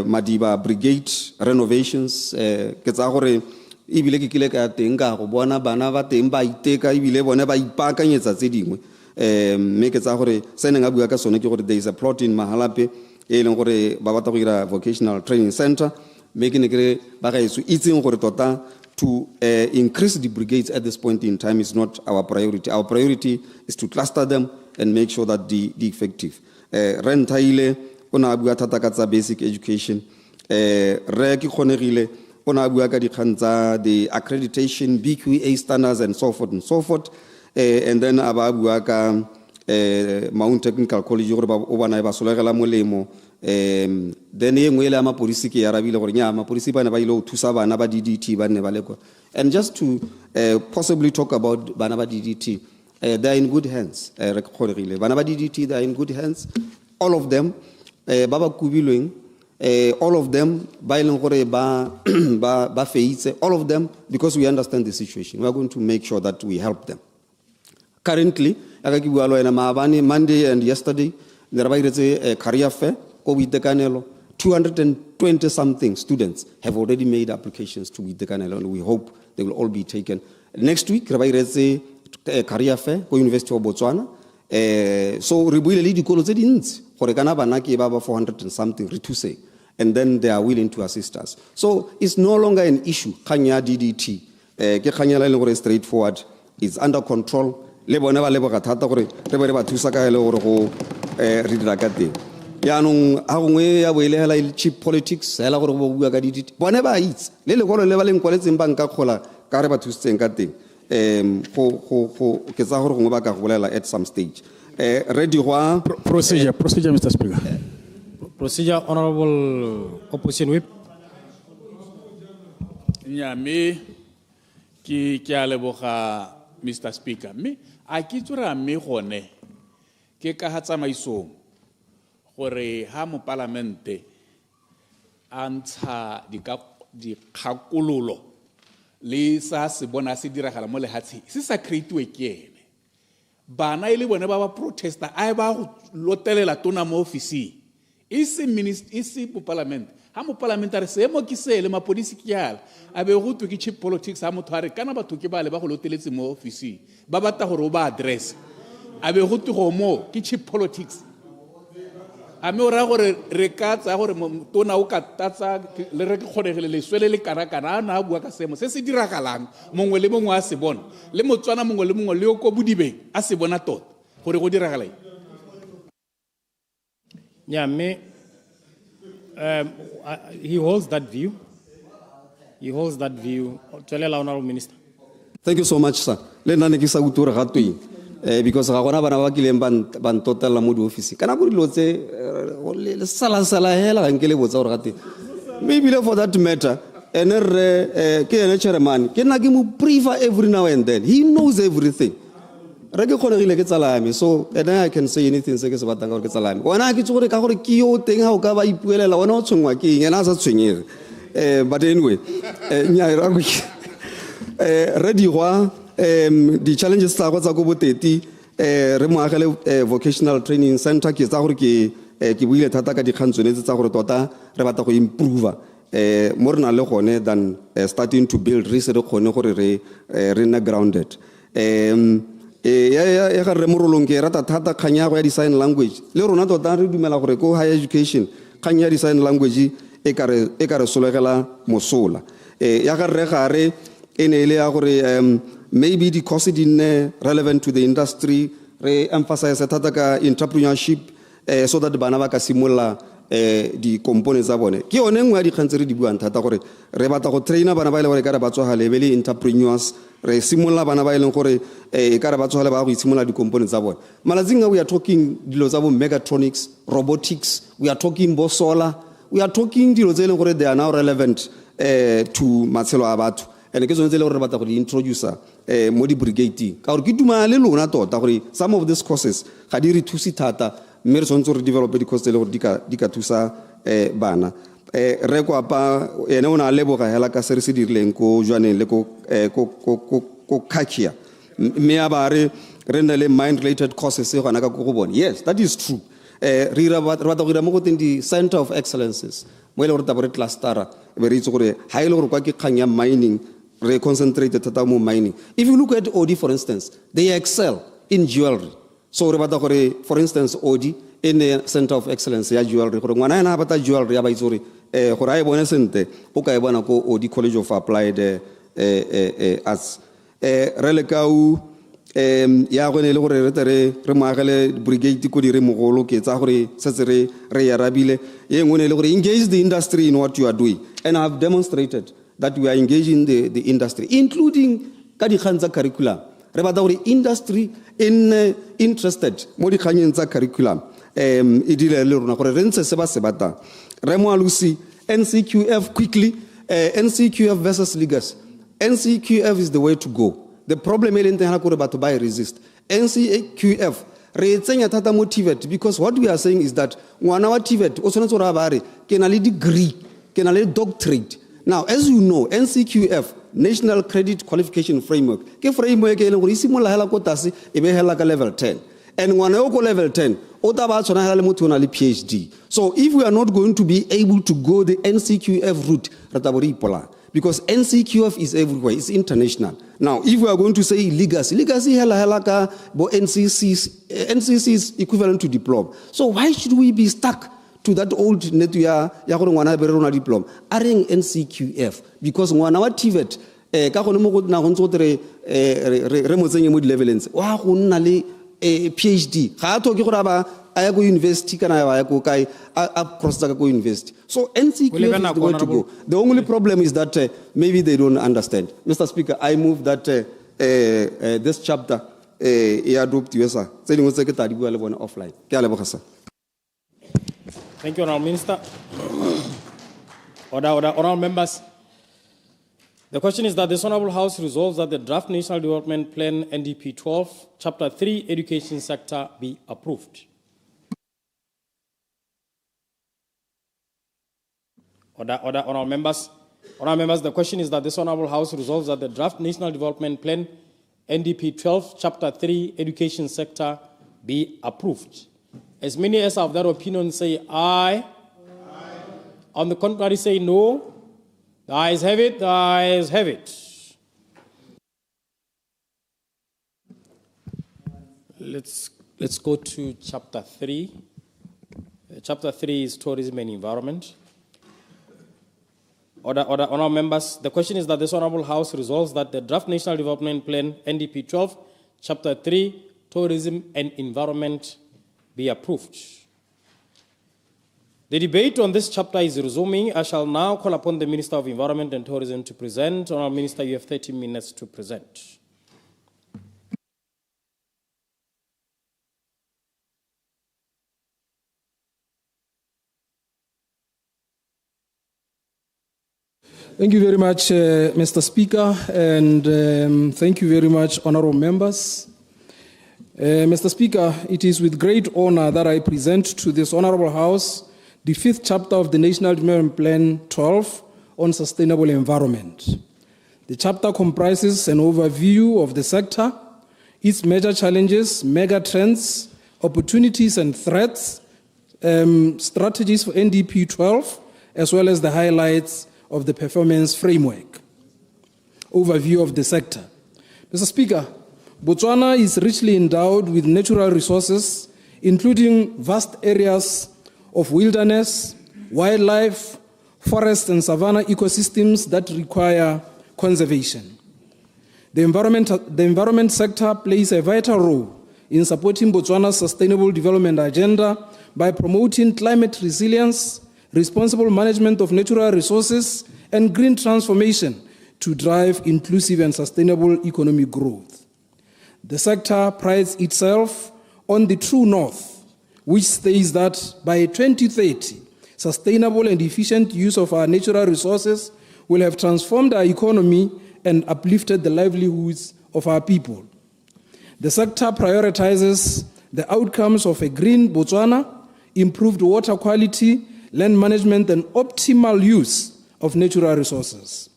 Madiba Brigade renovations ke tsa gore ibile ke kile ka teng ka go bona bana ba teng ba iteka ibile bone ba ipakanyetsa tse dingwe mme ke tsa gore se neng a bua ka sone ke gore there is a plot in Mahalape e leng gore ba batla go ira vocational training center mme ke ne ke ba ga itse itseng gore tota to increase the brigades at this point in time is not our priority. Our priority is to cluster them and make sure that the effective rentaile ona bua thata ka tsa basic education re ke kgonegile ona bua ka dikgang tsa the accreditation BQA standards and so forth and then aba bua ka Mount Technical College gore ba o bana ba solegela molemo then e ngwe le ama polisi ke ya rabile gore nya ama polisi bana ba ile o thusa bana ba DDT ba ne ba le kwa. And just to possibly talk about bana ba DDT, they are in good hands. Bana ba DDT, they are in good hands, all of them. Baba kubilweng, all of them ba ileng gore ba feitse, all of them, because we understand the situation. We are going to make sure that we help them. Currently, Monday and yesterday, there was a career fair. 220 something students have already made applications to Canelo, and we hope they will all be taken. Next week, there is a career fair at University of Botswana. So we will lead the 400 and something, and then they are willing to assist us. So it's no longer an issue. Kanya DDT, straightforward. It's under control. Yanung Hawwe away cheap politics, Hela or Bugadit, whenever eats, Lily Water leveling quality in Banka Cola, Carabatu Stenkati, ho Kesahor Mubaka at some stage. Procedure, Mr. Speaker. Procedure, Honorable Opposition Whip. Nyame ki Kialeboha, Mr. Speaker. Me, I kitura me hone, Kekahatsa my soul. Gore ha mo parlamente antsha di khakololo le sa se bona se diragala mo lehatsi se sa create ke ene bana ile bone ba protesta ai ba go lotelela tona mo office isi minister isi po parliament ha mo parliamentary se mo ke se le mapodisi ke yala a be go twe ke cheap politics ha mo thware kana batho ke ba le ba go loteletse mo office ba bata gore o ba address a be go twe go mo ke cheap politics. Ame ora gore re ka tsa gore tona o ka tatsa le re kgonegele le swele le karakana na bua ka semo se se diragalang mongwe le mongwe a se bona le motswana mongwe le mongwe le o ko budibeng a se bona tota gore go diragala me he holds that view. Tell the Honorable Minister. Thank you so much, sir. Le nna ne ke sa utura ga tui because ga gona bana ba kileng ban totela mo di office kana go dilo tse le sala hela ga nkele botsa gore gate maybe for that matter and ke ene chairman ke nna ke mo briefer every now and then. He knows everything. Re ke kgonegile ke tsalame, so and I can say anything se ke se batang gore ke tsalame wena ke tsore ka gore ke yo teng ha o ka ba ipuelela wena o tshwengwa ke eng ena sa tshwenyere but anyway nya ra go re di gwa the challenges tsa go tsa go boteti re mo agele vocational training center ke tsa gore ke ke buile thata ka dikgang tsone tse tsa gore tota re batla go improve mo re na le gone than starting to build re se re kgone gore re nna grounded ya ga re morolong ke rata thata kgang ya go ya di-sign language le rona tota re dumela gore ko higher education kgang ya di-sign language e ka re solegela mosola ya ga re gare e ne ile ya gore maybe the course di nne relevant to the industry re emphasize thata ka entrepreneurship so that bana ba ka simolla di components tsa bone ke yone nngwe ya dikgang tse re di buang thata gore re batla go traina bana ba ile gore ka re ba tswagale be le entrepreneurs re simolla bana ba ileng gore ka re ba tswagale ba go itshimolla di components tsa bone malatsing we are talking dilo tsa bo mechatronics robotics we are talking bo solar we are talking dilo tse ileng gore they are now relevant to matshelo a batho and ke tsone tse ile gore re batla go di introduce mo di brigade ka gore ke duma le lona tota gore some of these courses ga di re thusi thata mme re tshwanetse re develop di-course tse le gore di ka thusa bana re kwapa ene o na leboga hela ka se re se dirileng ko jwaneng le ko kakia mme a ba re nne le mind related courses gona ka go bone yes that is true re batla go dira mo go teng di-center of excellences mo ile gore tabo re clustera be re itse gore ha ile gore kwa ke kgang ya mining re concentrated thata mo mining if you look at Audi for instance they excel in jewelry so re batla gore for instance Audi in the center of excellence ya jewelry gore ngwana ena a batla jewelry ya ba itse gore gore a e bone sente o ka e bona ko Audi College of Applied Arts re le ka u ya go ne le gore re moagele brigade ko di re mogolo ke tsa gore setse re ya rabile ye ngwe ne le gore engage the industry in what you are doing and I have demonstrated that we are engaging the industry including ka dikgang tsa curriculum re batla gore industry interested mo dikganyeng tsa curriculum e dile le rona gore re ntse se ba se batang re mo alusi NCQF quickly NCQF versus legas NCQF is the way to go the problem e leng teng ha gore batho ba resist NCQF re tsenya thata mo TVET because what we are saying is that ngwana wa TVET o tshwanetse gore ba re ke na le degree ke na le doctorate now as you know NCQF National Credit Qualification Framework ke framework e leng gore isimola hela ko tase e be hela ka level 10 and ngwana yo ko level 10 o ta ba tshwana hela le motho o na le PhD so if we are not going to be able to go the NCQF route re ta bo re ipola because NCQF is everywhere it's international now if we are going to say legacy hela ka bo NCC is equivalent to diploma so why should we be stuck to that old netu ya gore ngwana be re rona diploma a reng NCQF because ngwana wa TVET ka gone mo go na go ntse go re mo tsenye mo di levelens wa go nna le PhD ga a thoke gore ba a ya go university kana ya go kai a cross ka go university so NCQF is the way to go the only problem is that maybe they don't understand Mr. Speaker I move that this chapter e adopt USA tse dingwe tse ke tla di bua le bona offline ke a leboga sa. Thank you, Honourable Minister. Honourable members. The question is that this Honourable House resolves that the draft National Development Plan NDP 12, Chapter 3, Education Sector be approved. Honourable members. Honourable members, the question is that this Honourable House resolves that the draft National Development Plan NDP 12, Chapter 3, Education Sector be approved. As many as have that opinion say aye. Aye. On the contrary say no. The ayes have it, the ayes have it. Let's go to Chapter 3. Chapter 3 is Tourism and Environment. Honourable members, the question is that this Honourable House resolves that the draft National Development Plan NDP 12, Chapter 3, Tourism and Environment be approved. The debate on this chapter is resuming. I shall now call upon the Minister of Environment and Tourism to present. Honourable Minister, you have 30 minutes to present. Thank you very much, Mr. Speaker, and thank you very much, honourable members. Mr. Speaker, it is with great honor that I present to this honourable House the 5th chapter of the National Development Plan 12 on sustainable environment. The chapter comprises an overview of the sector, its major challenges, mega trends, opportunities and threats, strategies for NDP 12, as well as the highlights of the performance framework. Overview of the sector. Mr. Speaker, Botswana is richly endowed with natural resources, including vast areas of wilderness, wildlife, forest and savanna ecosystems that require conservation. The environment sector plays a vital role in supporting Botswana's sustainable development agenda by promoting climate resilience, responsible management of natural resources, and green transformation to drive inclusive and sustainable economic growth. The sector prides itself on the true north, which states that by 2030, sustainable and efficient use of our natural resources will have transformed our economy and uplifted the livelihoods of our people. The sector prioritizes the outcomes of a green Botswana, improved water quality, land management, and optimal use of natural resources.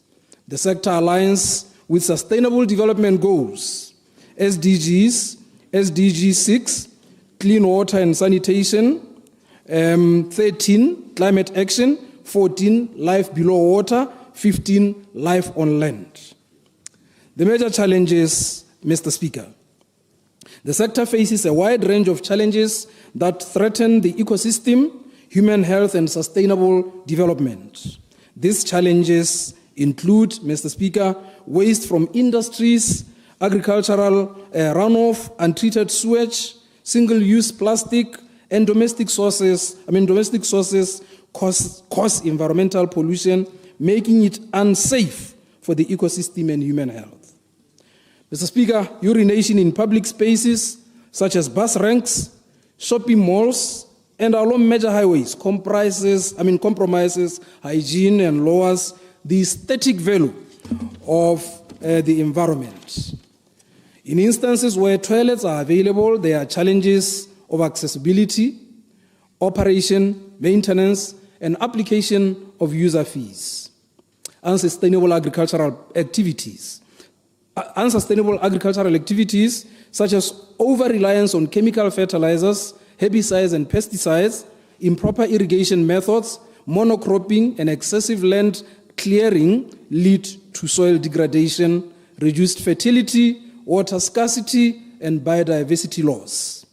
The sector aligns with Sustainable Development Goals, SDGs, SDG 6, Clean Water and Sanitation, 13, Climate Action, 14, Life Below Water, 15, Life on Land. The major challenges, Mr. Speaker. The sector faces a wide range of challenges that threaten the ecosystem, human health, and sustainable development. These challenges include, Mr. Speaker, waste from industries, agricultural runoff, untreated sewage, single-use plastic, and domestic sources cause environmental pollution, making it unsafe for the ecosystem and human health. Mr. Speaker, urination in public spaces such as bus ranks, shopping malls, and along major highways compromises hygiene and lowers the aesthetic value of the environment. In instances where toilets are available, there are challenges of accessibility, operation, maintenance, and application of user fees. Unsustainable agricultural activities such as over-reliance on chemical fertilizers, herbicides and pesticides, improper irrigation methods, monocropping, and excessive land clearing lead to soil degradation, reduced fertility, water scarcity, and biodiversity loss.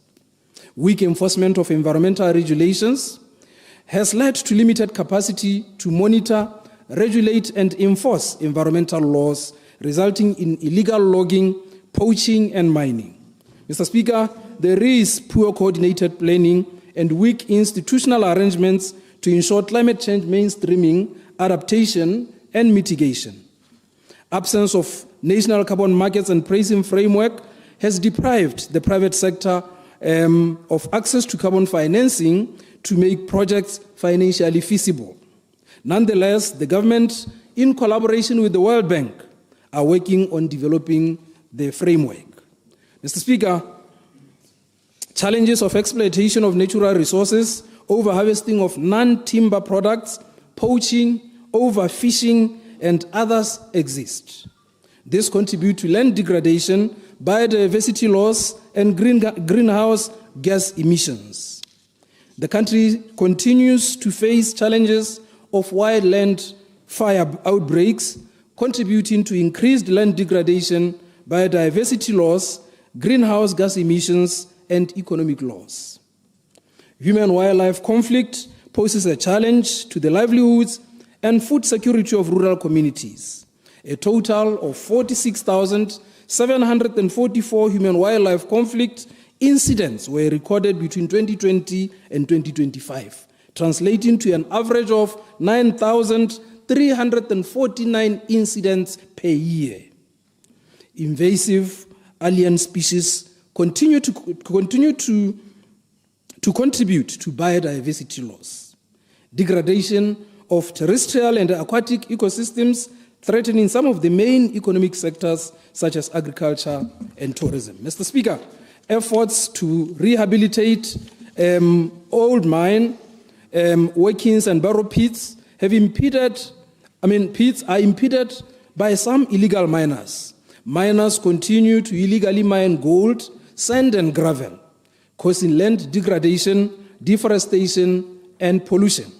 Weak enforcement of environmental regulations has led to limited capacity to monitor, regulate, and enforce environmental laws, resulting in illegal logging, poaching, and mining. Mr. Speaker, there is poor coordinated planning and weak institutional arrangements to ensure climate change mainstreaming, adaptation, and mitigation. Absence of national carbon markets and pricing framework has deprived the private sector of access to carbon financing to make projects financially feasible. Nonetheless, the government, in collaboration with the World Bank, are working on developing the framework. Mr. Speaker, challenges of exploitation of natural resources, overharvesting of non-timber products, poaching, overfishing, and others exist. This contribute to land degradation, biodiversity loss, and greenhouse gas emissions. The country continues to face challenges of wildland fire outbreaks, contributing to increased land degradation, biodiversity loss, greenhouse gas emissions, and economic loss. Human-wildlife conflict poses a challenge to the livelihoods and food security of rural communities. A total of 46,744 human-wildlife conflict incidents were recorded between 2020 and 2025, translating to an average of 9,349 incidents per year. Invasive alien species continue to contribute to biodiversity loss. Degradation of terrestrial and aquatic ecosystems threatening some of the main economic sectors such as agriculture and tourism. Mr. Speaker, efforts to rehabilitate old mine workings and barrow pits are impeded by some illegal miners. Miners continue to illegally mine gold, sand, and gravel, causing land degradation, deforestation, and pollution.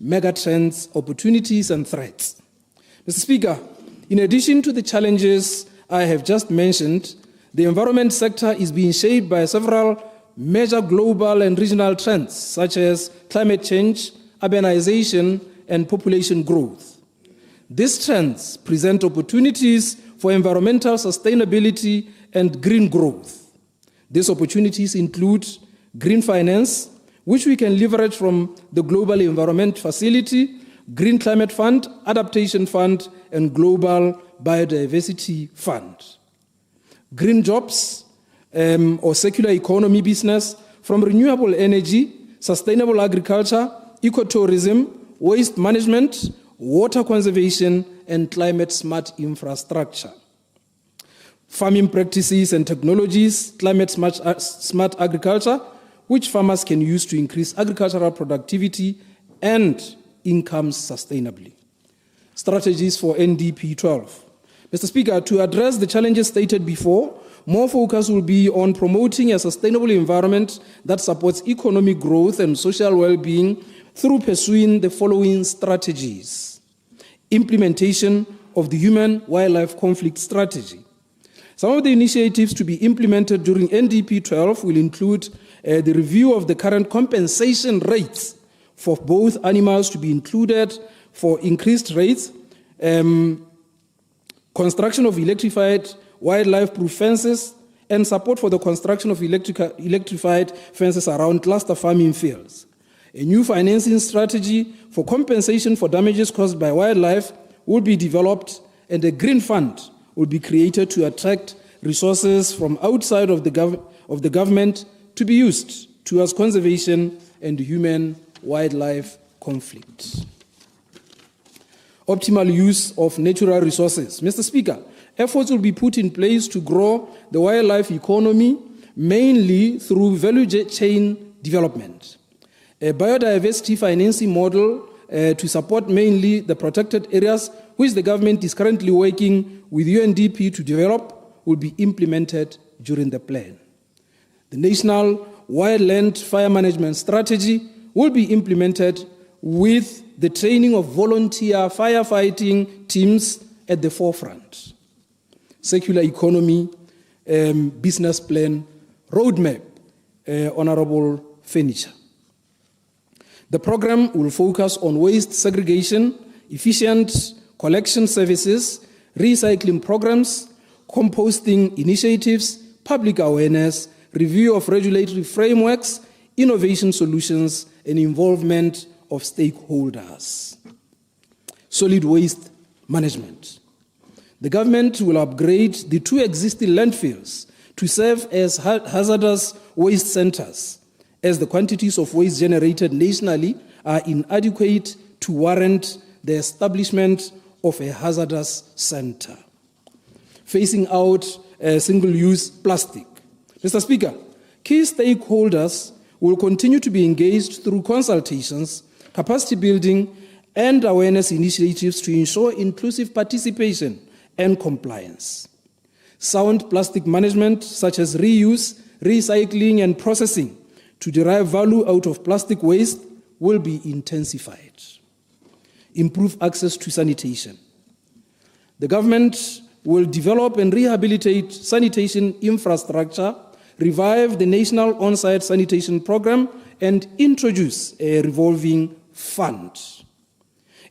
Megatrends, opportunities, and threats. Mr. Speaker, in addition to the challenges I have just mentioned, the environment sector is being shaped by several major global and regional trends, such as climate change, urbanization, and population growth. These trends present opportunities for environmental sustainability and green growth. These opportunities include green finance, which we can leverage from the Global Environment Facility, Green Climate Fund, Adaptation Fund, and Global Biodiversity Fund. Green jobs or circular economy business from renewable energy, sustainable agriculture, ecotourism, waste management, water conservation, and climate-smart infrastructure. Farming practices and technologies, climate-smart agriculture, which farmers can use to increase agricultural productivity and incomes sustainably. Strategies for NDP 12. Mr. Speaker, to address the challenges stated before, more focus will be on promoting a sustainable environment that supports economic growth and social well-being through pursuing the following strategies. Implementation of the human-wildlife conflict strategy. Some of the initiatives to be implemented during NDP 12 will include the review of the current compensation rates for both animals to be included for increased rates, construction of electrified wildlife-proof fences, and support for the construction of electrified fences around cluster farming fields. A new financing strategy for compensation for damages caused by wildlife will be developed, and a green fund will be created to attract resources from outside of the government to be used towards conservation and human-wildlife conflict. Optimal use of natural resources. Mr. Speaker, efforts will be put in place to grow the wildlife economy, mainly through value chain development. A biodiversity financing model to support mainly the protected areas, which the government is currently working with UNDP to develop, will be implemented during the plan. The National Wildland Fire Management Strategy will be implemented with the training of volunteer firefighting teams at the forefront. Circular economy business plan roadmap, Honorable Furniture. The program will focus on waste segregation, efficient collection services, recycling programs, composting initiatives, public awareness, review of regulatory frameworks, innovation solutions, and involvement of stakeholders. Solid waste management. The government will upgrade the 2 existing landfills to serve as hazardous waste centers, as the quantities of waste generated nationally are inadequate to warrant the establishment of a hazardous center. Phasing out single-use plastic. Mr. Speaker, key stakeholders will continue to be engaged through consultations, capacity building, and awareness initiatives to ensure inclusive participation and compliance. Sound plastic management, such as reuse, recycling, and processing to derive value out of plastic waste, will be intensified. Improve access to sanitation. The government will develop and rehabilitate sanitation infrastructure, revive the national on-site sanitation program, and introduce a revolving fund.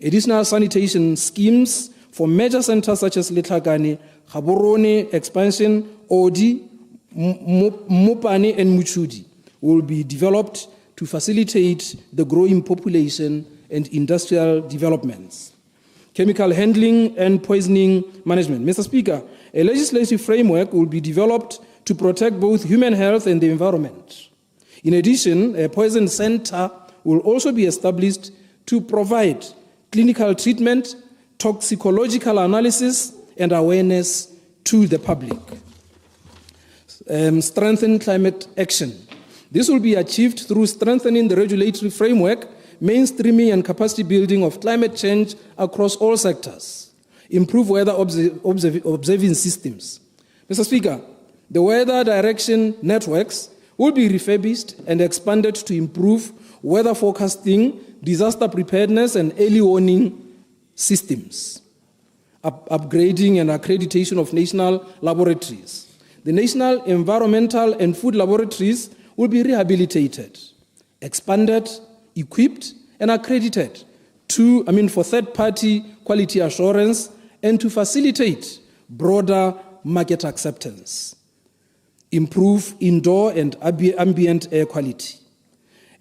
Additional sanitation schemes for major centers such as Letlhakane, Gaborone expansion, Odi, Mopane, and Muchudi will be developed to facilitate the growing population and industrial developments. Chemical handling and poisoning management. Mr. Speaker, a legislative framework will be developed to protect both human health and the environment. In addition, a poison center will also be established to provide clinical treatment, toxicological analysis, and awareness to the public. Strengthen climate action. This will be achieved through strengthening the regulatory framework, mainstreaming and capacity building of climate change across all sectors, improve weather observing systems. Mr. Speaker, the weather direction networks will be refurbished and expanded to improve weather forecasting, disaster preparedness, and early warning systems. Upgrading and accreditation of national laboratories. The national environmental and food laboratories will be rehabilitated, expanded, equipped, and accredited for third-party quality assurance and to facilitate broader market acceptance. Improve indoor and ambient air quality.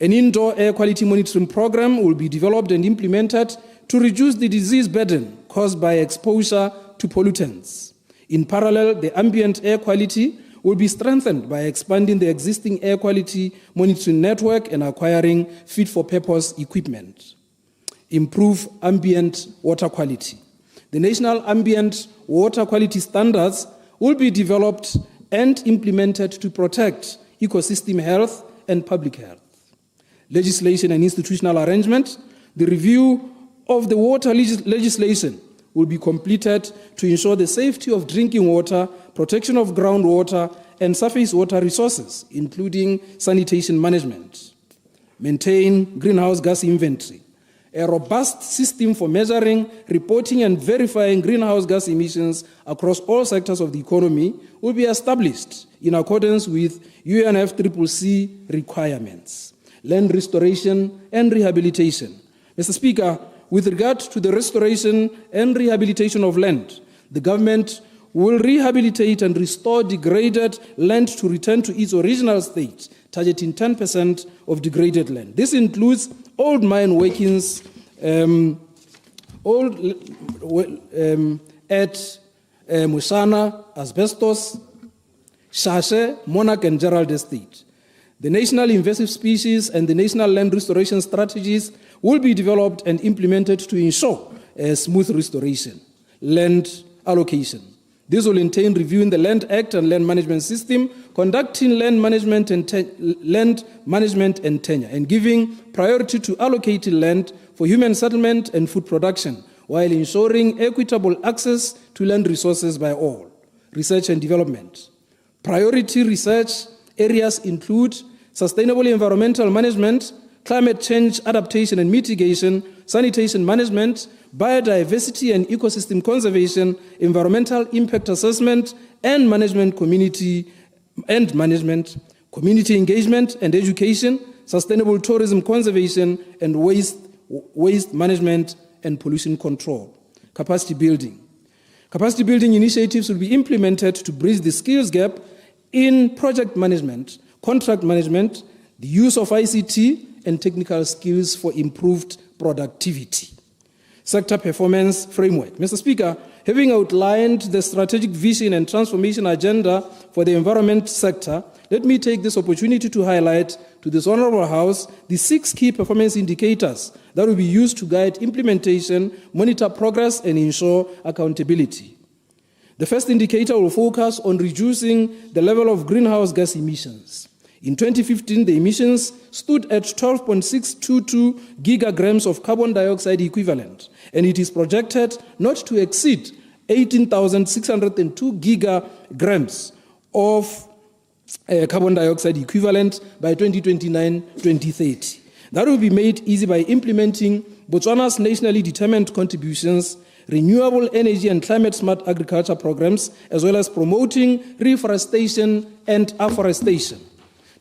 An indoor air quality monitoring program will be developed and implemented to reduce the disease burden caused by exposure to pollutants. In parallel, the ambient air quality will be strengthened by expanding the existing air quality monitoring network and acquiring fit-for-purpose equipment. Improve ambient water quality. The national ambient water quality standards will be developed and implemented to protect ecosystem health and public health. Legislation and institutional arrangement. The review of the water legislation will be completed to ensure the safety of drinking water, protection of groundwater, and surface water resources, including sanitation management. Maintain greenhouse gas inventory. A robust system for measuring, reporting, and verifying greenhouse gas emissions across all sectors of the economy will be established in accordance with UNFCCC requirements. Land restoration and rehabilitation. Mr. Speaker, with regard to the restoration and rehabilitation of land, the government will rehabilitate and restore degraded land to return to its original state, targeting 10% of degraded land. This includes old mine workings at Musana, Asbestos, Shashe, Monarch, and Gerald Estate. The national invasive species and the national land restoration strategies will be developed and implemented to ensure a smooth restoration. Land allocation. This will entail reviewing the Land Act and land management system, conducting land management and tenure, and giving priority to allocated land for human settlement and food production, while ensuring equitable access to land resources by all. Research and development. Priority research areas include sustainable environmental management, climate change adaptation and mitigation, sanitation management, biodiversity and ecosystem conservation, environmental impact assessment, and community engagement and education, sustainable tourism conservation, and waste management and pollution control. Capacity building. Capacity building initiatives will be implemented to bridge the skills gap in project management, contract management, the use of ICT, and technical skills for improved productivity. Sector performance framework. Mr. Speaker, having outlined the strategic vision and transformation agenda for the environment sector, let me take this opportunity to highlight to this Honorable House the 6 key performance indicators that will be used to guide implementation, monitor progress, and ensure accountability. The first indicator will focus on reducing the level of greenhouse gas emissions. In 2015, the emissions stood at 12.622 gigagrams of carbon dioxide equivalent, and it is projected not to exceed 18,602 gigagrams of carbon dioxide equivalent by 2029-2030. That will be made easy by implementing Botswana's nationally determined contributions, renewable energy and climate-smart agriculture programs, as well as promoting reforestation and afforestation.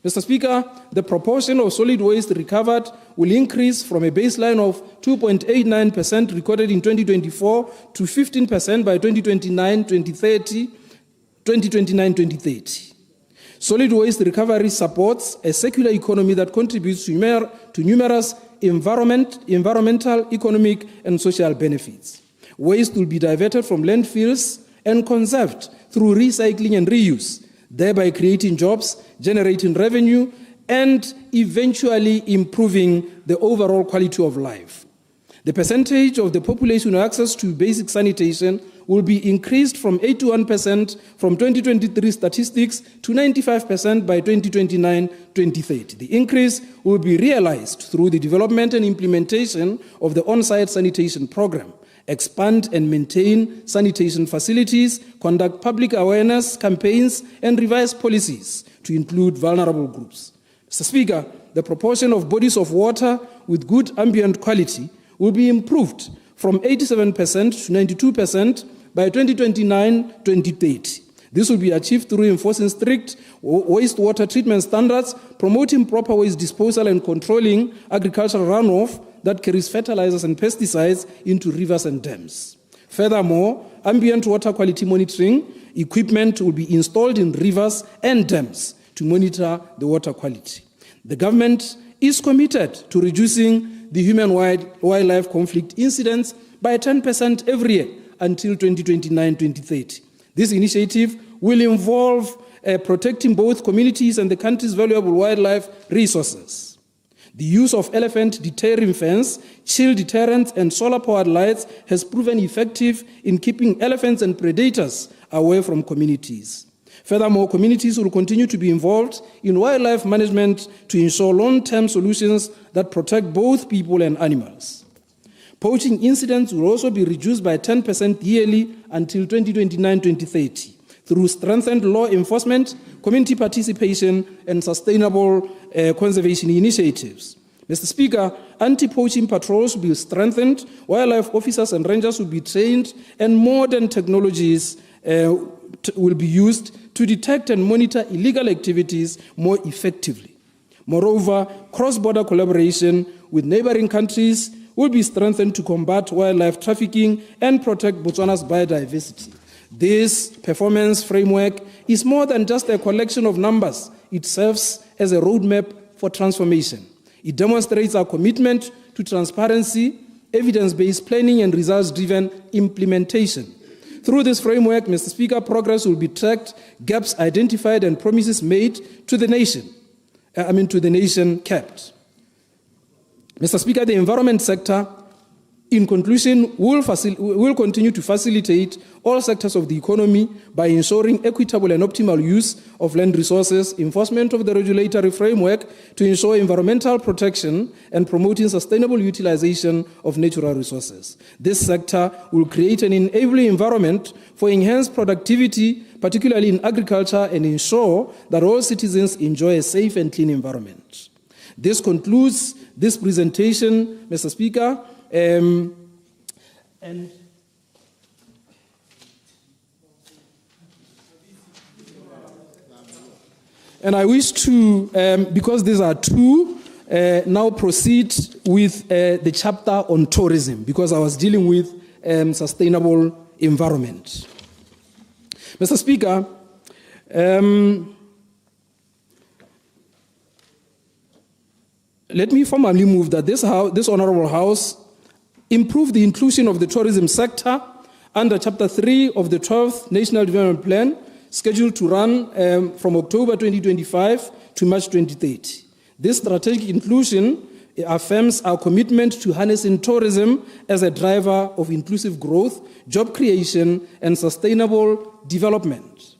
Mr. Speaker, the proportion of solid waste recovered will increase from a baseline of 2.89% recorded in 2024 to 15% by 2029-2030. Solid waste recovery supports a circular economy that contributes to numerous environmental, economic, and social benefits. Waste will be diverted from landfills and conserved through recycling and reuse, thereby creating jobs, generating revenue, and eventually improving the overall quality of life. The percentage of the population with access to basic sanitation will be increased from 81% from 2023 statistics to 95% by 2029-2030. The increase will be realized through the development and implementation of the on-site sanitation program, expand and maintain sanitation facilities, conduct public awareness campaigns, and revise policies to include vulnerable groups. Mr. Speaker, the proportion of bodies of water with good ambient quality will be improved from 87% to 92% by 2029-2030. This will be achieved through enforcing strict wastewater treatment standards, promoting proper waste disposal, and controlling agricultural runoff that carries fertilizers and pesticides into rivers and dams. Furthermore, ambient water quality monitoring equipment will be installed in rivers and dams to monitor the water quality. The government is committed to reducing the human-wildlife conflict incidents by 10% every year until 2029-2030. This initiative will involve protecting both communities and the country's valuable wildlife resources. The use of elephant deterring fence, chill deterrents, and solar-powered lights has proven effective in keeping elephants and predators away from communities. Furthermore, communities will continue to be involved in wildlife management to ensure long-term solutions that protect both people and animals. Poaching incidents will also be reduced by 10% yearly until 2029-2030 through strengthened law enforcement, community participation, and sustainable conservation initiatives. Mr. Speaker, anti-poaching patrols will be strengthened, wildlife officers and rangers will be trained, and modern technologies will be used to detect and monitor illegal activities more effectively. Moreover, cross-border collaboration with neighboring countries will be strengthened to combat wildlife trafficking and protect Botswana's biodiversity. This performance framework is more than just a collection of numbers. It serves as a roadmap for transformation. It demonstrates our commitment to transparency, evidence-based planning, and results-driven implementation. Through this framework, Mr. Speaker, progress will be tracked, gaps identified, and promises made to the nation, kept. Mr. Speaker, the environment sector, in conclusion, will continue to facilitate all sectors of the economy by ensuring equitable and optimal use of land resources, enforcement of the regulatory framework to ensure environmental protection, and promoting sustainable utilization of natural resources. This sector will create an enabling environment for enhanced productivity, particularly in agriculture, and ensure that all citizens enjoy a safe and clean environment. This concludes this presentation, Mr. Speaker. And I wish to, because these are two, now proceed with the chapter on tourism, because I was dealing with sustainable environment. Mr. Speaker, let me formally move that this Honorable House improve the inclusion of the tourism sector under Chapter 3 of the 12th National Development Plan, scheduled to run from October 2025 to March 2030. This strategic inclusion affirms our commitment to harnessing tourism as a driver of inclusive growth, job creation, and sustainable development.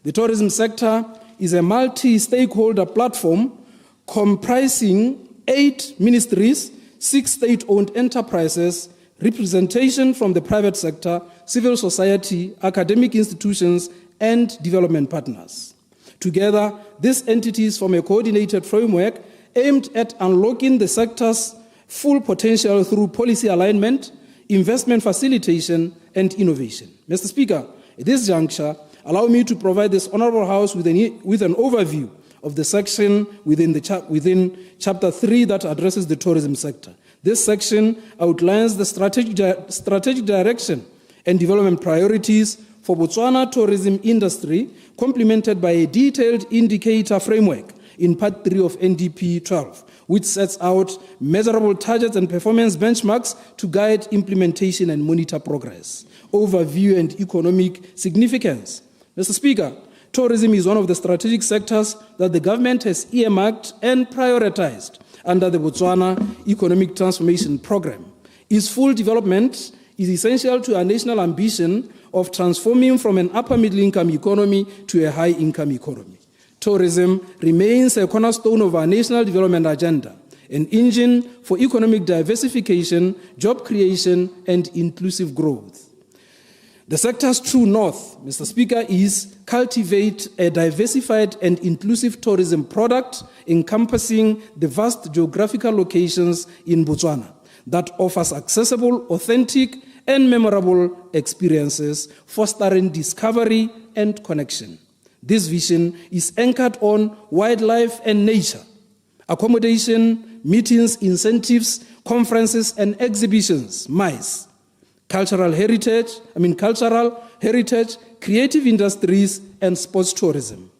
The tourism sector is a multi-stakeholder platform comprising 8 ministries, 6 state-owned enterprises, representation from the private sector, civil society, academic institutions, and development partners. Together, these entities form a coordinated framework aimed at unlocking the sector's full potential through policy alignment, investment facilitation, and innovation. Mr. Speaker, at this juncture, allow me to provide this Honorable House with an overview of the section within Chapter 3 that addresses the tourism sector. This section outlines the strategic direction and development priorities for Botswana tourism industry, complemented by a detailed indicator framework in Part 3 of NDP 12, which sets out measurable targets and performance benchmarks to guide implementation and monitor progress. Overview and economic significance. Mr. Speaker, tourism is one of the strategic sectors that the government has earmarked and prioritized under the Botswana Economic Transformation Program. Its full development is essential to our national ambition of transforming from an upper-middle-income economy to a high-income economy. Tourism remains a cornerstone of our national development agenda, an engine for economic diversification, job creation, and inclusive growth. The sector's true north, Mr. Speaker, is cultivate a diversified and inclusive tourism product encompassing the vast geographical locations in Botswana that offers accessible, authentic, and memorable experiences, fostering discovery and connection. This vision is anchored on wildlife and nature, accommodation, meetings, incentives, conferences, and exhibitions, MICE, cultural heritage, creative industries, and sports tourism,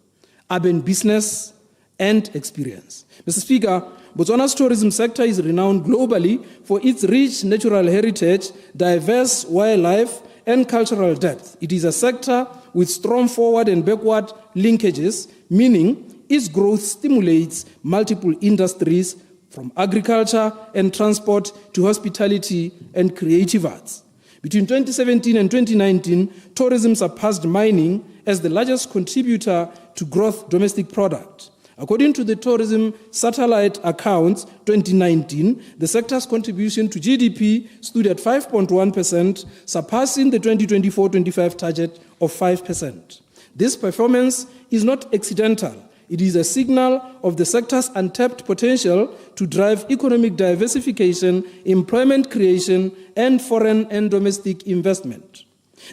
urban business, and experience. Mr. Speaker, Botswana's tourism sector is renowned globally for its rich natural heritage, diverse wildlife, and cultural depth. It is a sector with strong forward and backward linkages, meaning its growth stimulates multiple industries from agriculture and transport to hospitality and creative arts. Between 2017 and 2019, tourism surpassed mining as the largest contributor to growth domestic product. According to the Tourism Satellite Accounts 2019, the sector's contribution to GDP stood at 5.1%, surpassing the 2024-25 target of 5%. This performance is not accidental. It is a signal of the sector's untapped potential to drive economic diversification, employment creation, and foreign and domestic investment.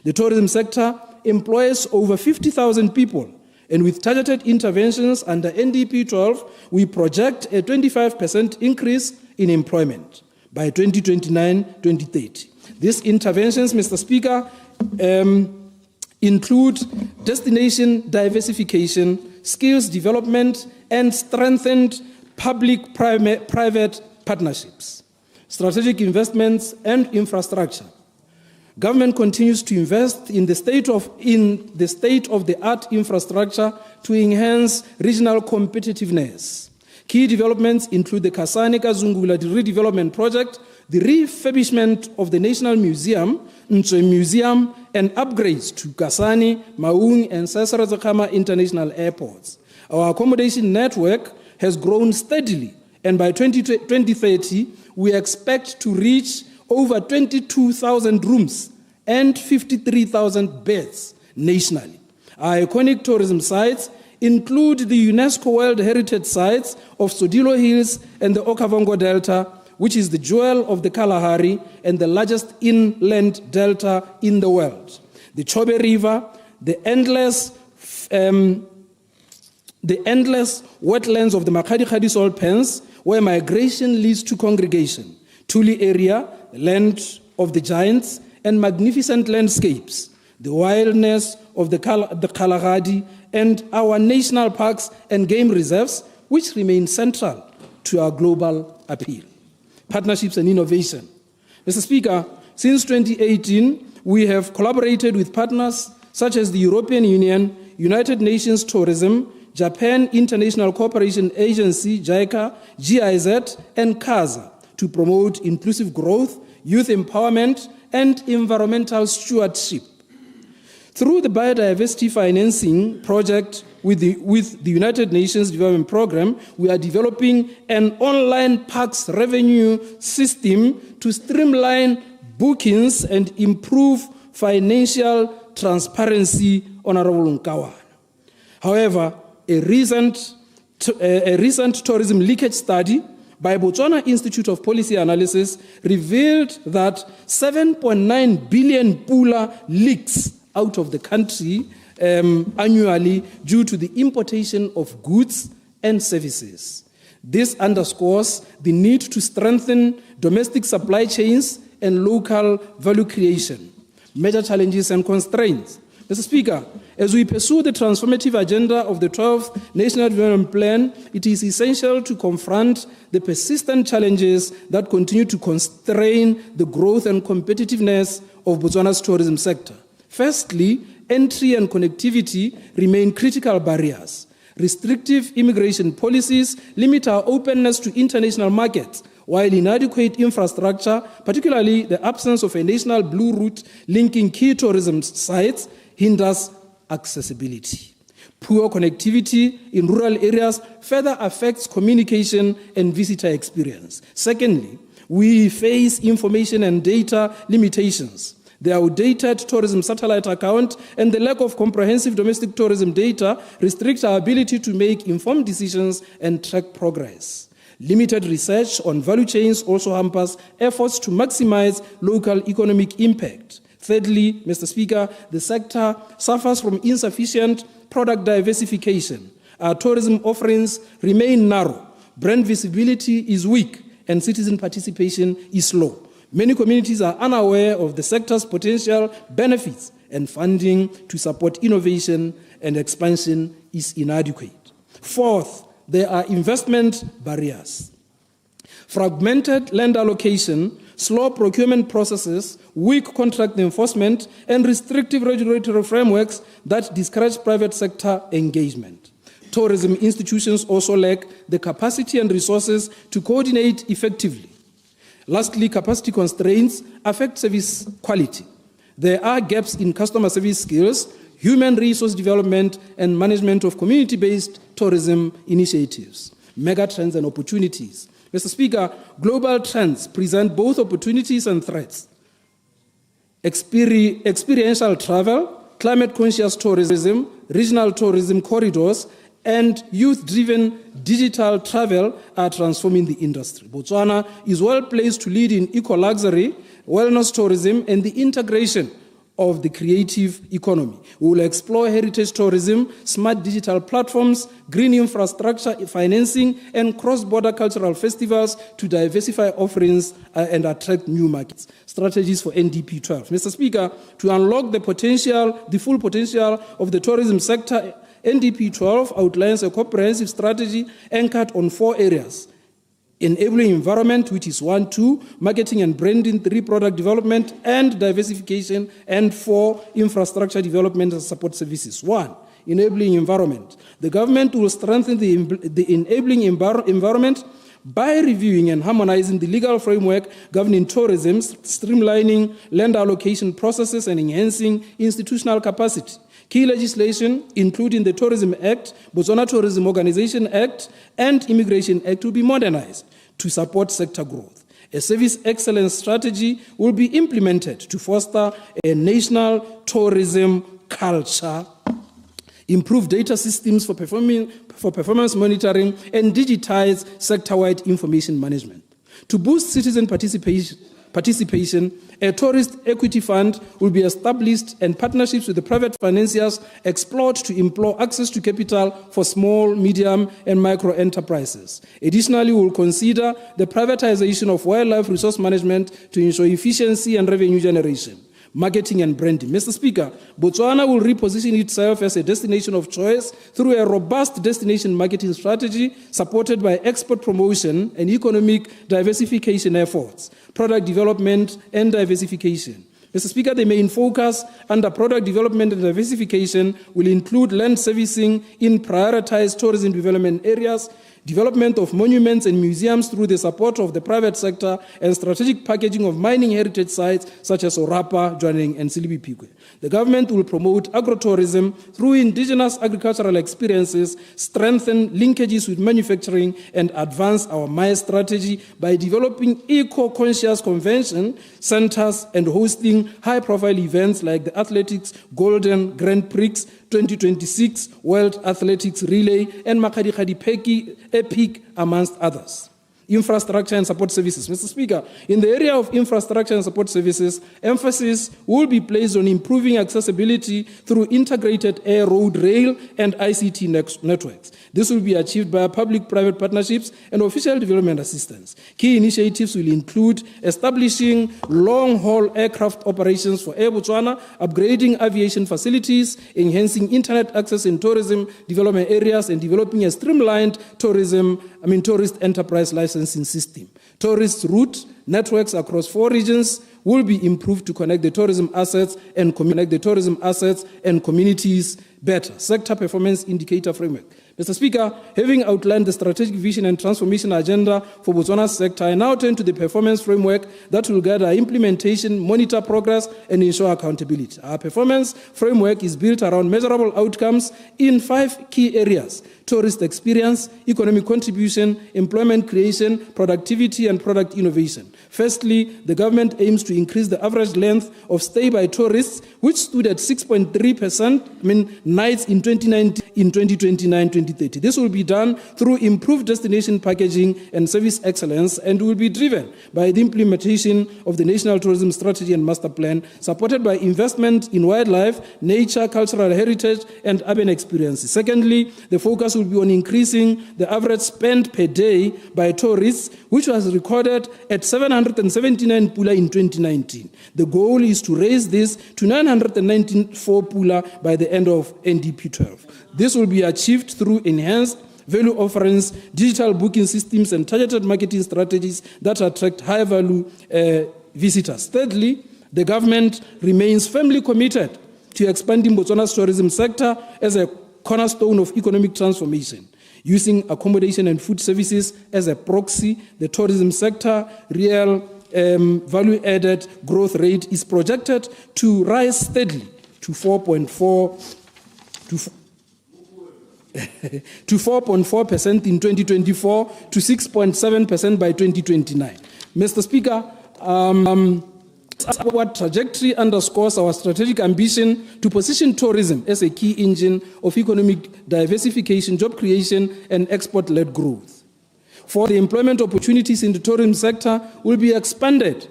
The tourism sector employs over 50,000 people, and with targeted interventions under NDP 12, we project a 25% increase in employment by 2029-2030. These interventions, Mr. Speaker, include destination diversification, skills development, and strengthened public-private partnerships, strategic investments, and infrastructure. Government continues to invest in the state-of-the-art infrastructure to enhance regional competitiveness. Key developments include the Kasane Kazungula redevelopment project, the refurbishment of the National Museum, Ntswe Museum, and upgrades to Kasane, Maung, and Sasrazakama international airports. Our accommodation network has grown steadily, and by 2030, we expect to reach over 22,000 rooms and 53,000 beds nationally. Our iconic tourism sites include the UNESCO World Heritage Sites of Sodilo Hills and the Okavango Delta, which is the jewel of the Kalahari and the largest inland delta in the world. The Chobe River, the endless wetlands of the Makgadikgadi salt pans, where migration leads to congregation. Tuli area, the land of the giants, and magnificent landscapes, the wildness of the Kalahari, and our national parks and game reserves, which remain central to our global appeal. Partnerships and innovation. Mr. Speaker, since 2018, we have collaborated with partners such as the European Union, United Nations Tourism, Japan International Cooperation Agency, JICA, GIZ, and CASA to promote inclusive growth, youth empowerment, and environmental stewardship. Through the biodiversity financing project with the United Nations Development Program, we are developing an online parks revenue system to streamline bookings and improve financial transparency, Honorable Nkawana. However, a recent tourism leakage study by Botswana Institute of Policy Analysis revealed that 7.9 billion pula leaks out of the country annually due to the importation of goods and services. This underscores the need to strengthen domestic supply chains and local value creation. Major challenges and constraints. Mr. Speaker, as we pursue the transformative agenda of the 12th National Development Plan, it is essential to confront the persistent challenges that continue to constrain the growth and competitiveness of Botswana's tourism sector. Firstly, entry and connectivity remain critical barriers. Restrictive immigration policies limit our openness to international markets, while inadequate infrastructure, particularly the absence of a national blue route linking key tourism sites, hinders accessibility. Poor connectivity in rural areas further affects communication and visitor experience. Secondly, we face information and data limitations. The outdated tourism satellite account and the lack of comprehensive domestic tourism data restrict our ability to make informed decisions and track progress. Limited research on value chains also hampers efforts to maximize local economic impact. Thirdly, Mr. Speaker, the sector suffers from insufficient product diversification. Our tourism offerings remain narrow, brand visibility is weak, and citizen participation is low. Many communities are unaware of the sector's potential benefits, and funding to support innovation and expansion is inadequate. Fourth, there are investment barriers. Fragmented land allocation, slow procurement processes, weak contract enforcement, and restrictive regulatory frameworks that discourage private sector engagement. Tourism institutions also lack the capacity and resources to coordinate effectively. Lastly, capacity constraints affect service quality. There are gaps in customer service skills, human resource development, and management of community-based tourism initiatives. Megatrends and opportunities. Mr. Speaker, global trends present both opportunities and threats. Experiential travel, climate-conscious tourism, regional tourism corridors, and youth-driven digital travel are transforming the industry. Botswana is well placed to lead in eco-luxury, wellness tourism, and the integration of the creative economy. We will explore heritage tourism, smart digital platforms, green infrastructure financing, and cross-border cultural festivals to diversify offerings and attract new markets. Strategies for NDP 12. Mr. Speaker, to unlock the full potential of the tourism sector, NDP 12 outlines a comprehensive strategy anchored on 4 areas. Enabling environment, which is 1, 2, marketing and branding, 3, product development and diversification, and 4, infrastructure development and support services. 1, enabling environment. The government will strengthen the enabling environment by reviewing and harmonizing the legal framework governing tourism, streamlining land allocation processes, and enhancing institutional capacity. Key legislation, including the Tourism Act, Botswana Tourism Organization Act, and Immigration Act, will be modernized to support sector growth. A service excellence strategy will be implemented to foster a national tourism culture, improve data systems for performance monitoring, and digitize sector-wide information management. To boost citizen participation, a tourist equity fund will be established and partnerships with the private financiers explored to improve access to capital for small, medium, and micro enterprises. Additionally, we will consider the privatization of wildlife resource management to ensure efficiency and revenue generation. Marketing and branding. Mr. Speaker, Botswana will reposition itself as a destination of choice through a robust destination marketing strategy supported by export promotion and economic diversification efforts, product development and diversification. Mr. Speaker, the main focus under product development and diversification will include land servicing in prioritized tourism development areas, development of monuments and museums through the support of the private sector, and strategic packaging of mining heritage sites such as Orapa, Jwaneng, and Silibi Pikwe. The government will promote agrotourism through indigenous agricultural experiences, strengthen linkages with manufacturing, and advance our Maya strategy by developing eco-conscious convention centers and hosting high-profile events like the Athletics Golden Grand Prix 2026, World Athletics Relay, and Makadi Peki Epic, amongst others. Infrastructure and support services. Mr. Speaker, in the area of infrastructure and support services, emphasis will be placed on improving accessibility through integrated air, road, rail, and ICT networks. This will be achieved by public-private partnerships and official development assistance. Key initiatives will include establishing long-haul aircraft operations for Air Botswana, upgrading aviation facilities, enhancing internet access in tourism development areas, and developing a streamlined tourist enterprise licensing system. Tourist route networks across 4 regions will be improved to connect the tourism assets and communities better. Sector performance indicator framework. Mr. Speaker, having outlined the strategic vision and transformation agenda for Botswana's sector, I now turn to the performance framework that will guide our implementation, monitor progress, and ensure accountability. Our performance framework is built around measurable outcomes in 5 key areas: tourist experience, economic contribution, employment creation, productivity, and product innovation. Firstly, the government aims to increase the average length of stay by tourists, which stood at 6.3% nights in 2029-2030. This will be done through improved destination packaging and service excellence, and will be driven by the implementation of the National Tourism Strategy and Master Plan, supported by investment in wildlife, nature, cultural heritage, and urban experiences. Secondly, the focus will be on increasing the average spend per day by tourists, which was recorded at 779 pula in 2019. The goal is to raise this to 994 pula by the end of NDP 12. This will be achieved through enhanced value offerings, digital booking systems, and targeted marketing strategies that attract high-value visitors. Thirdly, the government remains firmly committed to expanding Botswana's tourism sector as a cornerstone of economic transformation. Using accommodation and food services as a proxy, the tourism sector real value-added growth rate is projected to rise steadily to 4.4% in 2024 to 6.7% by 2029. Mr. Speaker, our trajectory underscores our strategic ambition to position tourism as a key engine of economic diversification, job creation, and export-led growth. For the employment opportunities in the tourism sector will be expanded.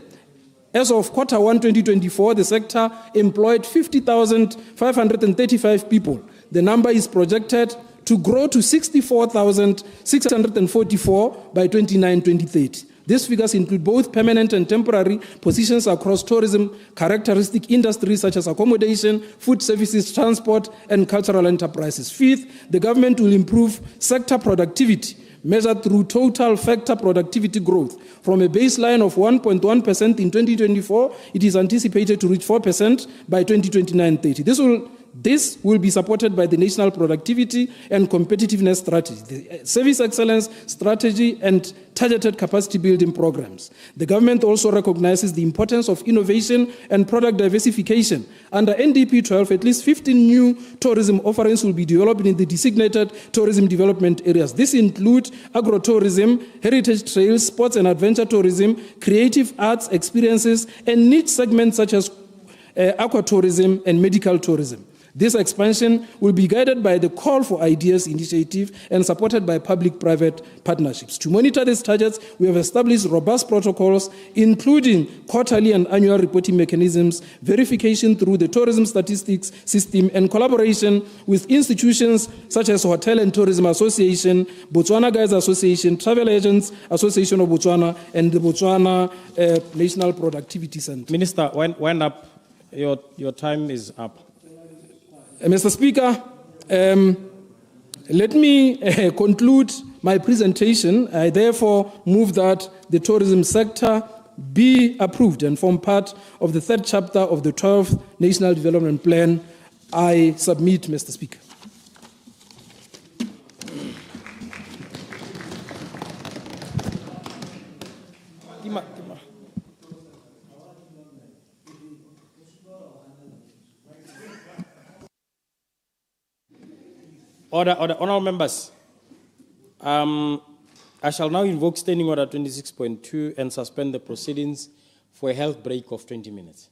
As of Q1 2024, the sector employed 50,535 people. The number is projected to grow to 64,644 by 2029-2030. These figures include both permanent and temporary positions across tourism characteristic industries such as accommodation, food services, transport, and cultural enterprises. Fifth, the government will improve sector productivity measured through total factor productivity growth. From a baseline of 1.1% in 2024, it is anticipated to reach 4% by 2029-30. This will be supported by the National Productivity and Competitiveness Strategy, the Service Excellence Strategy, and targeted capacity building programs. The government also recognizes the importance of innovation and product diversification. Under NDP 12, at least 15 new tourism offerings will be developed in the designated tourism development areas. This include agro-tourism, heritage trails, sports and adventure tourism, creative arts experiences, and niche segments such as aquatourism and medical tourism. This expansion will be guided by the Call for Ideas initiative and supported by public-private partnerships. To monitor these targets, we have established robust protocols, including quarterly and annual reporting mechanisms, verification through the tourism statistics system, and collaboration with institutions such as Hotel and Tourism Association, Botswana Guides Association, Travel Agents Association of Botswana, and the Botswana National Productivity Center. Minister, wind up. Your time is up. Mr. Speaker, let me conclude my presentation. I therefore move that the tourism sector be approved and form part of the third chapter of the 12th National Development Plan. I submit, Mr. Speaker. Honourable members, I shall now invoke Standing Order 26.2 and suspend the proceedings for a health break of 20 minutes.